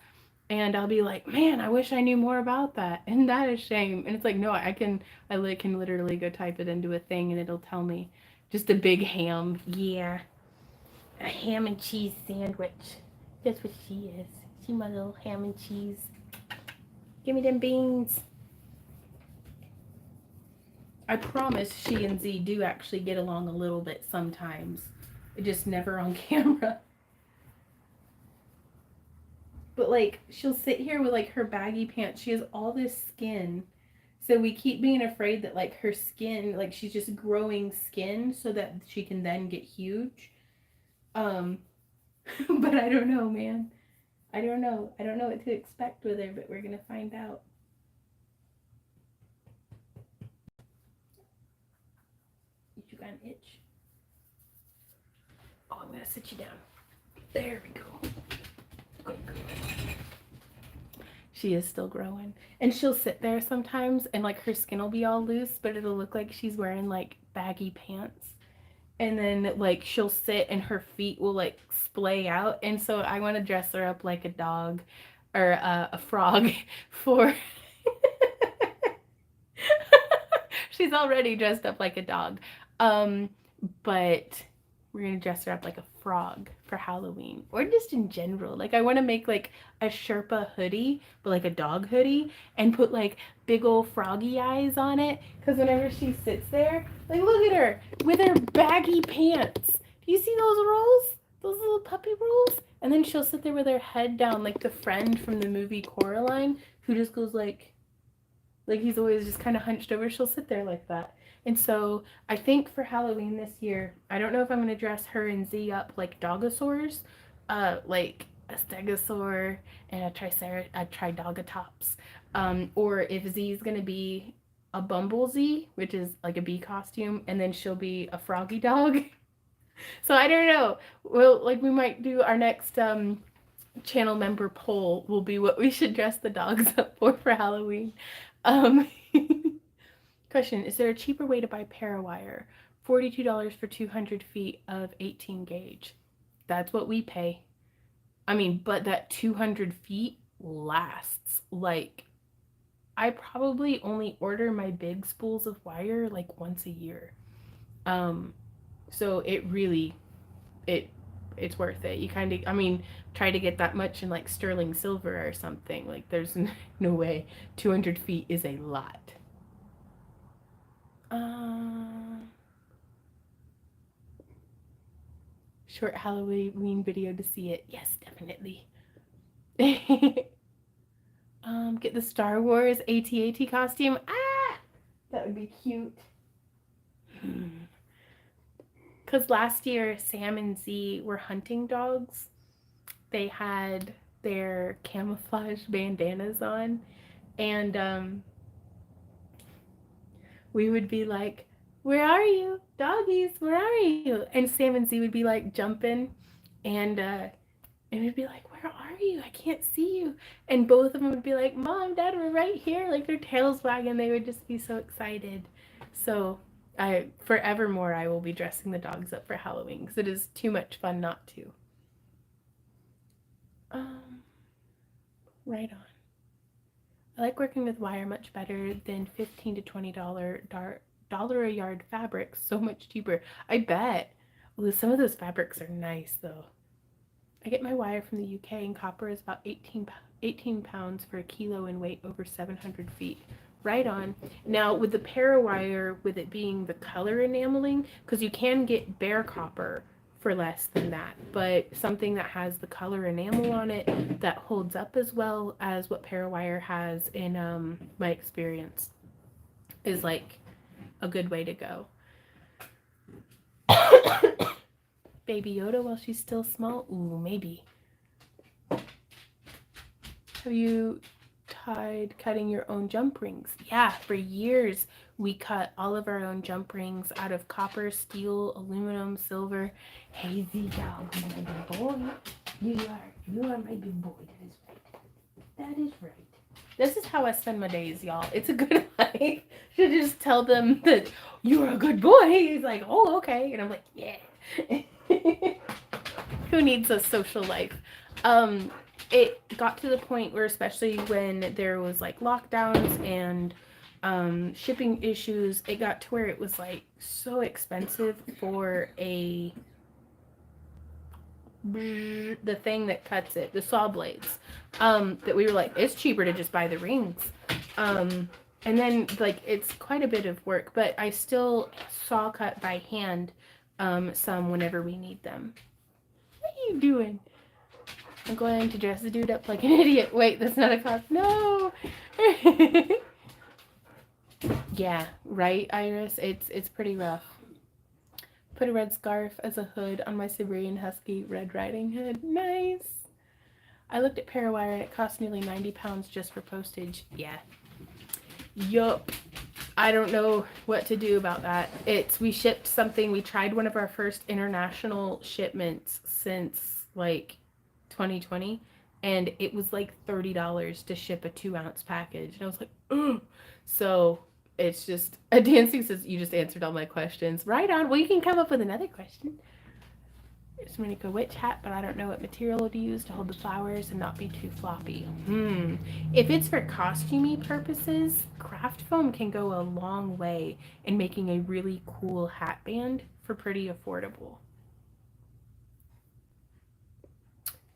and I'll be like, man, I wish I knew more about that. And that is shame. And it's like, no, I can literally go type it into a thing and it'll tell me. Just a big ham. Yeah. A ham and cheese sandwich. That's what she is. She my little ham and cheese. Give me them beans. I promise she and Z do actually get along a little bit sometimes. Just never on camera. But like, she'll sit here with like her baggy pants. She has all this skin. So we keep being afraid that like her skin, like she's just growing skin so that she can then get huge. Um, but I don't know, man. I don't know. I don't know what to expect with her, but we're gonna find out. You got an itch? Oh, I'm gonna sit you down. There we go. Good girl. She is still growing. And she'll sit there sometimes and like her skin will be all loose, but it'll look like she's wearing like baggy pants. And then like she'll sit and her feet will like splay out. And so I want to dress her up like a dog or a frog for. She's already dressed up like a dog. Um, but we're gonna dress her up like a frog for Halloween, or just in general. Like I want to make like a Sherpa hoodie, but like a dog hoodie, and put like big old froggy eyes on it. Because whenever she sits there, like look at her with her baggy pants. Do you see those rolls? Those little puppy rolls? And then she'll sit there with her head down, like the friend from the movie Coraline, who just goes like he's always just kind of hunched over. She'll sit there like that. And so I think for Halloween this year, I don't know if I'm going to dress her and Z up like dogosaurs, like a stegosaur and a tridogatops, or if Z is going to be a bumble Z, which is like a bee costume, and then she'll be a froggy dog. So I don't know. Well, like we might do our next channel member poll will be what we should dress the dogs up for Halloween. Um, question: is there a cheaper way to buy parawire? $42 for 200 feet of 18 gauge. That's what we pay. I mean, but that 200 feet lasts. Like, I probably only order my big spools of wire like once a year. Um, so it really, it it's worth it. You kind of, I mean, try to get that much in like sterling silver or something. Like, there's no way. 200 feet is a lot. Short Halloween video to see it. Yes, definitely. Get the Star Wars AT-AT costume. Ah, that would be cute. Because last year, Sam and Z were hunting dogs. They had their camouflage bandanas on, and we would be like, "Where are you, doggies? Where are you?" And Sam and Z would be like jumping, and we'd be like, "Where are you? I can't see you." And both of them would be like, "Mom, Dad, we're right here." Like their tails wagging. They would just be so excited. So Forevermore I will be dressing the dogs up for Halloween because it is too much fun not to. Um, right on. I like working with wire much better than $15 to $20 a yard fabric. So much cheaper. I bet. Ooh, some of those fabrics are nice though. I get my wire from the UK, and copper is about 18 pounds for a kilo in weight over 700 feet. Right on. Now, with the parawire, with it being the color enameling, because you can get bare copper for less than that, but something that has the color enamel on it that holds up as well as what parawire has in my experience is like a good way to go. Baby Yoda while she's still small? Ooh, maybe. Have you tried cutting your own jump rings? Yeah, for years we cut all of our own jump rings out of copper, steel, aluminum, silver. Hey, Z dog, my big boy. You are my big boy. That is right. That is right. This is how I spend my days, y'all. It's a good life. Should just tell them that you're a good boy. He's like, oh, okay. And I'm like, yeah. Who needs a social life? Um, it got to the point where, especially when there was like lockdowns and shipping issues, it got to where it was like so expensive for the thing that cuts it, the saw blades, that we were like, it's cheaper to just buy the rings. And then like it's quite a bit of work, but I still saw cut by hand some whenever we need them. What are you doing? I'm going to dress the dude up like an idiot. Wait, that's not a cop. No. Yeah, right, Iris. It's pretty rough. Put a red scarf as a hood on my Siberian Husky Red Riding Hood. Nice. I looked at Parawire and it cost nearly 90 pounds just for postage. Yeah. Yup. I don't know what to do about that. We shipped something. We tried one of our first international shipments since like 2020, and it was like $30 to ship a 2-ounce package. And I was like, ugh. So it's just a dancing says you just answered all my questions. Right on. Well, you can come up with another question. It's Monica Witch hat, but I don't know what material to use to hold the flowers and not be too floppy. If it's for costumey purposes, craft foam can go a long way in making a really cool hat band for pretty affordable.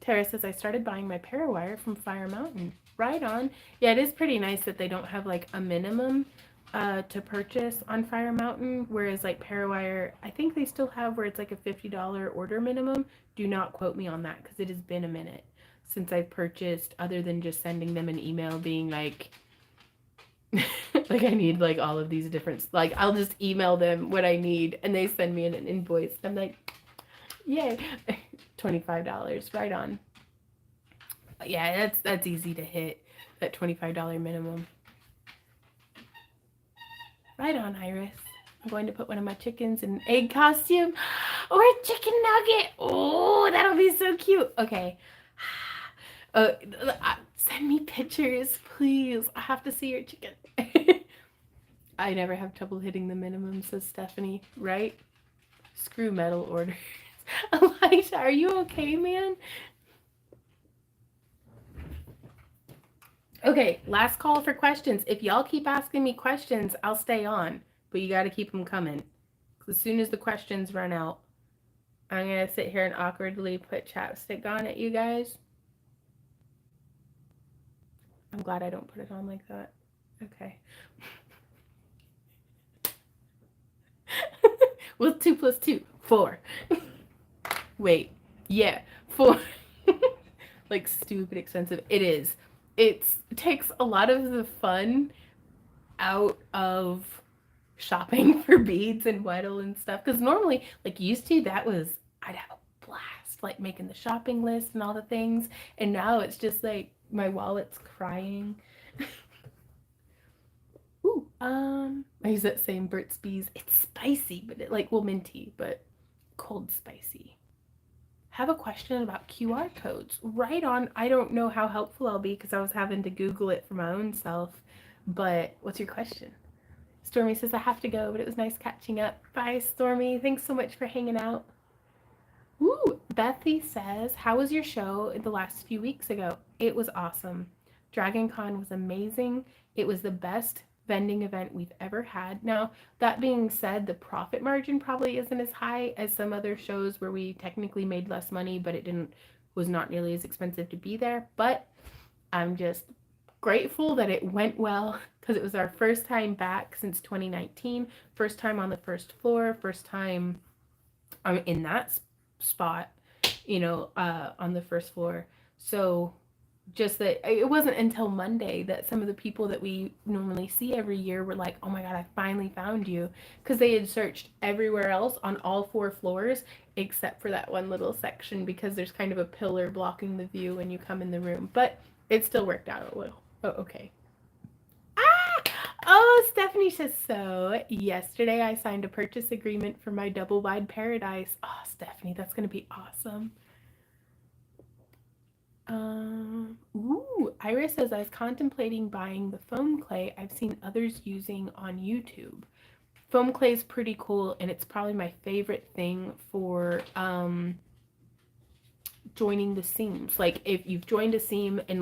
Tara says, I started buying my parawire from Fire Mountain. Right on. Yeah, it is pretty nice that they don't have like a minimum to purchase on Fire Mountain, whereas like Parawire, I think they still have where it's like a $50 order minimum. Do not quote me on that because it has been a minute since I've purchased, other than just sending them an email being like, like I need like all of these different, like I'll just email them what I need and they send me an invoice. I'm like, yay, $25, right on. Yeah, that's easy to hit, that $25 minimum. Right on, Iris. I'm going to put one of my chickens in an egg costume or a chicken nugget. Oh, that'll be so cute. Okay. Send me pictures, please. I have to see your chicken. I never have trouble hitting the minimum, says Stephanie. Right? Screw metal orders. Elijah, are you okay, man? Okay, last call for questions. If y'all keep asking me questions, I'll stay on. But you got to keep them coming. As soon as the questions run out, I'm going to sit here and awkwardly put chapstick on at you guys. I'm glad I don't put it on like that. Okay. What's 2 plus 2? 4. Wait. Yeah, 4. Like stupid expensive. It is. It takes a lot of the fun out of shopping for beads and Weddle and stuff. Because normally, like used to, I'd have a blast, like making the shopping list and all the things. And now it's just like my wallet's crying. Ooh, I use that same Burt's Bees. It's spicy, but it like, well, minty, but cold spicy. Have a question about QR codes. Right on. I don't know how helpful I'll be because I was having to Google it for my own self. But what's your question? Stormy says, I have to go, but it was nice catching up. Bye, Stormy. Thanks so much for hanging out. Ooh, Bethy says, how was your show the last few weeks ago? It was awesome. Dragon Con was amazing. It was the best vending event we've ever had. Now, that being said, the profit margin probably isn't as high as some other shows where we technically made less money, but it didn't was not nearly as expensive to be there. But I'm just grateful that it went well because it was our first time back since 2019, first time on the first floor, first time in that spot, on the first floor. So just that it wasn't until Monday that some of the people that we normally see every year were like, oh my God, I finally found you. Because they had searched everywhere else on all 4 floors except for that one little section because there's kind of a pillar blocking the view when you come in the room. But it still worked out a little. Oh, okay. Oh, Stephanie says so. Yesterday I signed a purchase agreement for my double wide paradise. Oh, Stephanie, that's going to be awesome. Iris says, I was contemplating buying the foam clay I've seen others using on YouTube. Foam clay is pretty cool, and it's probably my favorite thing for joining the seams. Like if you've joined a seam and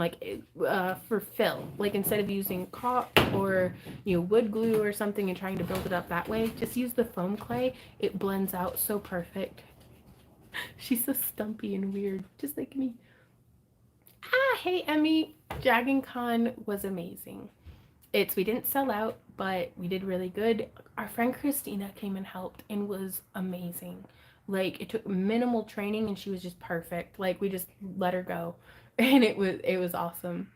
for fill, like instead of using caulk or wood glue or something and trying to build it up that way, just use the foam clay. It blends out so perfect. She's so stumpy and weird, just like me. Hey Emmy, Dragon Con was amazing. We didn't sell out, but we did really good. Our friend Christina came and helped and was amazing. Like it took minimal training and she was just perfect. Like we just let her go and it was awesome.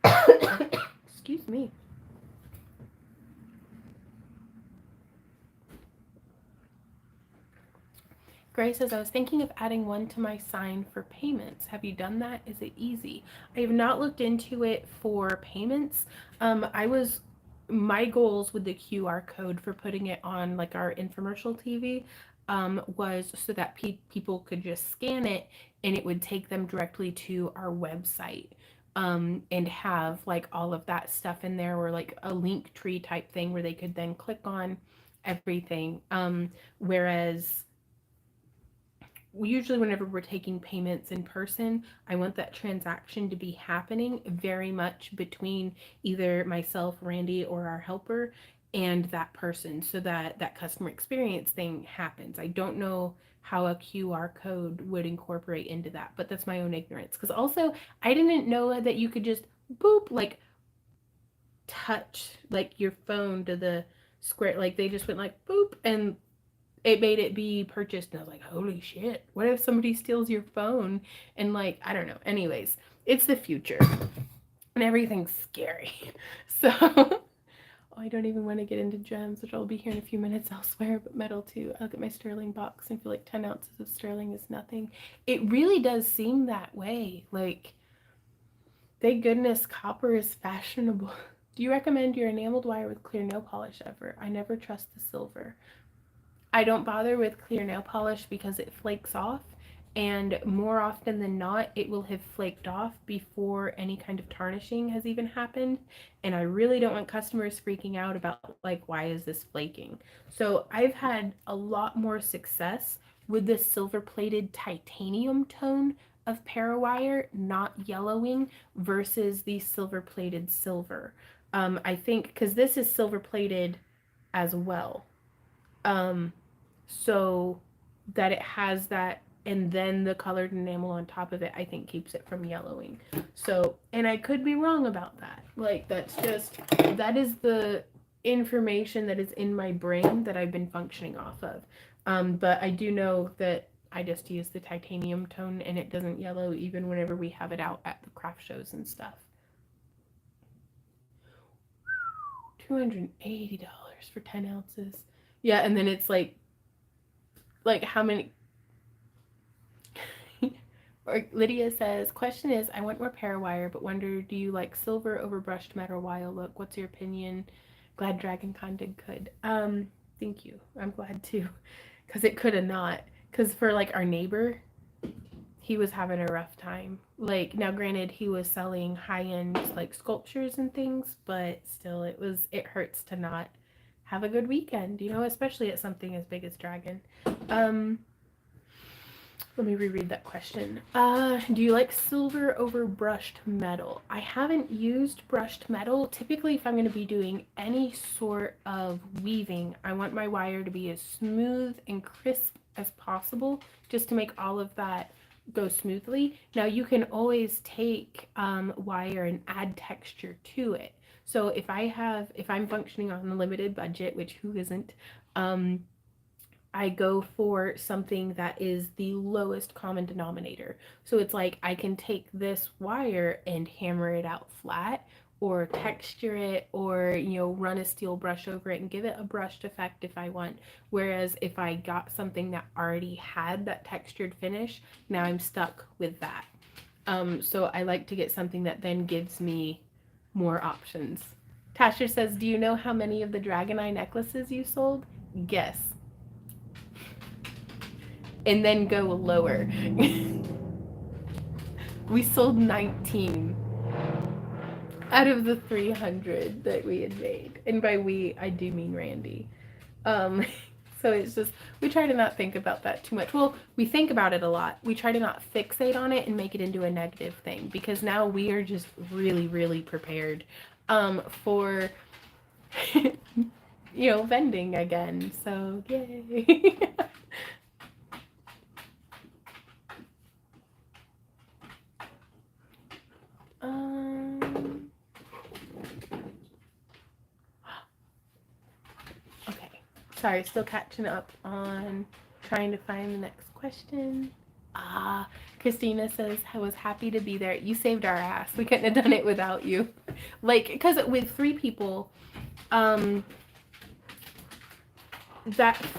Excuse me. Grace says, I was thinking of adding one to my sign for payments. Have you done that? Is it easy? I have not looked into it for payments. My goals with the QR code for putting it on like our infomercial TV was so that people could just scan it and it would take them directly to our website and have like all of that stuff in there, or like a link tree type thing where they could then click on everything. Whereas usually whenever we're taking payments in person, I want that transaction to be happening very much between either myself, Randy, or our helper and that person, so that that customer experience thing happens. I don't know how a QR code would incorporate into that, but that's my own ignorance. Because also, I didn't know that you could just boop, like touch like your phone to the square. Like they just went like boop and it made it be purchased, and I was like, holy shit, what if somebody steals your phone? And like, I don't know. Anyways, it's the future and everything's scary. So I don't even want to get into gems, which I'll be here in a few minutes elsewhere, but metal too. I look at my sterling box and feel like 10 ounces of sterling is nothing. It really does seem that way. Like, thank goodness copper is fashionable. Do you recommend your enameled wire with clear nail polish ever? I never trust the silver. I don't bother with clear nail polish because it flakes off, and more often than not it will have flaked off before any kind of tarnishing has even happened, and I really don't want customers freaking out about like, why is this flaking? So I've had a lot more success with this silver plated titanium tone of parawire not yellowing versus the silver plated silver. I think because this is silver plated as well, so that it has that, and then the colored enamel on top of it, I think keeps it from yellowing. So, and I could be wrong about that. Like, that is the information that is in my brain that I've been functioning off of. But I do know that I just use the titanium tone and it doesn't yellow even whenever we have it out at the craft shows and stuff. $280 for 10 ounces. Yeah, and then it's like how many? Or Lydia says, question is, I want more parawire, but wonder, do you like silver over brushed metal wire look? What's your opinion? Glad Dragon Con did good. Thank you. I'm glad too, because it could have not. Because for like our neighbor, he was having a rough time. Like, now granted, he was selling high-end like sculptures and things, but still, it hurts to not have a good weekend, especially at something as big as dragon. Let me reread that question. Do you like silver over brushed metal? I haven't used brushed metal. Typically, if I'm going to be doing any sort of weaving, I want my wire to be as smooth and crisp as possible, just to make all of that go smoothly. Now, you can always take wire and add texture to it. So if I'm functioning on a limited budget, which who isn't, I go for something that is the lowest common denominator. So it's like I can take this wire and hammer it out flat, or texture it, or run a steel brush over it and give it a brushed effect if I want. Whereas if I got something that already had that textured finish, now I'm stuck with that. So I like to get something that then gives me more options. Tasha says, do you know how many of the dragon eye necklaces you sold? Guess. And then go lower. We sold 19 out of the 300 that we had made. And by we, I do mean Randy. So it's just, we try to not think about that too much. Well, we think about it a lot. We try to not fixate on it and make it into a negative thing, because now we are just really, really prepared for, vending again. So, yay. Okay. Sorry, still catching up on trying to find the next question. Christina says, I was happy to be there. You saved our ass. We couldn't have done it without you. Because with 3 people, that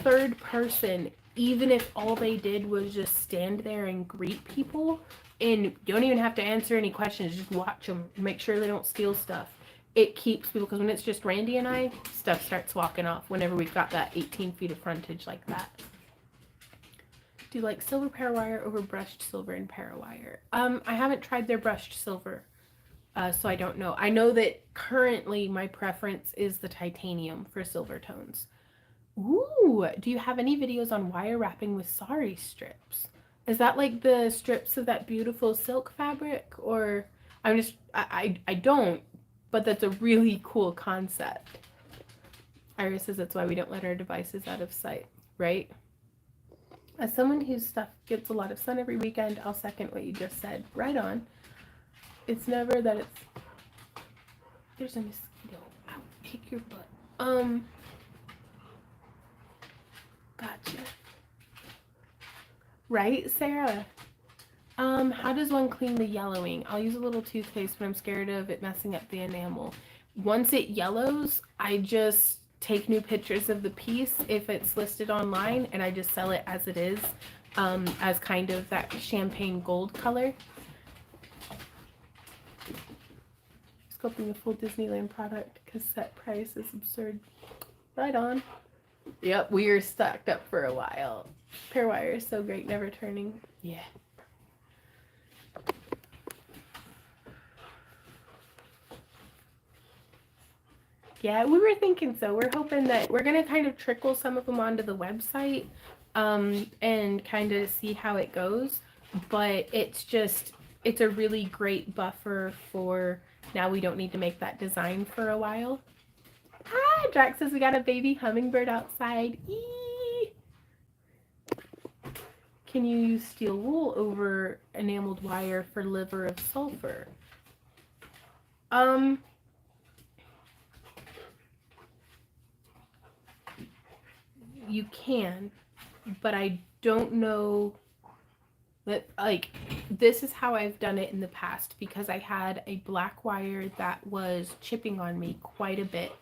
third person, even if all they did was just stand there and greet people, and you don't even have to answer any questions, just watch them, make sure they don't steal stuff. It keeps people, because when it's just Randy and I, stuff starts walking off whenever we've got that 18 feet of frontage like that. Do you like silver parawire over brushed silver and parawire? I haven't tried their brushed silver, so I don't know. I know that currently my preference is the titanium for silver tones. Ooh, do you have any videos on wire wrapping with sari strips? Is that like the strips of that beautiful silk fabric? Or I don't, but that's a really cool concept. Iris says that's why we don't let our devices out of sight, right? As someone whose stuff gets a lot of sun every weekend, I'll second what you just said. Right on. It's never that it's... There's a mosquito. Ow, kick your butt. Gotcha. Right, Sarah? How does one clean the yellowing? I'll use a little toothpaste, but I'm scared of it messing up the enamel. Once it yellows, I just take new pictures of the piece if it's listed online, and I just sell it as it is, as kind of that champagne gold color. Scoping a full Disneyland product because set price is absurd. Right on. Yep, we are stocked up for a while. Pear wire is so great, never turning. Yeah. Yeah, we were thinking so. We're hoping that we're going to kind of trickle some of them onto the website and kind of see how it goes. But it's a really great buffer for now we don't need to make that design for a while. Ah, Drax says we got a baby hummingbird outside. Eee! Can you use steel wool over enameled wire for liver of sulfur? You can, but I don't know that, like, this is how I've done it in the past, because I had a black wire that was chipping on me quite a bit.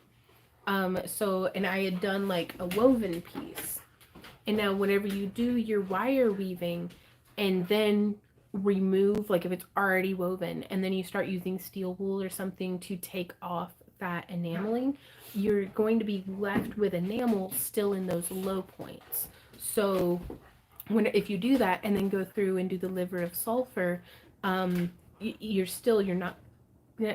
And I had done like a woven piece. And now whenever you do your wire weaving and then remove, like if it's already woven, and then you start using steel wool or something to take off that enameling, you're going to be left with enamel still in those low points. So if you do that and then go through and do the liver of sulfur, you're not,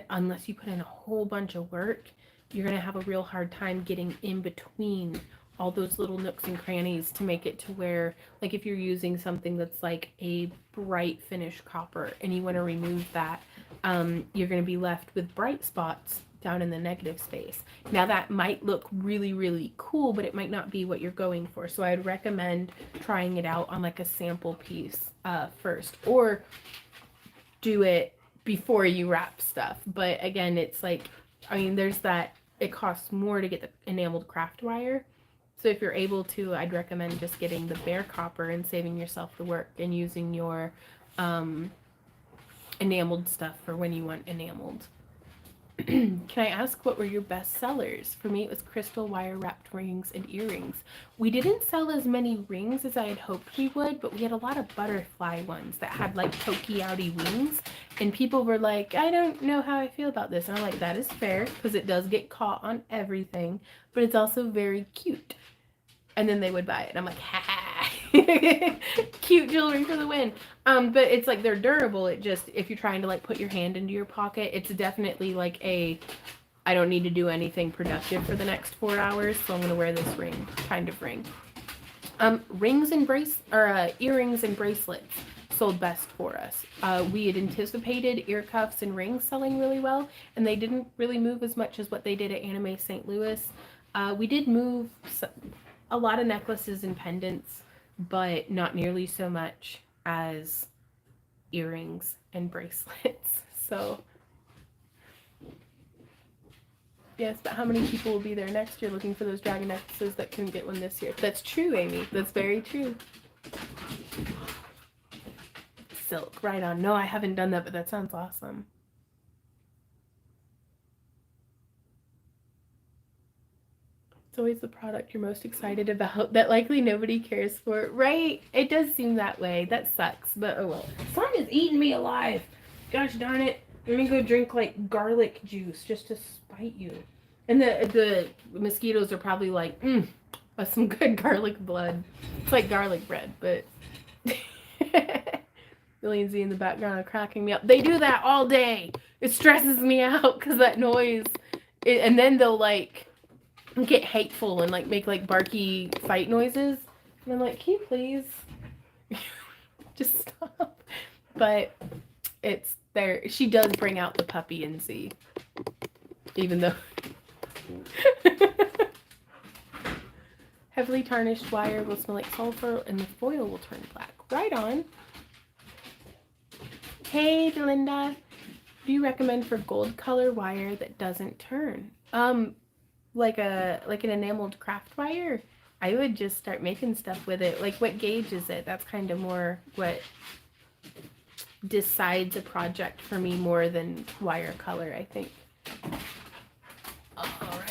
unless you put in a whole bunch of work, you're going to have a real hard time getting in between all those little nooks and crannies to make it to where, like if you're using something that's like a bright finish copper and you want to remove that, you're going to be left with bright spots down in the negative space. Now that might look really, really cool, but it might not be what you're going for. So I'd recommend trying it out on like a sample piece first, or do it before you wrap stuff. But again, it's like, I mean, there's that, it costs more to get the enameled craft wire. So if you're able to, I'd recommend just getting the bare copper and saving yourself the work and using your enameled stuff for when you want enameled. Can I ask what were your best sellers? For me, it was crystal wire wrapped rings and earrings. We didn't sell as many rings as I had hoped we would, but we had a lot of butterfly ones that had like pokey outy wings. And people were like, I don't know how I feel about this. And I'm like, that is fair because it does get caught on everything, but it's also very cute. And then they would buy it. And I'm like, ha ha. Cute jewelry for the win. But it's like they're durable. It just, if you're trying to like put your hand into your pocket, it's definitely like a, I don't need to do anything productive for the next 4 hours, so I'm gonna wear this ring kind of ring. Rings and earrings and bracelets sold best for us. We had anticipated ear cuffs and rings selling really well, and they didn't really move as much as what they did at Anime St. Louis. We did move a lot of necklaces and pendants, but not nearly so much as earrings and bracelets. So, yes, but how many people will be there next year looking for those dragon necklaces that couldn't get one this year? That's true, Amy. That's very true. Silk, right on. No, I haven't done that, but that sounds awesome. It's always the product you're most excited about that likely nobody cares for, right? It does seem that way. That sucks, but oh well. Sun is eating me alive. Gosh darn it. Let me go drink like garlic juice just to spite you. And the mosquitoes are probably like, that's some good garlic blood. It's like garlic bread, but Billy and Z in the background are cracking me up. They do that all day. It stresses me out because that noise. And then they'll like get hateful and like make like barky fight noises, and I'm like, can you please just stop? But it's there. She does bring out the puppy in Z, even though heavily tarnished wire will smell like sulfur and the foil will turn black. Right on. Hey Delinda, do you recommend for gold color wire that doesn't turn? Like an enameled craft wire, I would just start making stuff with it. Like, what gauge is it? That's kind of more what decides a project for me more than wire color, I think. Oh,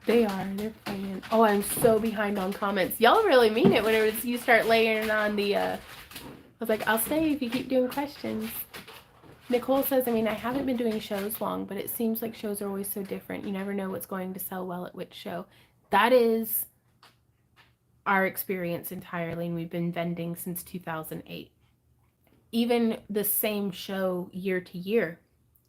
right on. They're playing. Oh, I'm so behind on comments. Y'all really mean it whenever you start layering on the, I was like, I'll stay if you keep doing questions. Nicole says, I mean, I haven't been doing shows long, but it seems like shows are always so different. You never know what's going to sell well at which show. That is our experience entirely, and we've been vending since 2008. Even the same show year to year,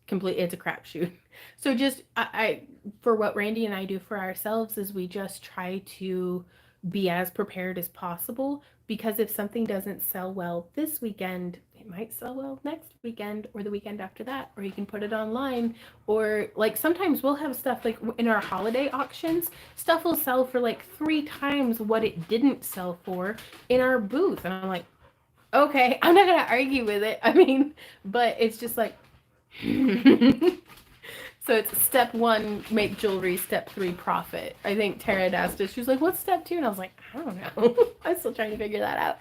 it's a crapshoot. So just, I for what Randy and I do for ourselves is we just try to be as prepared as possible, because if something doesn't sell well this weekend, it might sell well next weekend or the weekend after that, or you can put it online. Or like sometimes we'll have stuff like in our holiday auctions, stuff will sell for like 3 times what it didn't sell for in our booth, and I'm like, okay, I'm not gonna argue with it. I mean, but it's just like so it's step 1, make jewelry. Step 3, profit. I think Tara had asked us, she was like, what's step 2? And I was like, I don't know. I'm still trying to figure that out.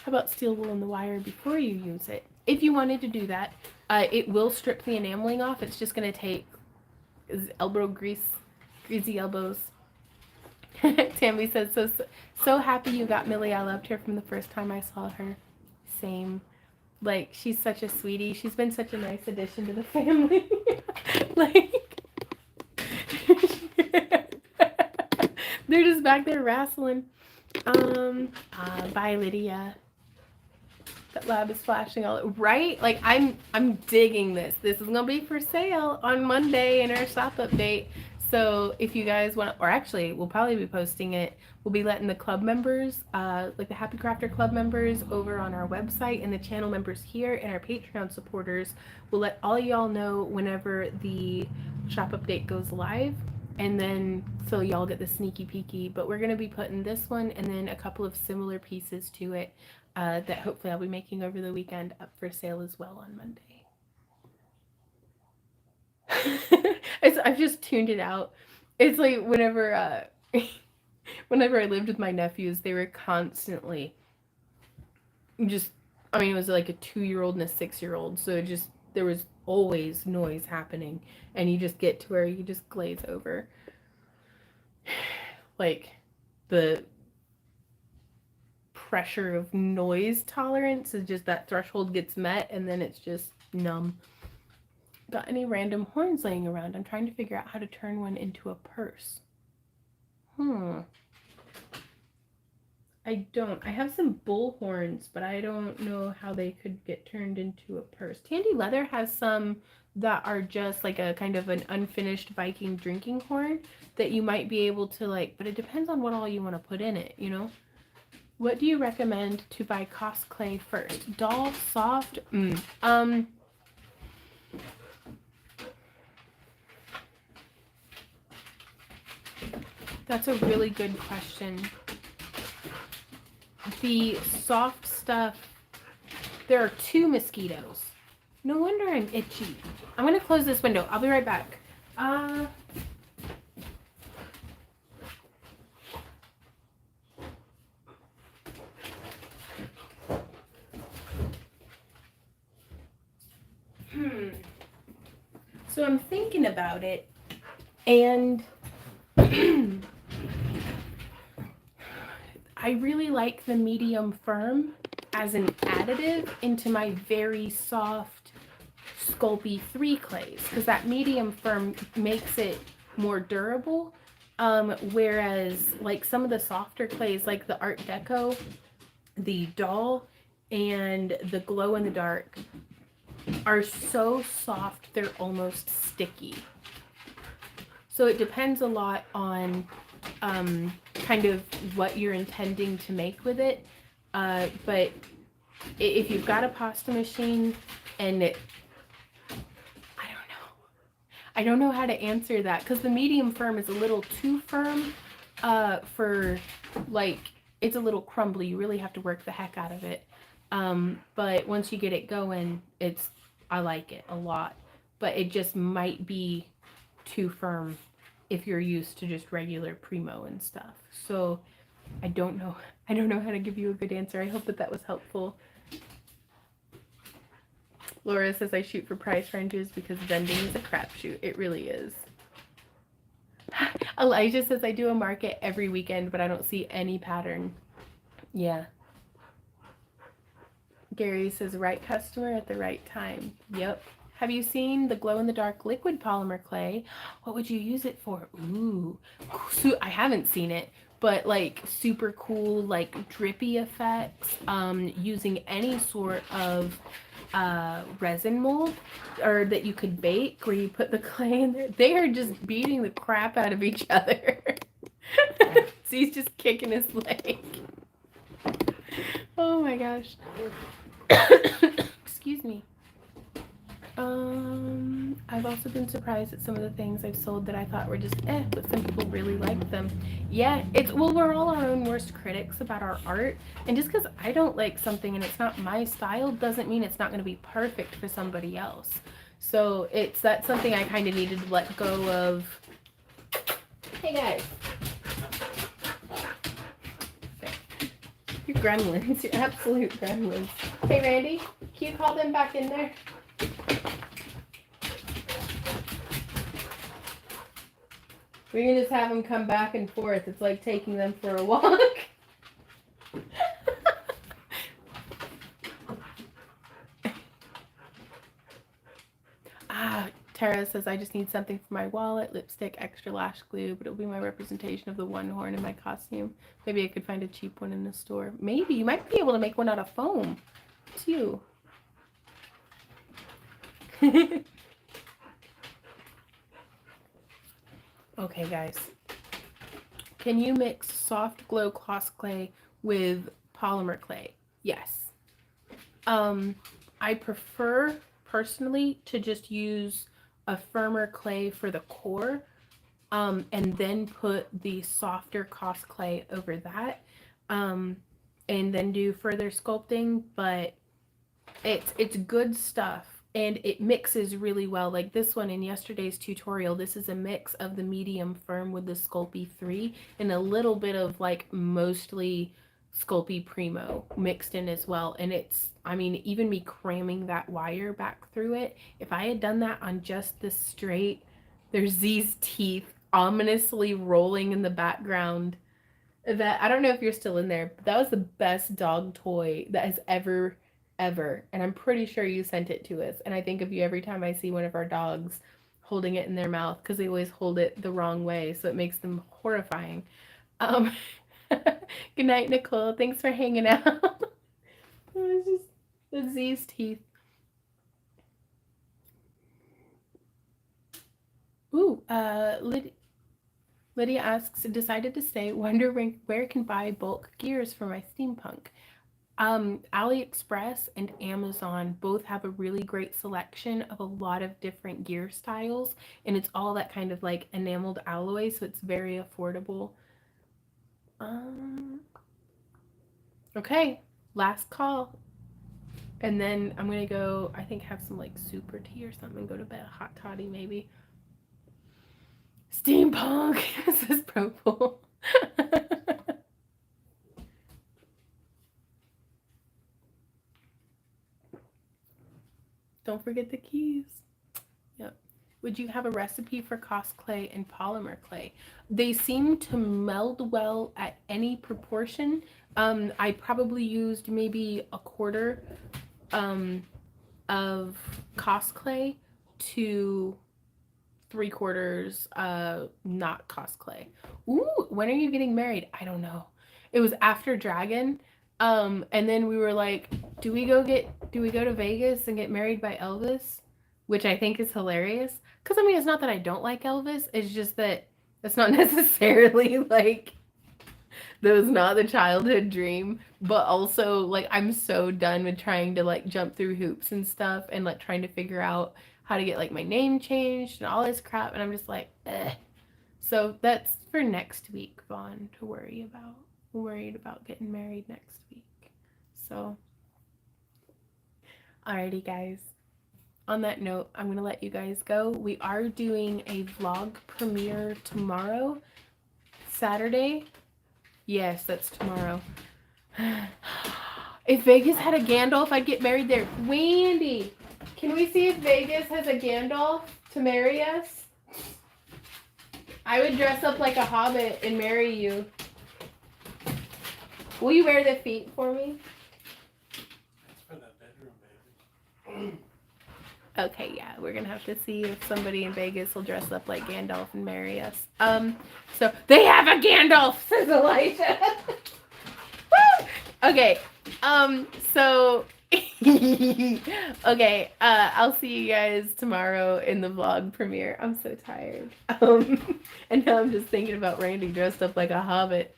How about steel wool in the wire before you use it? If you wanted to do that, it will strip the enameling off. It's just going to take elbow grease, greasy elbows. Tammy says, so happy you got Millie. I loved her from the first time I saw her. Same. Like, she's such a sweetie. She's been such a nice addition to the family. Like, they're just back there wrestling. Bye, Lydia. That lab is flashing all right. Like I'm digging this. This is gonna be for sale on Monday in our shop update. So if you guys want, or actually we'll probably be posting it. We'll be letting the club members, like the Happy Crafter club members over on our website, and the channel members here and our Patreon supporters, we'll let all y'all know whenever the shop update goes live. And then so y'all get the sneaky peeky. But we're gonna be putting this one and then a couple of similar pieces to it that hopefully I'll be making over the weekend up for sale as well on Monday. I've just tuned it out. It's like whenever whenever I lived with my nephews, they were constantly just, I mean, it was like a 2-year-old and a 6-year-old, so just there was always noise happening, and you just get to where you just glaze over. Like the pressure of noise tolerance is just, that threshold gets met and then it's just numb. Got any random horns laying around? I'm trying to figure out how to turn one into a purse. I don't. I have some bull horns, but I don't know how they could get turned into a purse. Tandy Leather has some that are just like a kind of an unfinished Viking drinking horn that you might be able to like, but it depends on what all you want to put in it, you know? What do you recommend to buy cost clay first? Doll, soft? That's a really good question. The soft stuff, there are 2 mosquitoes. No wonder I'm itchy. I'm gonna close this window. I'll be right back. So I'm thinking about it, and I really like the medium firm as an additive into my very soft Sculpey 3 clays, because that medium firm makes it more durable, whereas like some of the softer clays like the Art Deco, the Doll, and the Glow in the Dark are so soft they're almost sticky. So it depends a lot on kind of what you're intending to make with it, but if you've got a pasta machine and I don't know how to answer that, because the medium firm is a little too firm for, like, it's a little crumbly. You really have to work the heck out of it, but once you get it going, I like it a lot, but it just might be too firm if you're used to just regular Primo and stuff. So I don't know how to give you a good answer. I hope that was helpful. Laura says I shoot for price ranges because vending is a crapshoot. It really is. Elijah says I do a market every weekend, but I don't see any pattern. Yeah. Gary says right customer at the right time. Yep. Have you seen the glow-in-the-dark liquid polymer clay? What would you use it for? Ooh, I haven't seen it, but like super cool, like drippy effects, using any sort of resin mold or that you could bake where you put the clay in there. They are just beating the crap out of each other. So he's just kicking his leg. Oh my gosh. Excuse me. I've also been surprised at some of the things I've sold that I thought were just but some people really like them. Yeah, we're all our own worst critics about our art, and just because I don't like something and it's not my style doesn't mean it's not going to be perfect for somebody else. So that's something I kind of needed to let go of. Hey guys. You're gremlins. You're absolute gremlins. Hey Randy, can you call them back in there? We can just have them come back and forth. It's like taking them for a walk. Tara says, I just need something for my wallet, lipstick, extra lash glue, but it'll be my representation of the one horn in my costume. Maybe I could find a cheap one in the store. Maybe. You might be able to make one out of foam. It's you. Okay, guys. Can you mix soft glow gloss clay with polymer clay? Yes. I prefer personally to just use a firmer clay for the core, and then put the softer Cos clay over that, and then do further sculpting. But it's good stuff, and it mixes really well. Like this one in yesterday's tutorial, this is a mix of the medium firm with the Sculpey 3 and a little bit of like mostly Sculpey Primo mixed in as well. And it's, I mean, even me cramming that wire back through it, if I had done that on just the straight, there's these teeth ominously rolling in the background. That, I don't know if you're still in there, but that was the best dog toy that has ever, and I'm pretty sure you sent it to us. And I think of you every time I see one of our dogs holding it in their mouth, because they always hold it the wrong way, so it makes them horrifying. Good night, Nicole. Thanks for hanging out. It's just the Z's teeth. Ooh, Lydia asks, decided to stay, wonder where can buy bulk gears for my steampunk. AliExpress and Amazon both have a really great selection of a lot of different gear styles, and it's all that kind of like enameled alloy, so it's very affordable. Okay, last call. And then I'm gonna go, I think, have some like super tea or something, go to bed, hot toddy maybe. Steampunk, this is purple. Don't forget the keys. Yep. Would you have a recipe for Cos clay and polymer clay? They seem to meld well at any proportion. I probably used maybe a quarter of Cos clay to 3/4 not Cos clay. Ooh, when are you getting married? I don't know. It was after Dragon. And then we were like, do we go to Vegas and get married by Elvis? Which I think is hilarious. Because I mean, it's not that I don't like Elvis, it's just that it's not necessarily like, that was not the childhood dream. But also, like, I'm so done with trying to like jump through hoops and stuff, and like trying to figure out how to get like my name changed and all this crap, and I'm just like, eh. So that's for next week, Vaughn, to worry about. I'm worried about getting married next week. So, alrighty, guys. On that note, I'm gonna let you guys go. We are doing a vlog premiere tomorrow, Saturday. Yes, that's tomorrow. If Vegas had a Gandalf, I'd get married there. Wendy, can we see if Vegas has a Gandalf to marry us? I would dress up like a hobbit and marry you. Will you wear the feet for me? That's for that bedroom, baby. Okay, yeah, we're gonna have to see if somebody in Vegas will dress up like Gandalf and marry us. So they have a Gandalf, says Elijah. Okay, so okay, I'll see you guys tomorrow in the vlog premiere. I'm so tired. And now I'm just thinking about Randy dressed up like a hobbit.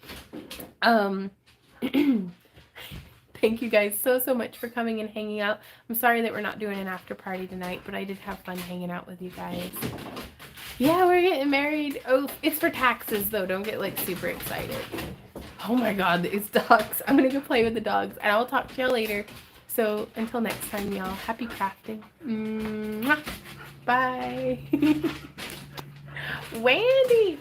Thank you guys so much for coming and hanging out. I'm sorry that we're not doing an after party tonight, but I did have fun hanging out with you guys. Yeah, we're getting married. Oh, it's for taxes though. Don't get like super excited. Oh my god, it's dogs. I'm gonna go play with the dogs, and I'll talk to y'all later. So until next time, y'all, happy crafting. Mwah. Bye. Wendy.